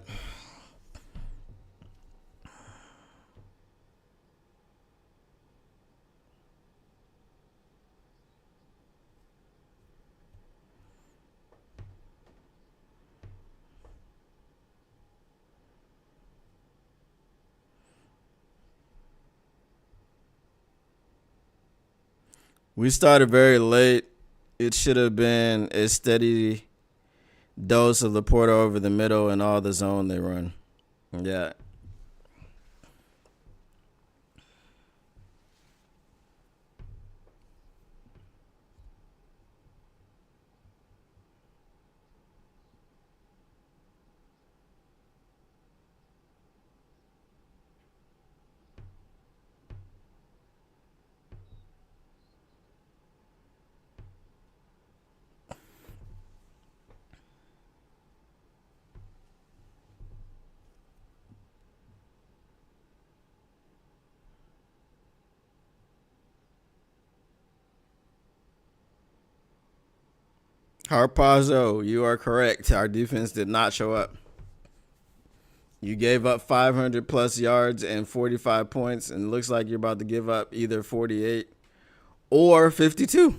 We started very late. It should have been a steady dose of LaPorta over the middle and all the zone they run. Yeah. Harpazo, you are correct. Our defense did not show up. You gave up 500 plus yards and 45 points, and it looks like you're about to give up either 48 or 52.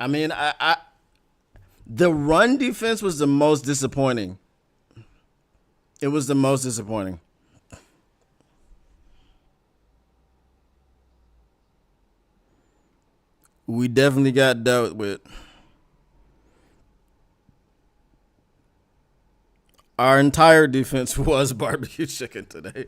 I mean, the run defense was the most disappointing. It was the most disappointing. We definitely got dealt with. Our entire defense was barbecue chicken today.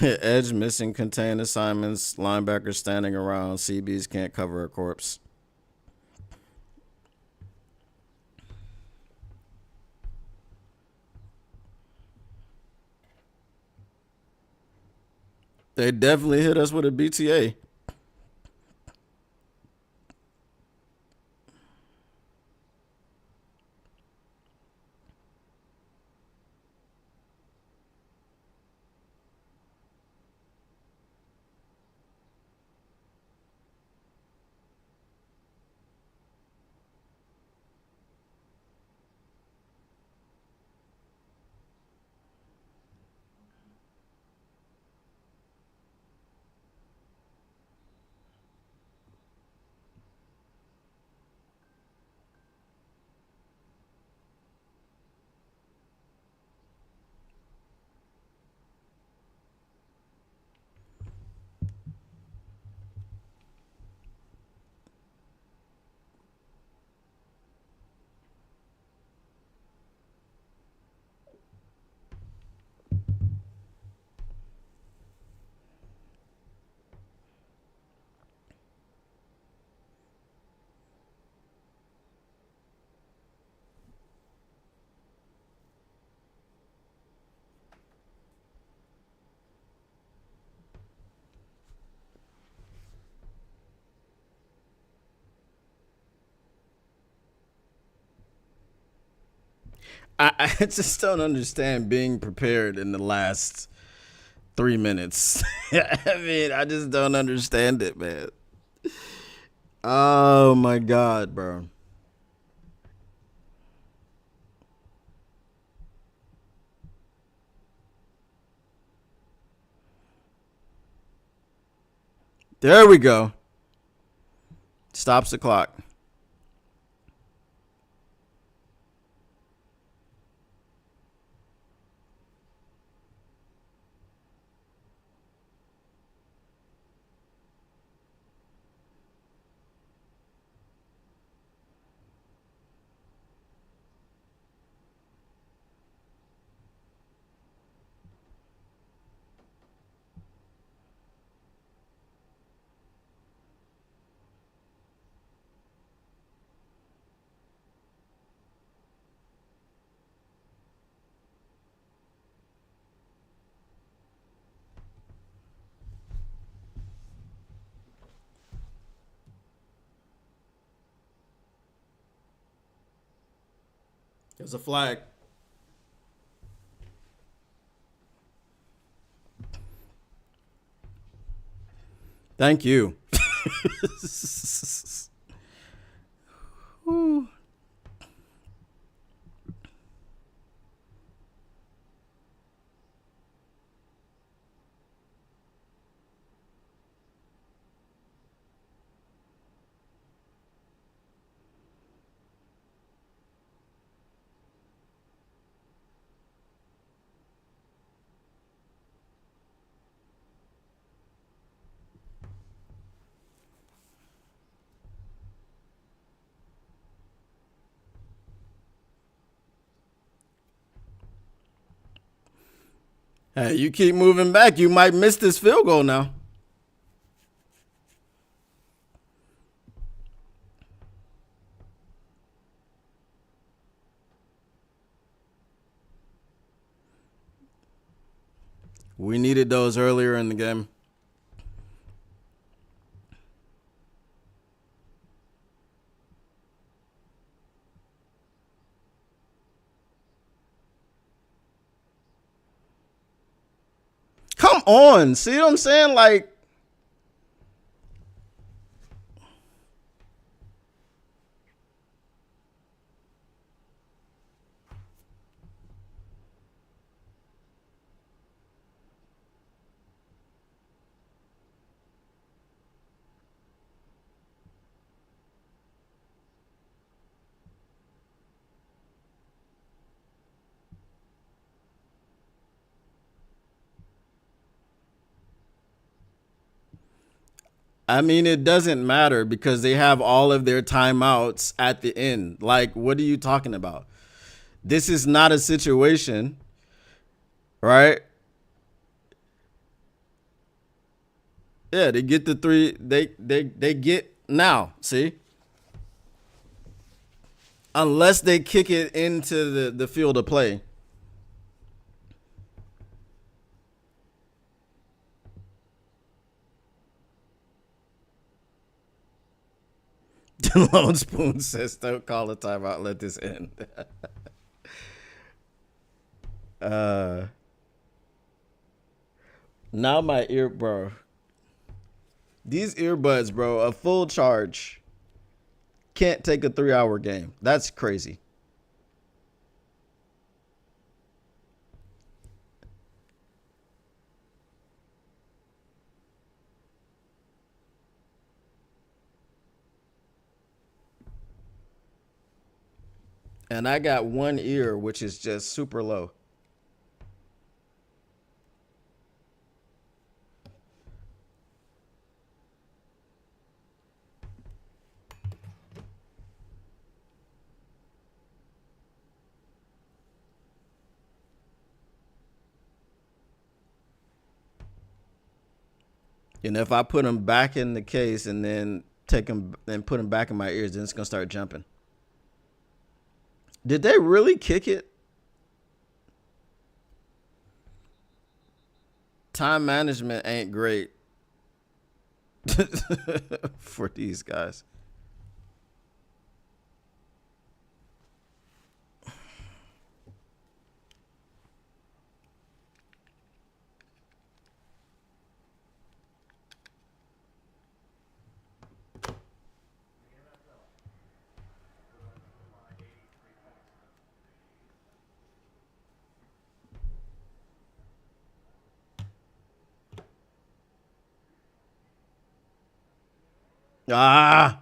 Edge missing contain assignments. Linebackers standing around. CBs can't cover a corpse. They definitely hit us with a BTA. I just don't understand being prepared in the last 3 minutes. I mean, I just don't understand it, man. Oh my God, bro. There we go. Stops the clock. There's a flag. Thank you. Hey, you keep moving back, you might miss this field goal now. We needed those earlier in the game. Come on. See what I'm saying? Like, I mean, it doesn't matter because they have all of their timeouts at the end. Like, what are you talking about? This is not a situation, right? Yeah, they get the three. They get now. See, unless they kick it into the field of play. Lone Spoon says, "Don't call a timeout. Let this end." Now my ear, bro. These earbuds, bro, a full charge can't take a 3-hour game. That's crazy. And I got one ear, which is just super low. And if I put them back in the case and then take them and put them back in my ears, then it's going to start jumping. Did they really kick it? Time management ain't great for these guys. Ah.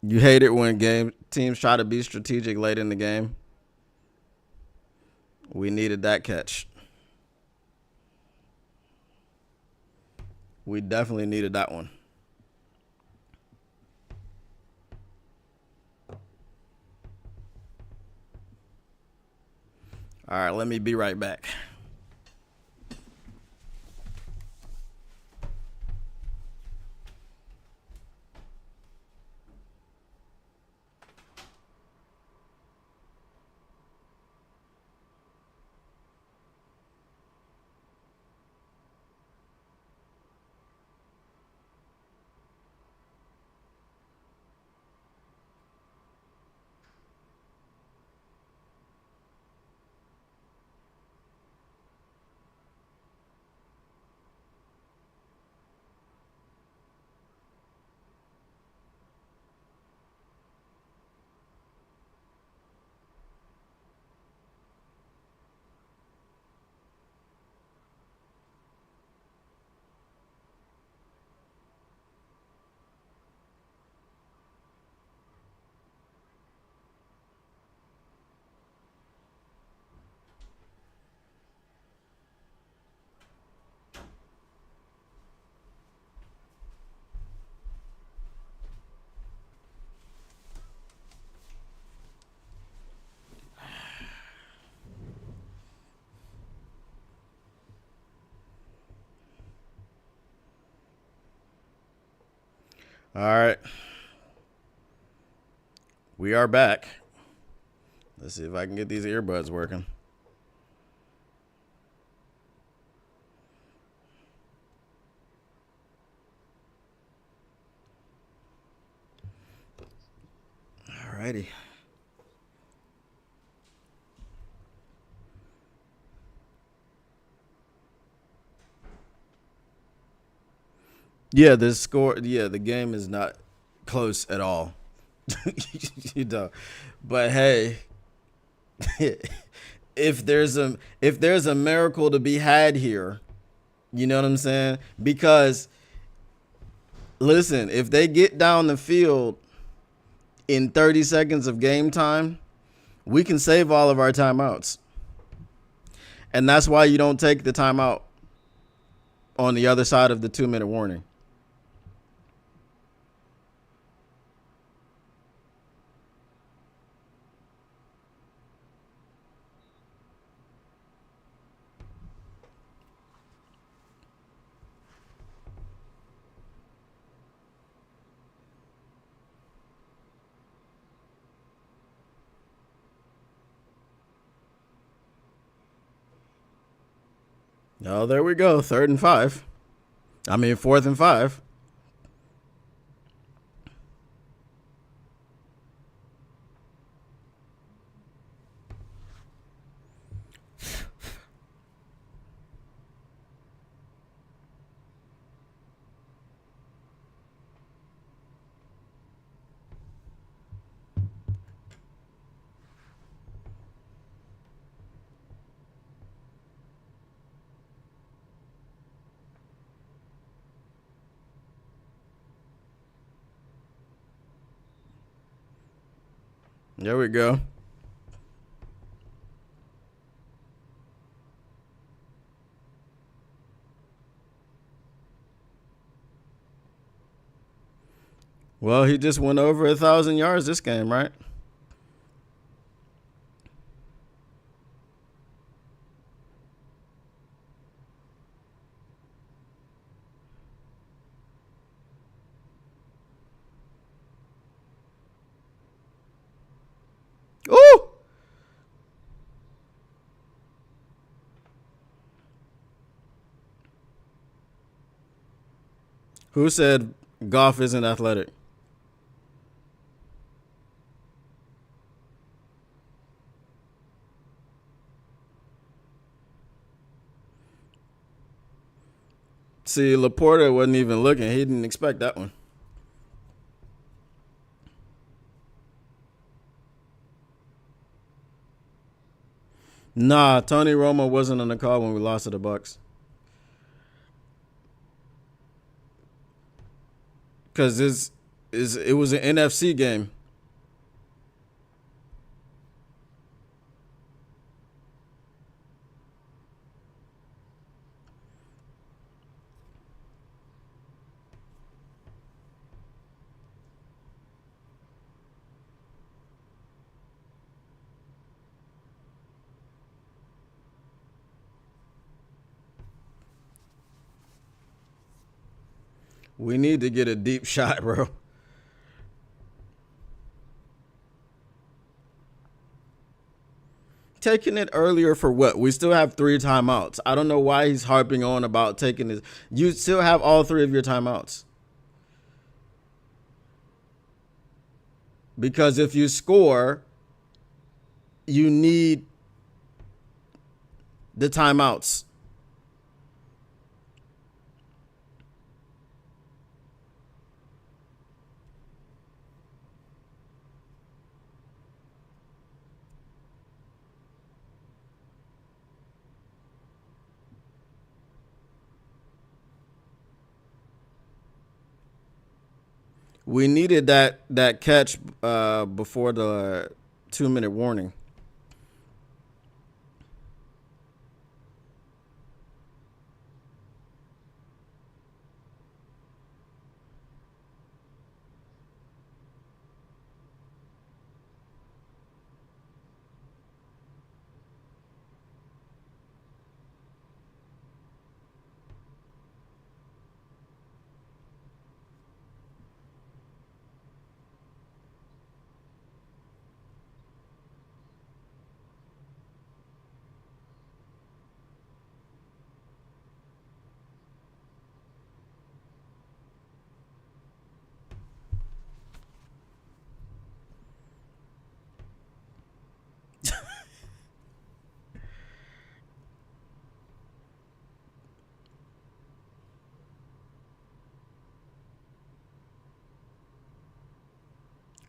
You hate it when game teams try to be strategic late in the game. We needed that catch. We definitely needed that one. All right, let me be right back. All right. We are back. Let's see if I can get these earbuds working. All righty. Yeah, the score. Yeah, the game is not close at all. You know, but hey, if there's a miracle to be had here, you know what I'm saying? Because listen, if they get down the field in 30 seconds of game time, we can save all of our timeouts, and that's why you don't take the timeout on the other side of the 2-minute warning. Oh, there we go. 3rd and 5. I mean, 4th and 5. There we go. Well, he just went over 1,000 yards this game, right? Ooh! Who said Goff isn't athletic? See, LaPorta wasn't even looking. He didn't expect that one. Nah, Tony Romo wasn't on the call when we lost to the Bucks. Because it was an NFC game. We need to get a deep shot, bro. Taking it earlier for what? We still have 3 timeouts. I don't know why he's harping on about taking this. You still have all 3 of your timeouts. Because if you score, you need the timeouts. We needed that catch before the 2-minute warning.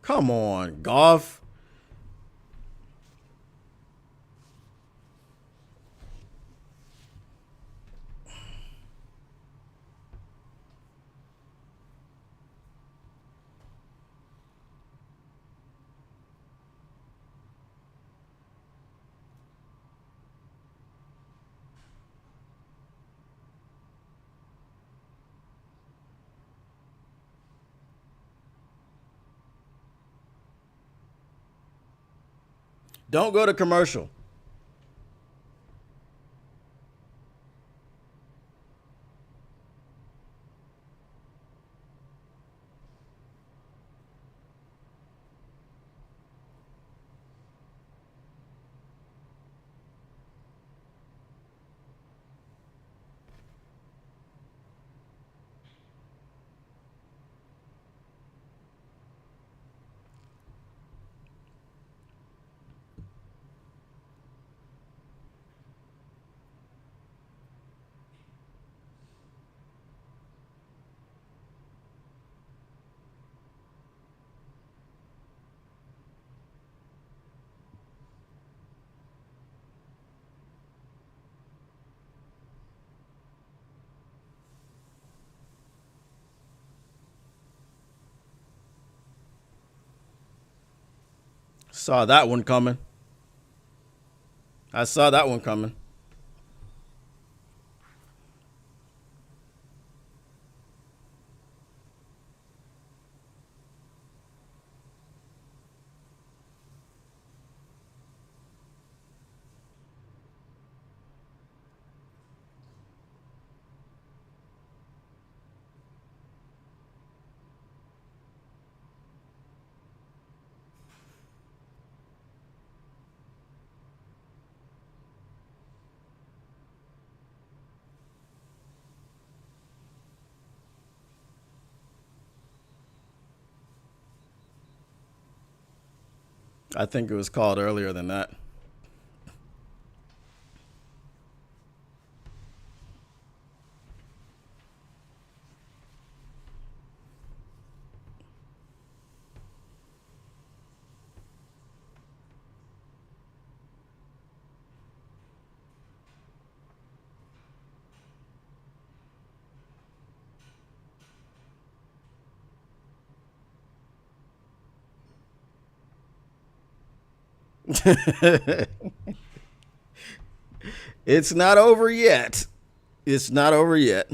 Come on, Goff. Don't go to commercial. Saw that one coming. I saw that one coming. I think it was called earlier than that. It's not over yet. It's not over yet.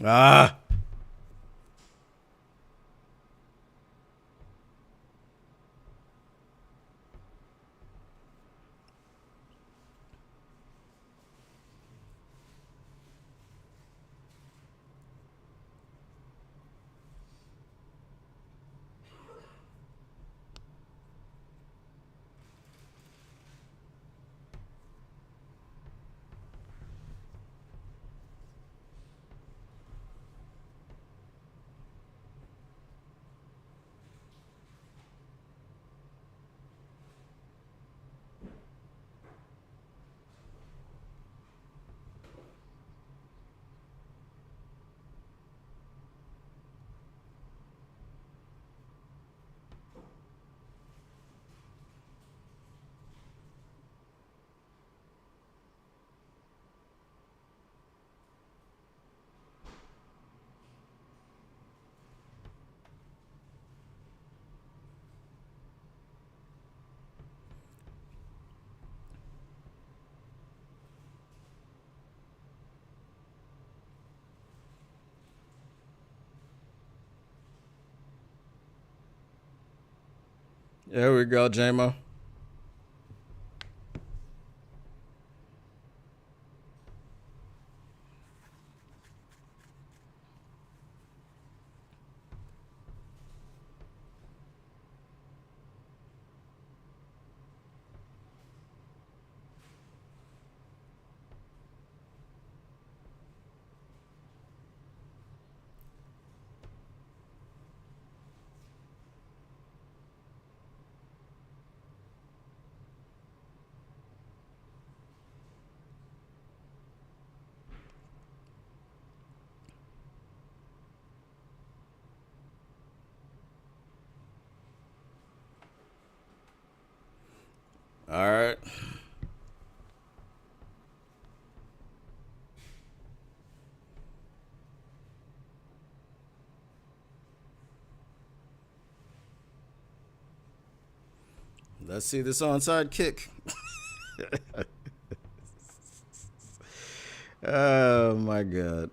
Ah. There we go, JMO. Let's see this onside kick. Oh my God.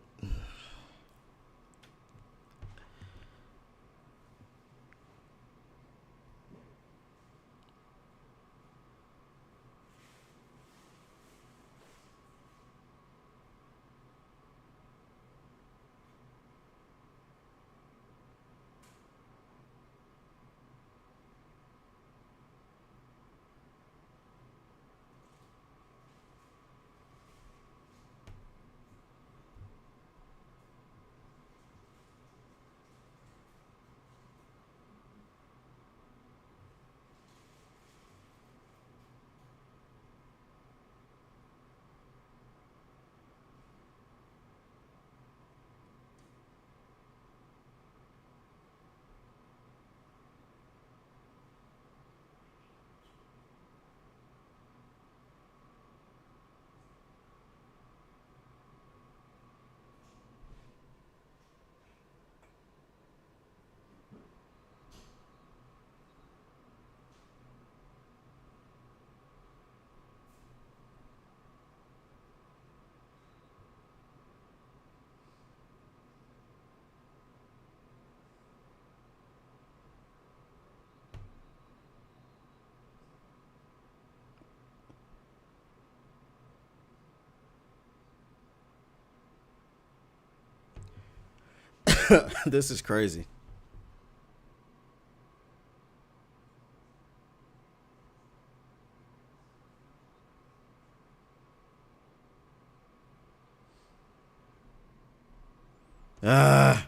This is crazy. Ah.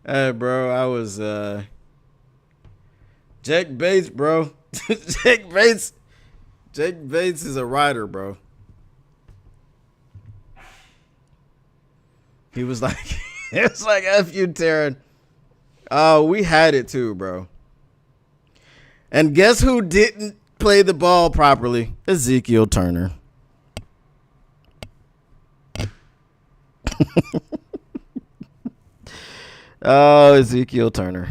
Hey, bro, I was Jake Bates, bro. Jake Bates. Jake Bates is a rider, bro. He was like, it was like F you, Taryn. Oh, we had it too, bro. And guess who didn't play the ball properly? Ezekiel Turner. Oh, Ezekiel Turner.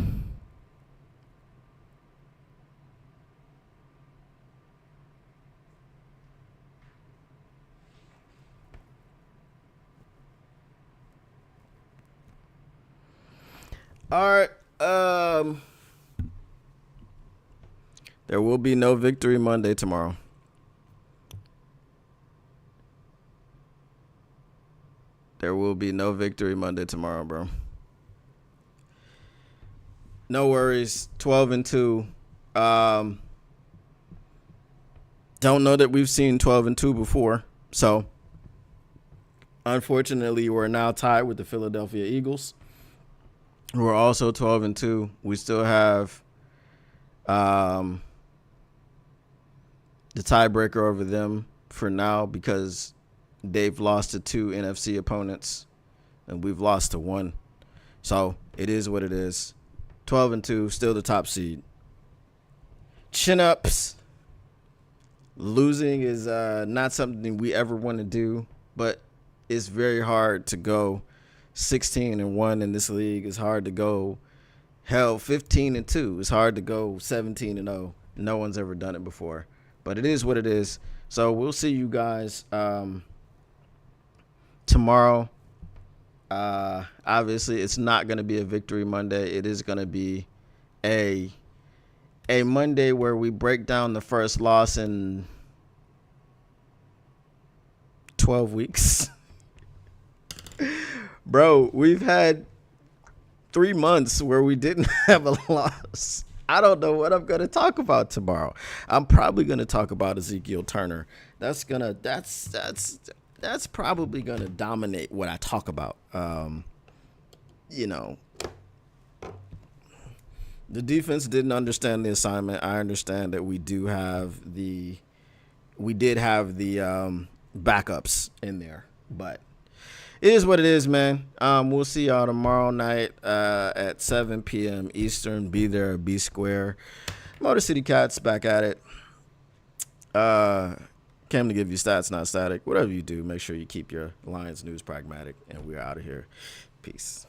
All right. There will be no Victory Monday tomorrow. There will be no Victory Monday tomorrow, bro. No worries. 12-2. Don't know that we've seen 12-2 before. So, unfortunately, we're now tied with the Philadelphia Eagles, who are also 12-2. We still have the tiebreaker over them for now because they've lost to 2 NFC opponents and we've lost to 1. So it is what it is. 12-2, still the top seed. Chin ups. Losing is not something we ever want to do, but it's very hard to go 16-1 in this league. It's hard to go 15-2. It's hard to go 17-0. No one's ever done it before, but it is what it is. So we'll see you guys tomorrow. Obviously, it's not going to be a Victory Monday. It is going to be a Monday where we break down the first loss in 12 weeks. Bro, we've had 3 months where we didn't have a loss. I don't know what I'm going to talk about tomorrow. I'm probably going to talk about Ezekiel Turner. That's probably going to dominate what I talk about. The defense didn't understand the assignment. I understand that we did have the backups in there, but it is what it is, man. We'll see y'all tomorrow night at 7 p.m. Eastern. Be there, be square. Motor City Cats back at it. Came to give you stats, not static. Whatever you do, make sure you keep your Lions news pragmatic. And we're out of here. Peace.